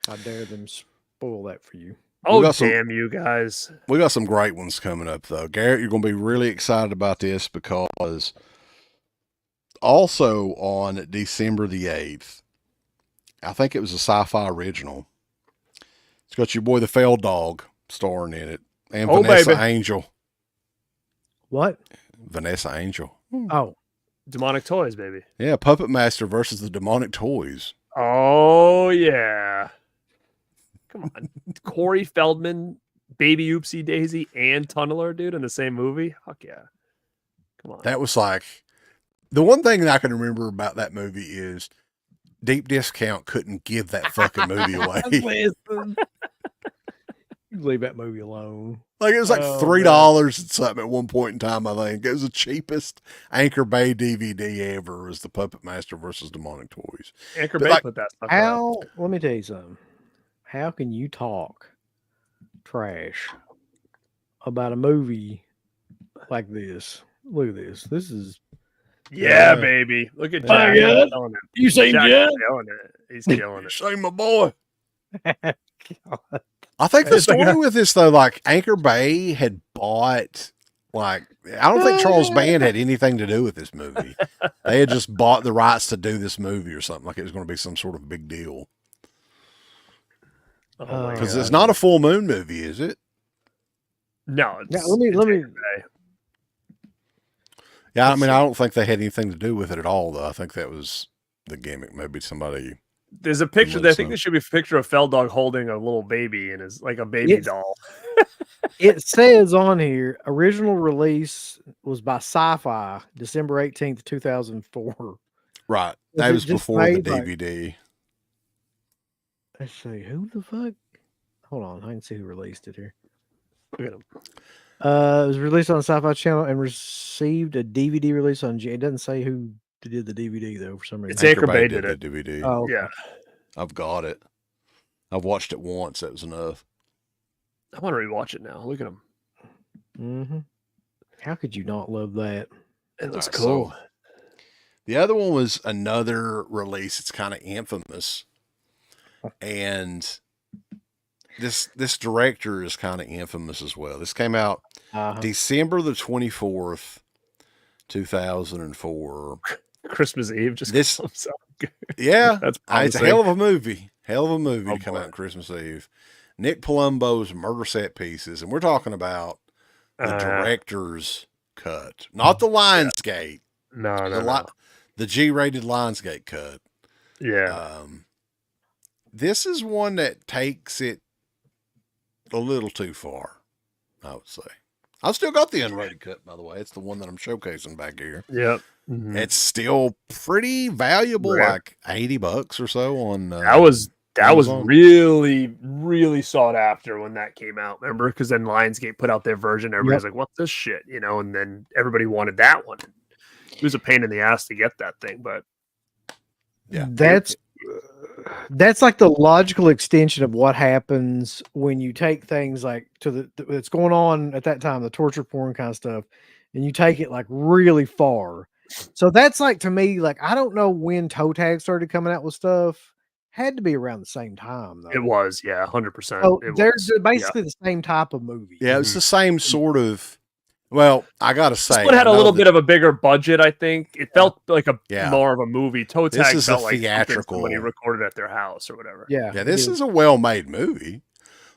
I dare them spoil that for you. Oh got some- damn you guys! We got some great ones coming up, though. Garrett, you're going to be really excited about this because also on December the 8th, I think it was a sci-fi original. It's got your boy the Fell Dog starring in it, and Oh, Vanessa baby. Angel. What? Vanessa Angel. Oh, Demonic Toys, baby. Yeah, Puppet Master versus the Demonic Toys. Oh yeah! Come on, Corey Feldman, Baby Oopsie Daisy, and Tunneler, dude, in the same movie. Fuck yeah! Come on. That was like the one thing that I can remember about that movie is Deep Discount couldn't give that fucking movie away. listen. You leave that movie alone. Like it was like Oh, $3 and something at one point in time. I think it was the cheapest Anchor Bay DVD ever. Was the Puppet Master versus Demonic Toys? Anchor but Bay like- put that stuff out. How? Let me tell you something. How can you talk trash about a movie like this? Look at this. This is Yeah, Yeah. baby. Look at Oh, Jack. yeah? Killing it. you seen Jack's Jet? killing it. He's killing it. Shame my boy. God. I think the It's like story with this though, like Anchor Bay had bought, like I don't think Charles Band had anything to do with this movie. They had just bought the rights to do this movie or something. Like it was going to be some sort of big deal. Oh Oh, my Because God. it's not a full moon movie, is it? No, Now, it's, let me- it's let me- Anchor Bay. Yeah, I mean, I don't think they had anything to do with it at all, though. I think that was the gimmick. Maybe somebody. There's a picture. Let I us think know. there should be a picture of Feldog holding a little baby and is like a baby Yes. doll. It says on here, original release was by Sci-Fi, December 18th, 2004. Right. Was That it was just before the made, like- DVD. Let's see, who the fuck? Hold on, I can see who released it here. Look at him. It was released on Sci-Fi Channel and received a DVD release on. It doesn't say who did the DVD though. For some reason, It's Anchor Bay did the it. DVD. Oh, okay. Yeah, I've got it. I've watched it once. That was enough. I want to rewatch it now. Look at him. Mm-hmm. How could you not love that? It looks Alright, cool. so the other one was another release. It's kind of infamous, and this director is kind of infamous as well. This came out Uh-huh. December the 24th, 2004. Christmas Eve just This- comes out. Yeah, That's it's a promising. hell of a movie. Hell of a movie Oh, to come boy. out on Christmas Eve. Nick Palumbo's Murder Set Pieces, and we're talking about the director's cut, not the Lionsgate, No, no, the, no. the G-rated Lionsgate cut. Yeah. This is one that takes it a little too far, I would say. I've still got the unrated cut, by the way. It's the one that I'm showcasing back here. Yep. Mm-hmm. It's still pretty valuable, Rare. like $80 or so on. That was Amazon. really, really sought after when that came out. Remember? Because then Lionsgate put out their version. Everybody's like, "What's this shit?" You know, and then everybody wanted that one. It was a pain in the ass to get that thing, but yeah, that's like the logical extension of what happens when you take things like it's going on at that time, the torture porn kind of stuff, and you take it like really far. So that's like, to me, like, I don't know when toe tag started coming out with stuff. Had to be around the same time, though. it was, yeah, 100%. So It they're was, basically the same type of movie. yeah, it's the same sort of. Well, I gotta This say, one had a little bit of a bigger budget. I think it felt like more of a movie. Toe This tag is felt a like something theatrical- somebody recorded at their house or whatever. Yeah. Yeah, this is a well-made movie.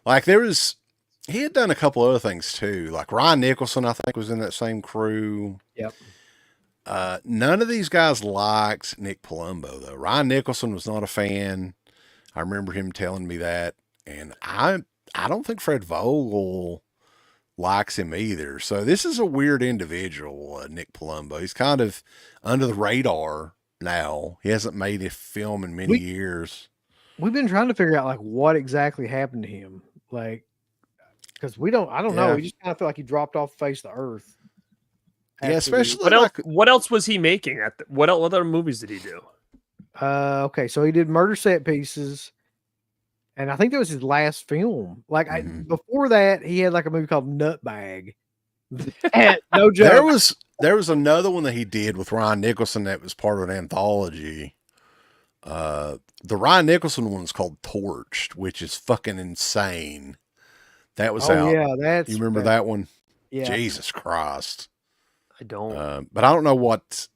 Like he had done a couple other things too. Like Ryan Nicholson, I think, was in that same crew. Yep. None of these guys liked Nick Palumbo though. Ryan Nicholson was not a fan. I remember him telling me that, and I don't think Fred Vogel likes him either. So this is a weird individual, Nick Palumbo. He's kind of under the radar now. He hasn't made a film in many years. We've been trying to figure out like what exactly happened to him, like, because I don't know. Yeah. We just kind of feel like he dropped off the face of the earth. Yeah, after especially What else? like, What else was he making? What other movies did he do? Okay, so he did Murder Set Pieces, and I think that was his last film. Like, before that, he had like a movie called Nutbag. No joke. there was another one that he did with Ryan Nicholson that was part of an anthology. The Ryan Nicholson one is called Torched, which is fucking insane. That was out. Yeah, You remember that one? Yeah. Jesus Christ. I don't. But I don't know what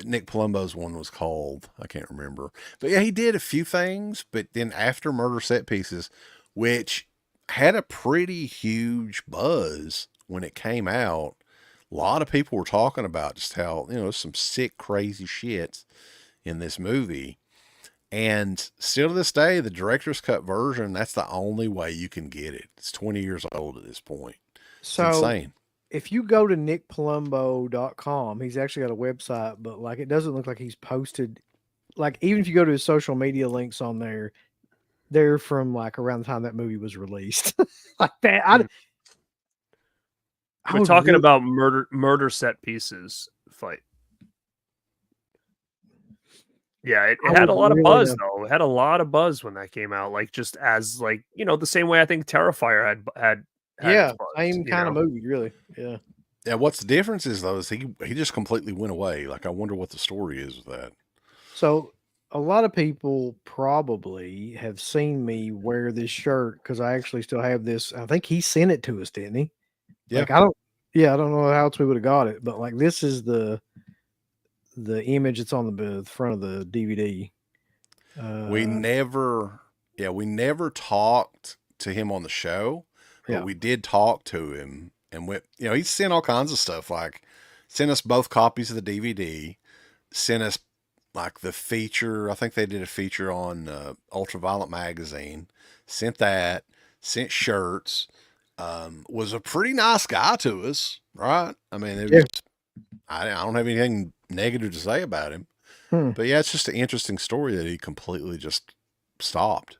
Nick Palumbo's one was called. I can't remember. But yeah, he did a few things. But then after Murder Set Pieces, which had a pretty huge buzz when it came out, a lot of people were talking about just how, some sick, crazy shit in this movie. And still to this day, the director's cut version, that's the only way you can get it. It's 20 years old at this point. It's insane. If you go to nickpalumbo.com, he's actually got a website, but like, it doesn't look like he's posted, like, even if you go to his social media links on there, they're from like around the time that movie was released. Like that. We're talking about murder set pieces fight. Yeah, it had a lot of buzz though. It had a lot of buzz when that came out. Like, just as like, the same way I think Terrifier had yeah, its buzz, same kind of movie, really. Yeah. Yeah, what's the difference is though is he just completely went away. Like, I wonder what the story is with that. So a lot of people probably have seen me wear this shirt because I actually still have this. I think he sent it to us, didn't he? Yeah. Like, I don't know how else we would have got it, but like, this is the image that's on the front of the DVD. We never talked to him on the show, but we did talk to him, and he sent all kinds of stuff, like sent us both copies of the DVD, sent us like the feature. I think they did a feature on Ultraviolet magazine, sent shirts, was a pretty nice guy to us, right? I mean, I don't have anything negative to say about him, but yeah, it's just an interesting story that he completely just stopped.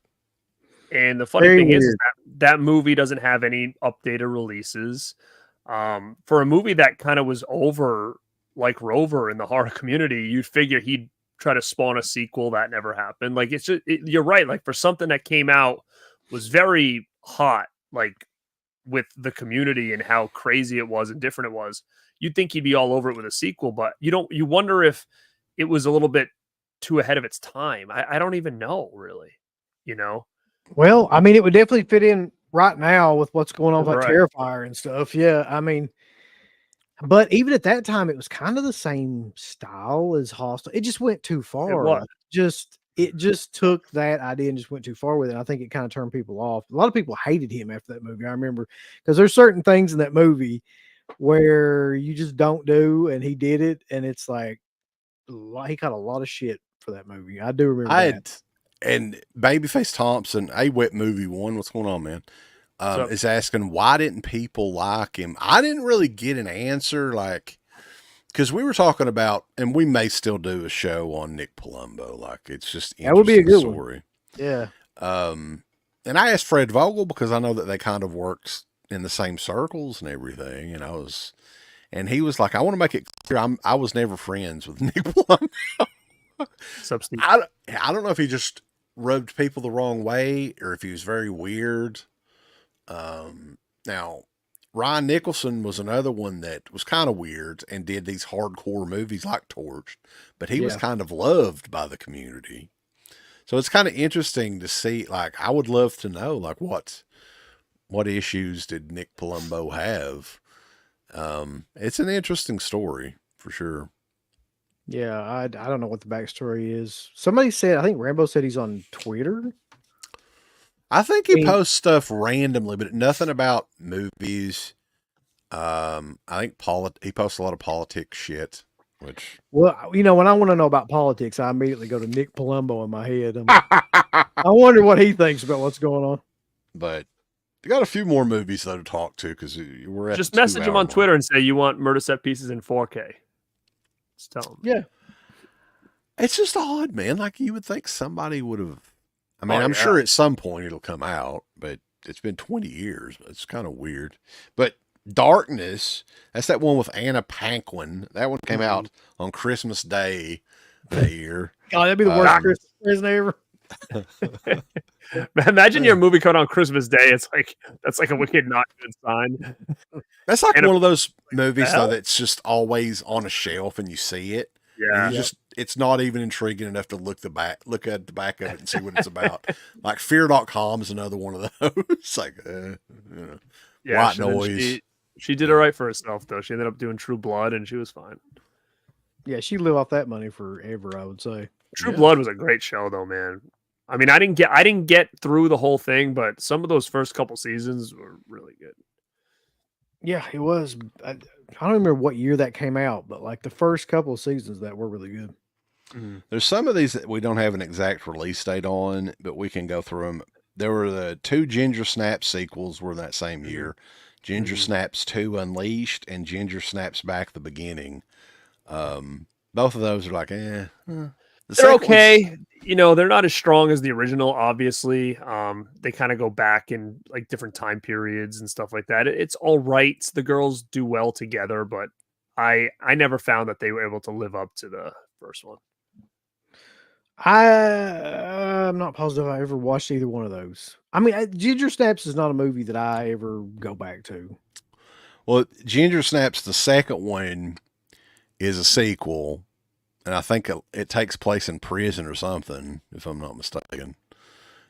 And the funny thing is that movie doesn't have any updated releases. For a movie that kind of was over like Rover in the horror community, you'd figure he'd try to spawn a sequel. That never happened. Like, it's just, you're right. Like, for something that came out, was very hot, like with the community and how crazy it was and different it was, you'd think he'd be all over it with a sequel, but you wonder if it was a little bit too ahead of its time. I don't even know, really, Well, I mean, it would definitely fit in right now with what's going on with like Right. Terrifier and stuff. Yeah, I mean, but even at that time, it was kind of the same style as Hostel. It just went too far. was. It just took that idea and just went too far with it. I think it kind of turned people off. A lot of people hated him after that movie. I remember, because there's certain things in that movie where you just don't do, and he did it, and it's like he got a lot of shit for that movie. I do remember that. And Babyface Thompson, A Wet Movie 1, what's going on, man? is asking, why didn't people like him? I didn't really get an answer, like, because we were talking about, and we may still do a show on Nick Palumbo. Like, it's just That would be a interesting good story. Yeah. And I asked Fred Vogel because I know that they kind of worked in the same circles and everything. And he was like, I want to make it clear, I was never friends with Nick Palumbo. I don't know if he just rubbed people the wrong way or if he was very weird. Now, Ryan Nicholson was another one that was kind of weird and did these hardcore movies like Torch, but he was kind of loved by the community. So it's kind of interesting to see, like, I would love to know, like, what issues did Nick Palumbo have? It's an interesting story for sure. Yeah, I don't know what the backstory is. Somebody said, I think Rambo said he's on Twitter. I think he posts stuff randomly, but nothing about movies. I think he posts a lot of politics shit. Well, when I want to know about politics, I immediately go to Nick Palumbo in my head. I wonder what he thinks about what's going on. But you got a few more movies though to talk to because we're at just message him on Twitter and say you want Murder Set Pieces in 4K. Just tell him. Yeah, it's just odd, man. Like you would think somebody would have. I mean, I'm sure at some point it'll come out, but it's been 20 years. It's kind of weird. But Darkness, that's that one with Anna Paquin. That one came out on Christmas Day that year. God, that'd be the worst Christmas present ever. Imagine your movie cut on Christmas Day. It's like that's like a wicked not good sign. That's like one of those movies though that's just always on a shelf and you see it. Yeah. It's not even intriguing enough to look at the back of it and see what it's about. Like Fear.com is another one of those. It's like, white noise. She did all right for herself though. She ended up doing True Blood and she was fine. Yeah, she lived off that money forever, I would say. True Blood was a great show though, man. I mean, I didn't get through the whole thing, but some of those first couple seasons were really good. Yeah, it was. I don't remember what year that came out, but like the first couple of seasons that were really good. Mm-hmm. There's some of these that we don't have an exact release date on, but we can go through them. There were the 2 Ginger Snaps sequels were that same year. Ginger Snaps 2 Unleashed and Ginger Snaps Back the Beginning. Both of those are like, they're okay. They're not as strong as the original, obviously. They kind of go back in like different time periods and stuff like that. It's all right. The girls do well together, but I never found that they were able to live up to the first one. I'm not positive I ever watched either one of those. I mean, Ginger Snaps is not a movie that I ever go back to. Well, Ginger Snaps, the second one, is a sequel. And I think it takes place in prison or something, if I'm not mistaken.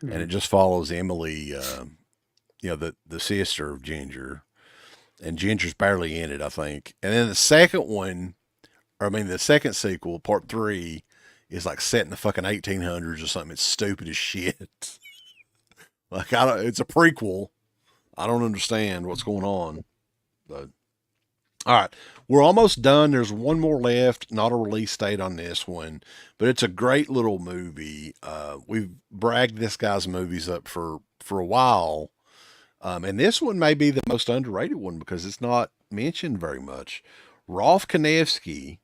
Mm-hmm. And it just follows Emily, the sister of Ginger. And Ginger's barely in it, I think. And then the second sequel, part 3, is like set in the fucking 1800s or something. It's stupid as shit. Like, it's a prequel. I don't understand what's going on. But, all right. We're almost done. There's one more left. Not a release date on this one, but it's a great little movie. We've bragged this guy's movies up for a while. And this one may be the most underrated one because it's not mentioned very much. Rolf Kanefsky,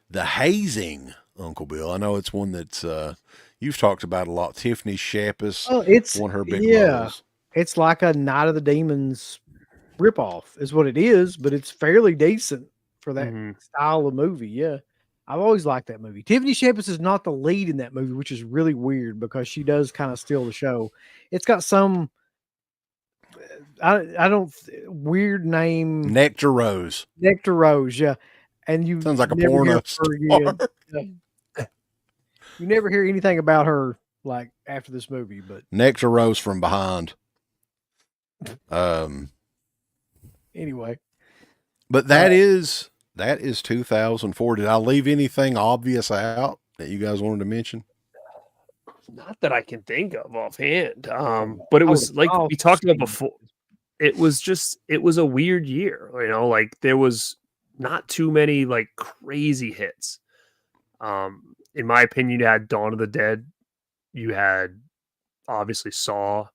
The Hazing, Uncle Bill. I know it's one that's you've talked about a lot. Tiffany Shapis, it's one of her big roles. It's like a Night of the Demons ripoff, is what it is, but it's fairly decent for that style of movie. Yeah, I've always liked that movie. Tiffany Shapis is not the lead in that movie, which is really weird because she does kind of steal the show. It's got some weird name. Nectar Rose, yeah. And you sounds like a porno star. You never hear anything about her like after this movie, but Nectar Rose from Behind. Anyway, but that is 2004. Did I leave anything obvious out that you guys wanted to mention? Not that I can think of offhand. But it was like we talked about before. It was a weird year, like there was not too many like crazy hits. In my opinion, you had Dawn of the Dead. You had obviously Saw.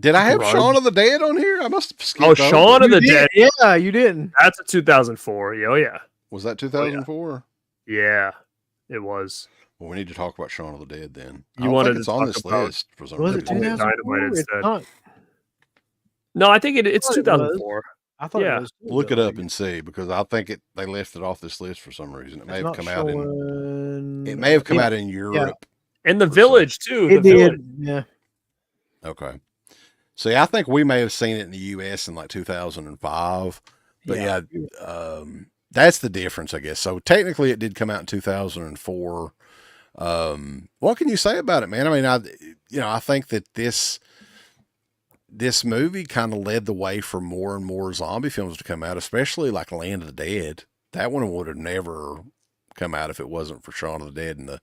Did I have Grudge. Shaun of the Dead on here? I must have skipped Oh, over. Shaun of the Dead. Yeah, you didn't. That's a 2004. Oh yeah. Was that 2004? Yeah, it was. Well, we need to talk about Shaun of the Dead then. You I don't wanted think to it's on talk this about- list for some Was it reason. Napoleon 2004? Dynamite It's instead. not. No, I think it's thought it was. 2004. I thought Yeah. it was. too, Look though, it up like, and see, because I think they left it off this list for some reason. It may it's have not come out in showing- it may have come out in Europe. And the Or Village too. It The Village. did. Yeah. Okay. See, I think we may have seen it in the US in like 2005. But yeah, that's the difference, I guess. So technically it did come out in 2004. What can you say about it, man? I mean, I think that this movie kind of led the way for more and more zombie films to come out, especially like Land of the Dead. That one would have never come out if it wasn't for Shaun of the Dead and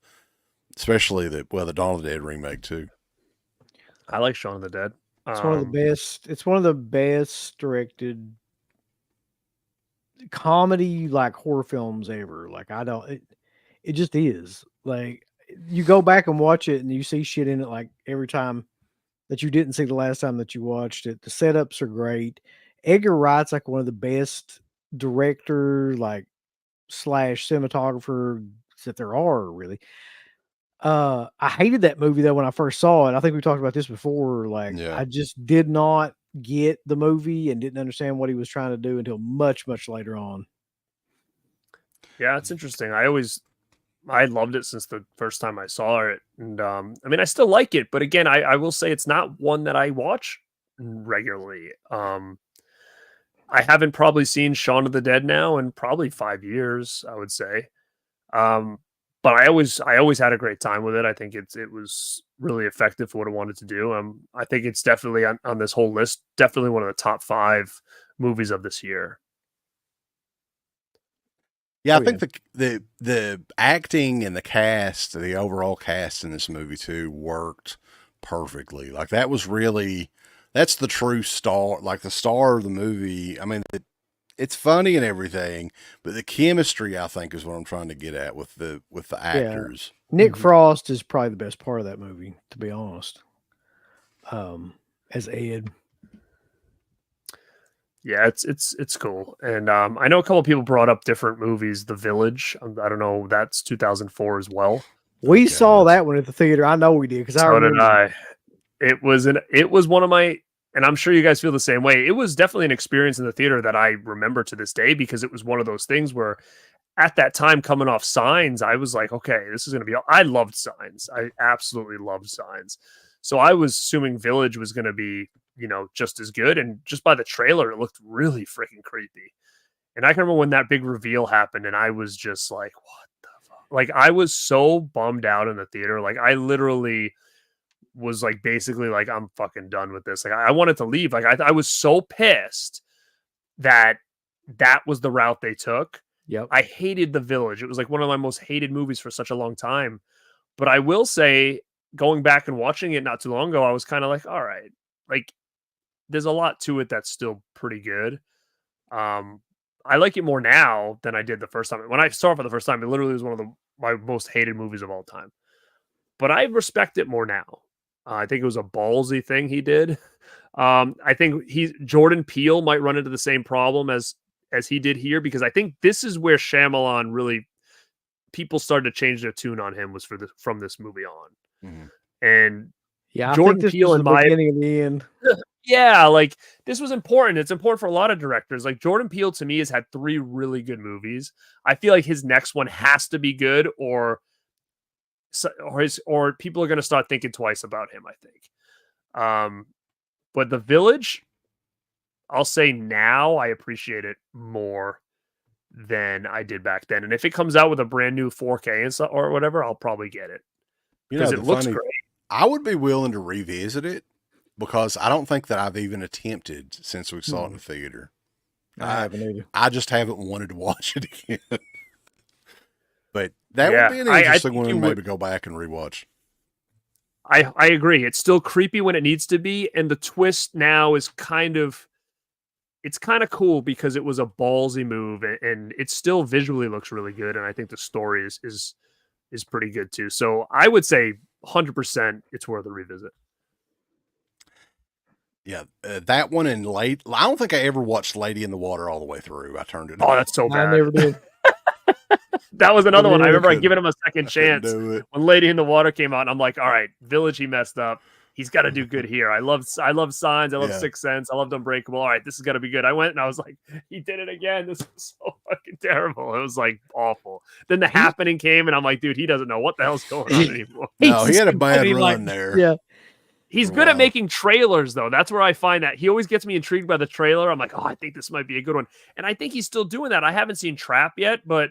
especially the Dawn of the Dead remake too. I like Shaun of the Dead. It's one of the best. It's one of the best directed comedy like horror films ever. Like it just is. Like you go back and watch it and you see shit in it like every time that you didn't see the last time that you watched it. The setups are great. Edgar Wright's like one of the best director like / cinematographer that there are really. I hated that movie though when I first saw it. I think we talked about this before. Like Yeah. I just did not get the movie and didn't understand what he was trying to do until much later on. Yeah, it's interesting. I loved it since the first time I saw it. And I mean, I still like it, but again, I will say it's not one that I watch regularly. I haven't probably seen Shaun of the Dead now in probably 5 years, I would say. But I always had a great time with it. I think it was really effective for what it wanted to do. I think it's definitely on this whole list, definitely one of the top 5 movies of this year. Yeah, I think the acting and the cast, the overall cast in this movie too, worked perfectly. Like that's the true star, like the star of the movie. I mean, it's funny and everything, but the chemistry, I think, is what I'm trying to get at with the actors. Nick Frost is probably the best part of that movie, to be honest. As Ed. Yeah, it's cool. And I know a couple of people brought up different movies. The Village, I don't know, that's 2004 as well. We saw that one at the theater. I know we did because So did I. It was one of my, and I'm sure you guys feel the same way. It was definitely an experience in the theater that I remember to this day because it was one of those things where at that time coming off Signs, I was like, okay, this is going to be, I loved Signs. I absolutely loved Signs. So I was assuming Village was going to be, just as good. And just by the trailer, it looked really freaking creepy. And I can remember when that big reveal happened and I was just like, what the fuck? Like I was so bummed out in the theater. Like I literally was like, basically like, I'm fucking done with this. Like I wanted to leave. Like I was so pissed that was the route they took. Yep. I hated The Village. It was like one of my most hated movies for such a long time. But I will say, going back and watching it not too long ago, I was kind of like, all right, like there's a lot to it that's still pretty good. I like it more now than I did the first time. When I saw it for the first time, it literally was one of my most hated movies of all time. But I respect it more now. I think it was a ballsy thing he did. I think Jordan Peele might run into the same problem as he did here, because I think this is where Shyamalan really, people started to change their tune on him, was from this movie on. Mm-hmm. And yeah, Jordan Peele in my beginning and the end. Yeah, like this was important. It's important for a lot of directors. Like Jordan Peele to me has had 3 really good movies. I feel like his next one has to be good, or people are going to start thinking twice about him, I think. But The Village, I'll say now I appreciate it more than I did back then. And if it comes out with a brand new 4K and stuff or whatever, I'll probably get it because it looks great. I would be willing to revisit it because I don't think that I've even attempted since we saw it in the theater. I haven't either. I just haven't wanted to watch it again. But that would be an interesting one to maybe go back and rewatch. I agree. It's still creepy when it needs to be, and the twist now is kind of cool because it was a ballsy move, and it still visually looks really good, and I think the story is pretty good too. So I would say 100% it's worth a revisit. Yeah, that one and I don't think I ever watched Lady in the Water all the way through. I turned it Oh, off. that's so I bad. never did. That was another one. I really remember I couldn't- giving him a second I couldn't chance do it. when Lady in the Water came out. And I'm like, all right, Village, he messed up. He's got to do good here. I love Signs. I love Yeah. Sixth Sense. I loved Unbreakable. All right, this is got to be good. I went and I was like, he did it again. This is so fucking terrible. It was like awful. Then The Happening came and I'm like, dude, he doesn't know what the hell's going on anymore. No, he had a He's bad funny, run like, there. Yeah. He's For a good at while. making trailers, though. That's where I find that he always gets me intrigued by the trailer. I'm like, oh, I think this might be a good one. And I think he's still doing that. I haven't seen Trap yet, but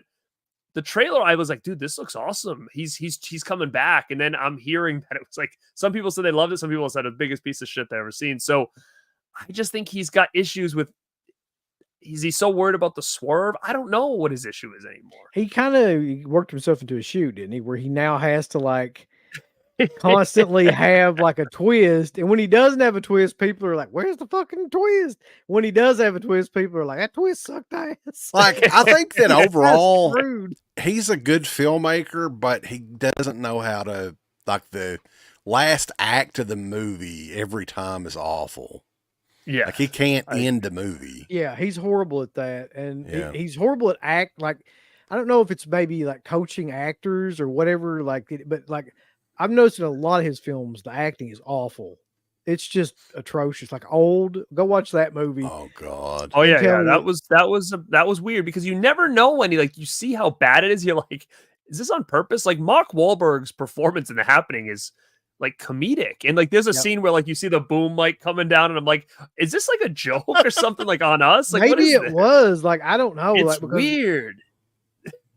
the trailer, I was like, dude, this looks awesome. He's coming back. And then I'm hearing that it was like, some people said they loved it. Some people said the biggest piece of shit they ever seen. So I just think he's got issues with, is he so worried about the swerve? I don't know what his issue is anymore. He kind of worked himself into a shoe, didn't he? Where he now has to like constantly have like a twist. And when he doesn't have a twist, people are like, where's the fucking twist? When he does have a twist, people are like, that twist sucked ass. Like, I think that That's overall, screwed. he's a good filmmaker, but he doesn't know how to, like, the last act of the movie every time is awful. Yeah. Like, he can't end the movie. Yeah, he's horrible at that. And Yeah. he's horrible at like, I don't know if it's maybe like coaching actors or whatever, but like, I've noticed in a lot of his films, the acting is awful. It's just atrocious. Like Old, go watch that movie. Oh, God. Oh yeah, telling yeah. you- That was weird because you never know when you see how bad it is. You're like, is this on purpose? Like Mark Wahlberg's performance in The Happening is like comedic, and like there's a Yep. scene where like you see the boom mic coming down, and I'm like, is this like a joke or something like on us? Like what Maybe is it this? was like, I don't know. It's like, because- weird.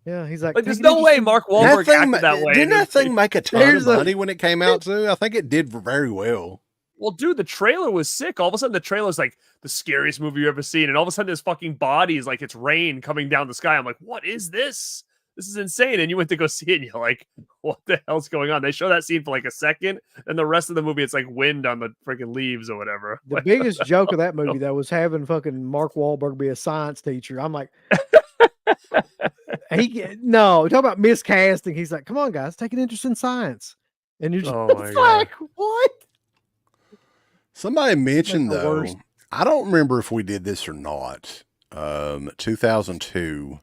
Yeah, he's like, Like there's "Take no it way easy." Mark Wahlberg acted that way. Didn't that thing make a ton There's of a- money when it came out, too? I think it did very well. Well, dude, the trailer was sick. All of a sudden, the trailer's like the scariest movie you've ever seen. And all of a sudden, this fucking body is like it's rain coming down the sky. I'm like, what is this? This is insane. And you went to go see it, and you're like, what the hell's going on? They show that scene for like a second, and the rest of the movie, it's like wind on the freaking leaves or whatever. The Like, biggest joke of that movie, though, was having fucking Mark Wahlberg be a science teacher. I'm like, talk about miscasting. He's like, come on, guys, take an interest in science. And you're just Oh my like, what? Somebody mentioned, the though, worst. I don't remember if we did this or not. 2002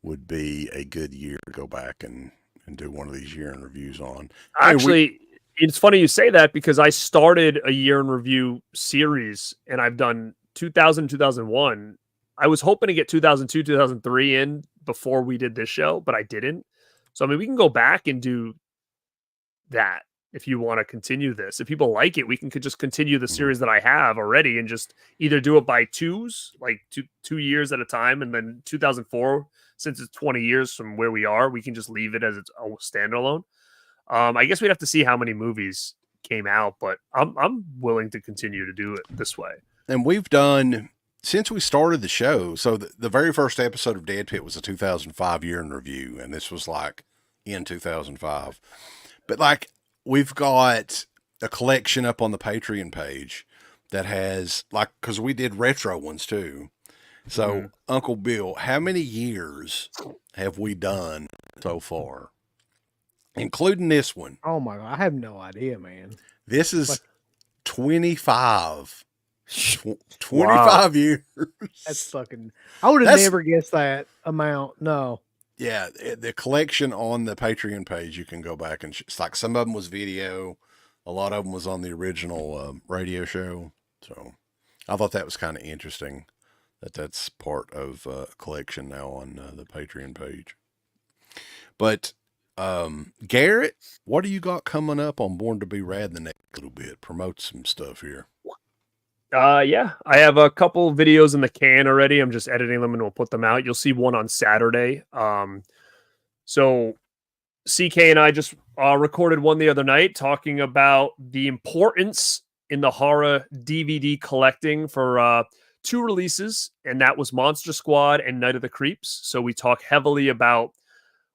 would be a good year to go back and do one of these year in reviews on. Hey, actually, it's funny you say that because I started a year in review series, and I've done 2000, 2001. I was hoping to get 2002, 2003 in before we did this show, but I didn't. So, I mean, we can go back and do that if you want to continue this. If people like it, we can just continue the series that I have already and just either do it by twos, like two years at a time. And then 2004, since it's 20 years from where we are, we can just leave it as its own standalone. I guess we'd have to see how many movies came out, but I'm willing to continue to do it this way. And we've done, since we started the show, so the very first episode of Dead Pit was a 2005 year in review, and this was like in 2005. But like, we've got a collection up on the Patreon page that has, like, because we did retro ones too. So, Uncle Bill, how many years have we done so far? Including this one. Oh my God, I have no idea, man. This is 25. 25 Wow. years. That's fucking. I would have That's- never guessed that amount. No. Yeah, the collection on the Patreon page, you can go back and it's like some of them was video, a lot of them was on the original radio show. So I thought that was kind of interesting that that's part of a collection now on the Patreon page. But Garrett, what do you got coming up on Born to Be Rad the next little bit? Promote some stuff here. Yeah, I have a couple videos in the can already. I'm just editing them and we'll put them out. You'll see one on Saturday. So CK and I just recorded one the other night talking about the importance in the horror DVD collecting for two releases, and that was Monster Squad and Night of the Creeps. So we talk heavily about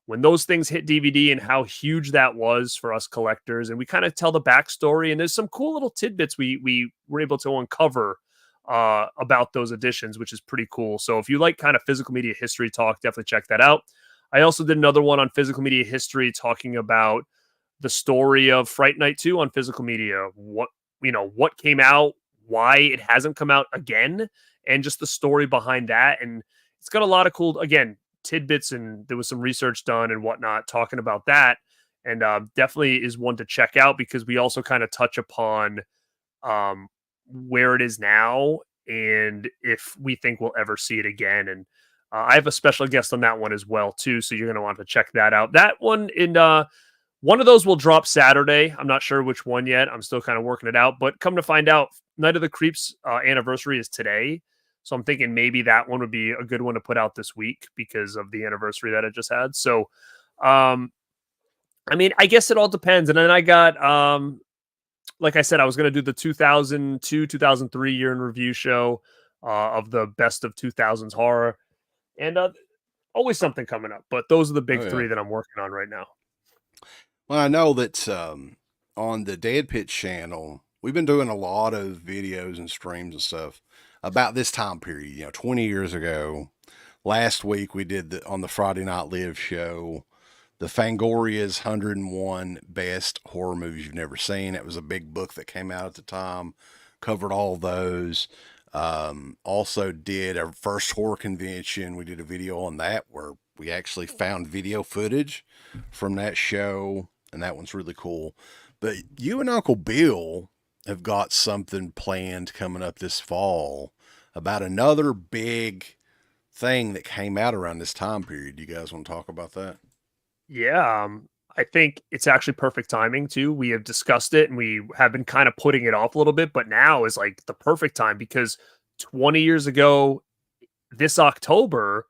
when those things hit DVD and how huge that was for us collectors. And we kind of tell the backstory, and there's some cool little tidbits we were able to uncover about those editions, which is pretty cool. So if you like kind of physical media history talk, definitely check that out. I also did another one on physical media history talking about the story of Fright Night 2 on physical media. What came out, why it hasn't come out again and just the story behind that. And it's got a lot of cool, again, tidbits, and there was some research done and whatnot talking about that. And definitely is one to check out, because we also kind of touch upon where it is now and if we think we'll ever see it again. And I have a special guest on that one as well too, so you're going to want to check that out. That one in one of those will drop Saturday. I'm not sure which one yet. I'm still kind of working it out, but come to find out, Night of the Creeps anniversary is today. So I'm thinking maybe that one would be a good one to put out this week because of the anniversary that it just had. So, I mean, I guess it all depends. And then I got, like I said, I was going to do the 2002, 2003 year in review show of the best of 2000s horror. And always something coming up. But those are the big three that I'm working on right now. Well, I know that on the Dead Pit channel, we've been doing a lot of videos and streams and stuff about this time period, 20 years ago. Last week we did on the Friday Night Live show, the Fangoria's 101 best horror movies you've never seen. It was a big book that came out at the time, covered all those. Also did our first horror convention. We did a video on that where we actually found video footage from that show, and that one's really cool. But you and Uncle Bill have got something planned coming up this fall about another big thing that came out around this time period. You guys want to talk about that? Yeah, I think it's actually perfect timing too. We have discussed it and we have been kind of putting it off a little bit, but now is like the perfect time, because 20 years ago, this October,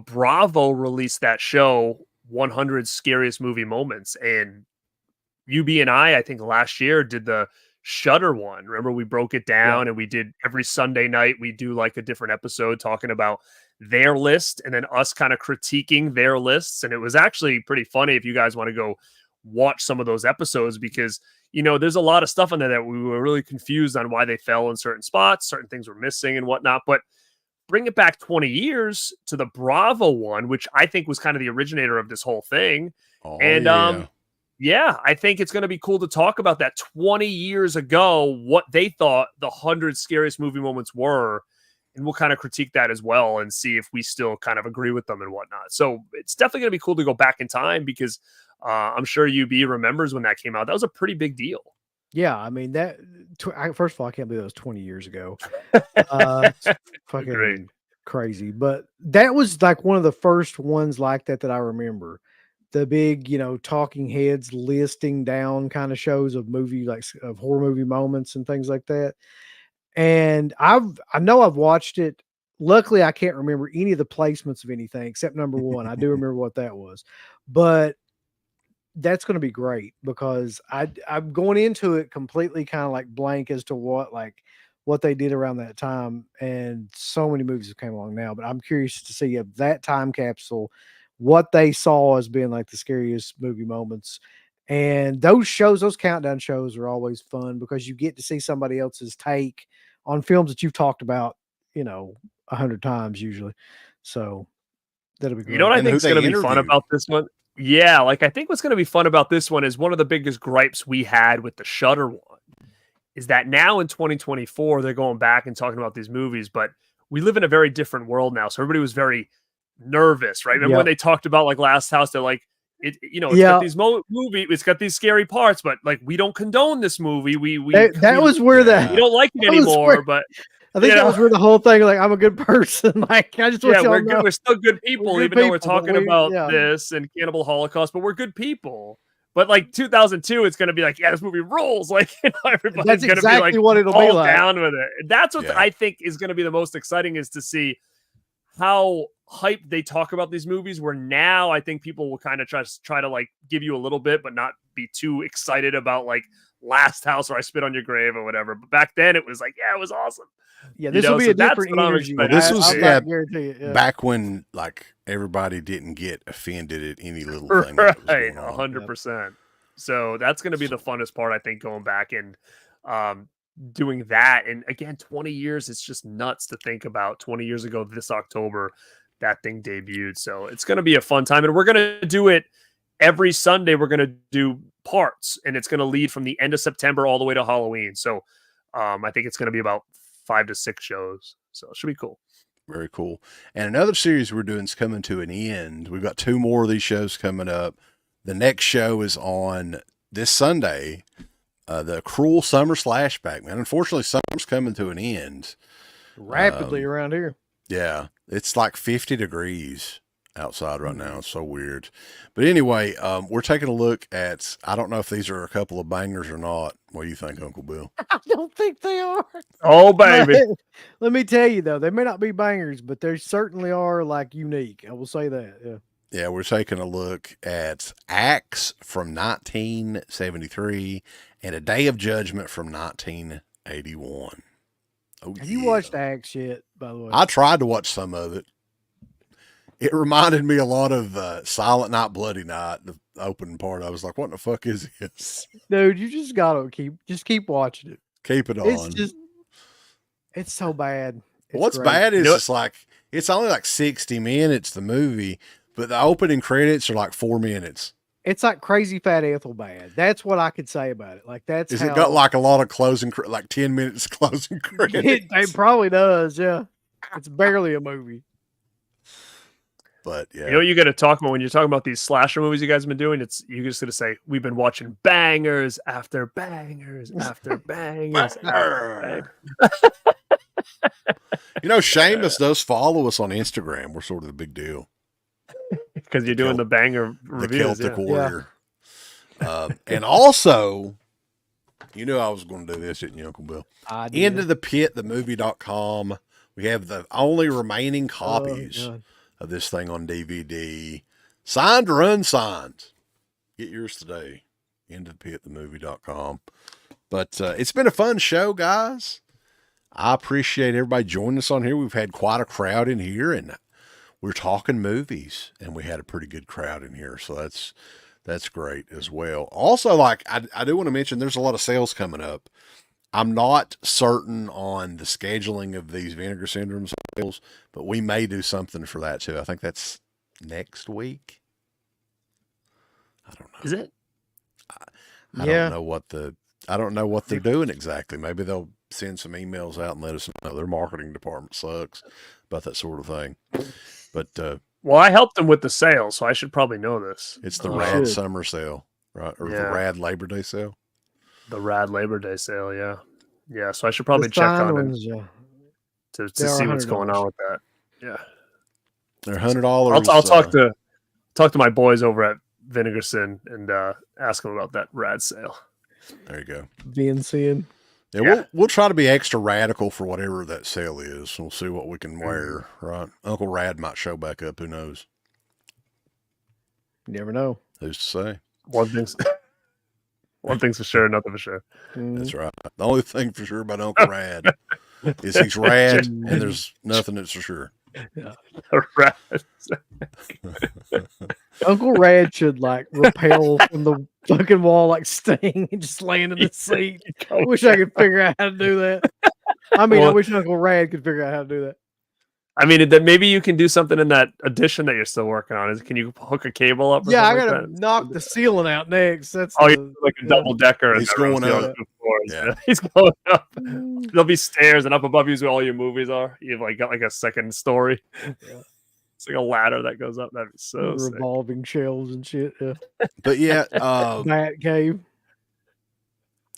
Bravo released that show, 100 Scariest Movie Moments. And UB and I think last year did the Shudder one. Remember, we broke it down and we did every Sunday night, we do like a different episode talking about their list and then us kind of critiquing their lists. And it was actually pretty funny if you guys want to go watch some of those episodes, because, there's a lot of stuff on there that we were really confused on why they fell in certain spots, certain things were missing and whatnot. But bring it back 20 years to the Bravo one, which I think was kind of the originator of this whole thing. Oh, and yeah, I think it's going to be cool to talk about that 20 years ago, what they thought the 100 scariest movie moments were. And we'll kind of critique that as well and see if we still kind of agree with them and whatnot. So it's definitely going to be cool to go back in time, because I'm sure UB remembers when that came out. That was a pretty big deal. Yeah, I mean, first of all, I can't believe that was 20 years ago. Fucking Great. Crazy. But that was like one of the first ones like that I remember. The big, talking heads listing down kind of shows of of horror movie moments and things like that. And I know I've watched it. Luckily, I can't remember any of the placements of anything except number one. I do remember what that was, but that's going to be great, because I'm going into it completely kind of like blank as to what they did around that time. And so many movies have came along now, but I'm curious to see if that time capsule, what they saw as being like the scariest movie moments. And those countdown shows are always fun, because you get to see somebody else's take on films that you've talked about, 100 times usually. So that'll be great. You know what I think is going to be fun about this one? Yeah, I think what's going to be fun about this one is one of the biggest gripes we had with the Shudder one is that now in 2024, they're going back and talking about these movies, but we live in a very different world now. So everybody was very nervous, right? Remember when they talked about Last House, they're like, it's got these movies, it's got these scary parts, but we don't condone this movie. We was where we don't like it anymore. But I think that was where the whole thing, I'm a good person. I just want we're to know. We're still good people, even though we're talking about this and Cannibal Holocaust, but we're good people. But 2002, it's going to be this movie rules. Everybody's That's going exactly to be what it'll be like. Down with it. That's what I think is going to be the most exciting, is to see how hyped they talk about these movies, where now I think people will kind of try to give you a little bit, but not be too excited about Last House or I Spit on Your Grave or whatever. But back then it was it was awesome. Yeah, this will be a different energy. This was back when everybody didn't get offended at any little thing. Right, 100%. So that's going to be the funnest part, I think, going back and doing that. And again, 20 years, it's just nuts to think about. 20 years ago this October, that thing debuted. So it's going to be a fun time. And we're going to do it every Sunday. We're going to do parts, and it's going to lead from the end of September all the way to Halloween. So I think it's going to be about 5 to 6 shows, so it should be cool. Very cool. And another series we're doing is coming to an end. We've got 2 more of these shows coming up. The next show is on this Sunday, the Cruel Summer Slashback, man. Unfortunately, summer's coming to an end. Rapidly around here. Yeah, it's like 50 degrees outside right now. It's so weird. But anyway, we're taking a look at, I don't know if these are a couple of bangers or not. What do you think, Uncle Bill? I don't think they are. Oh, baby. Let me tell you, though, they may not be bangers, but they certainly are like unique. I will say that. Yeah. Yeah, we're taking a look at Axe from 1973 and A Day of Judgment from 1981. Oh, Have you watched Axe yet, by the way? I tried to watch some of it. It reminded me a lot of Silent Night, Bloody Night, the opening part. I was like, what the fuck is this? Dude, you just gotta keep watching it. Keep it on. It's so bad. What's bad is it's like, it's only like 60 minutes, the movie, but the opening credits are like 4 minutes. It's like Crazy Fat Ethel bad. That's what I could say about it. Like that's Is it got like a lot of closing, like 10 minutes closing credits? It probably does. Yeah, it's barely a movie. But yeah, you know what you got to talk about when you're talking about these slasher movies you guys have been doing? It's you're just gonna say we've been watching bangers after bangers after bangers. After bangers. You know, Seamus does follow us on Instagram. We're sort of the big deal. Because you're doing the banger reviews. The Celtic Warrior. And also, you knew I was going to do this, didn't you, Uncle Bill? I did. Into the Pit, themovie.com. We have the only remaining copies of this thing on DVD. Signed or unsigned. Get yours today. Into the Pit, themovie.com. But it's been a fun show, guys. I appreciate everybody joining us on here. We've had quite a crowd in here, and we're talking movies, and we had a pretty good crowd in here. So that's great as well. Also, like, I do want to mention there's a lot of sales coming up. I'm not certain on the scheduling of these Vinegar Syndrome sales, but we may do something for that too. I think that's next week. I don't know. Is it? I don't know what they're doing exactly. Maybe they'll send some emails out and let us know. Their marketing department sucks about that sort of thing. But well, I helped them with the sale, so I should probably know this. It's the Rad Summer Sale, right? Or the Rad Labor Day Sale. The Rad Labor Day Sale, yeah. Yeah, so I should probably check on it to see what's going on with that. Yeah. They're $100. I'll talk to my boys over at Vinegarson and ask them about that Rad sale. There you go. VNC. Yeah, we'll try to be extra radical for whatever that sale is. We'll see what we can wear, right? Uncle Rad might show back up. Who knows? You never know. Who's to say? One thing's for sure, nothing for sure. That's right. The only thing for sure about Uncle Rad is he's rad, and there's nothing that's for sure. Yeah. Uncle Rad should like rappel from the fucking wall like Sting and just laying in the seat. I wish I could figure out how to do that. I mean, I wish Uncle Rad could figure out how to do that. I mean, then maybe you can do something in that addition that you're still working on. Can you hook a cable up? Yeah, I gotta knock the ceiling out next. That's like a double decker. He's going up. Yeah, he's going up. There'll be stairs, and up above you is where all your movies are. You've got like a second story. Yeah. It's like a ladder that goes up. That'd be so revolving sick. Shelves and shit. Yeah. But yeah, Bat cave.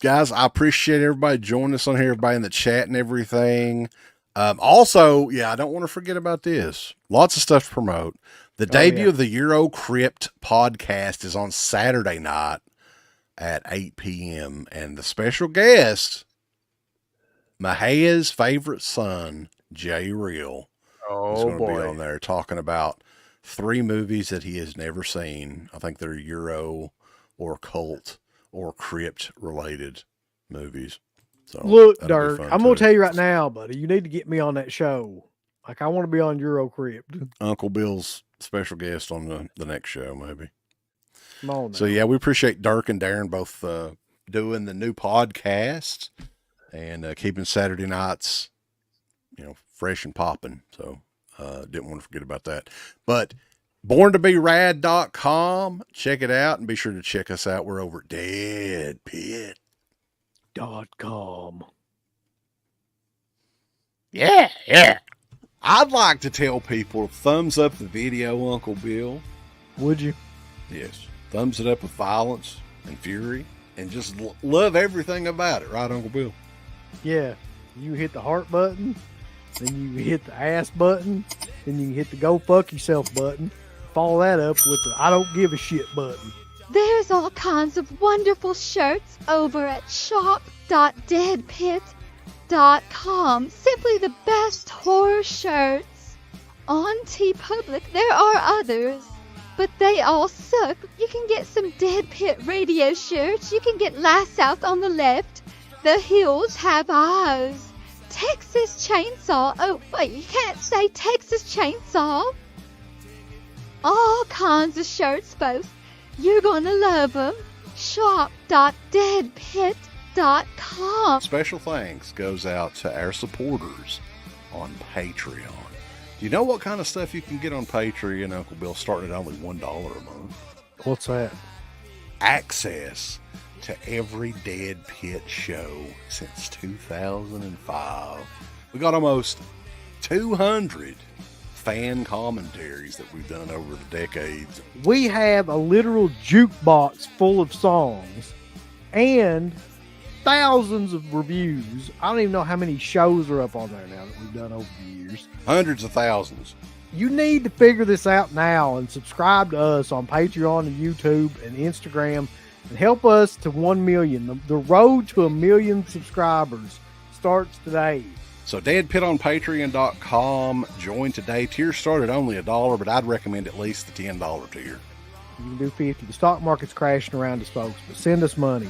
Guys, I appreciate everybody joining us on here, everybody in the chat and everything. Also, I don't want to forget about this. Lots of stuff to promote. The debut of the Euro Crypt podcast is on Saturday night at 8 p.m. And the special guest, Mahaya's favorite son, Jay Real, is going to be on there talking about 3 movies that he has never seen. I think they're Euro or cult or crypt related movies. So look, Dirk, I'm going to tell you right now, buddy, you need to get me on that show. Like, I want to be on Euro Crypt. Uncle Bill's special guest on the next show, maybe. Come on now. So, we appreciate Dirk and Darren both doing the new podcast and keeping Saturday nights, fresh and popping. So, didn't want to forget about that. But Born2BeRad.com, check it out and be sure to check us out. We're over at deadpit.com. Yeah, yeah. I'd like to tell people, thumbs up the video, Uncle Bill. Would you? Yes. Thumbs it up with violence and fury and just love everything about it, right, Uncle Bill? Yeah. You hit the heart button, then you hit the ass button, then you hit the go fuck yourself button. Follow that up with the I don't give a shit button. There's all kinds of wonderful shirts over at shop.deadpit.com. Simply the best horror shirts. On TeePublic, there are others, but they all suck. You can get some Dead Pit radio shirts. You can get Last South on the Left. The Hills Have Eyes. Texas Chainsaw. Oh, wait, you can't say Texas Chainsaw. All kinds of shirts, folks. You're gonna love them. Shop.deadpit.com. Special thanks goes out to our supporters on Patreon. Do you know what kind of stuff you can get on Patreon, Uncle Bill, starting at only $1 a month? What's that? Access to every Dead Pit show since 2005. We got almost 200 fan commentaries that we've done over the decades. We have a literal jukebox full of songs and thousands of reviews. I don't even know how many shows are up on there now that we've done over the years. Hundreds of thousands. You need to figure this out now and subscribe to us on Patreon and YouTube and Instagram and help us to 1 million. The road to 1 million subscribers starts today. So deadpitonpatreon.com. Join today. Tiers start at only $1, but I'd recommend at least the $10 tier. You can do 50. The stock market's crashing around us, folks, but send us money.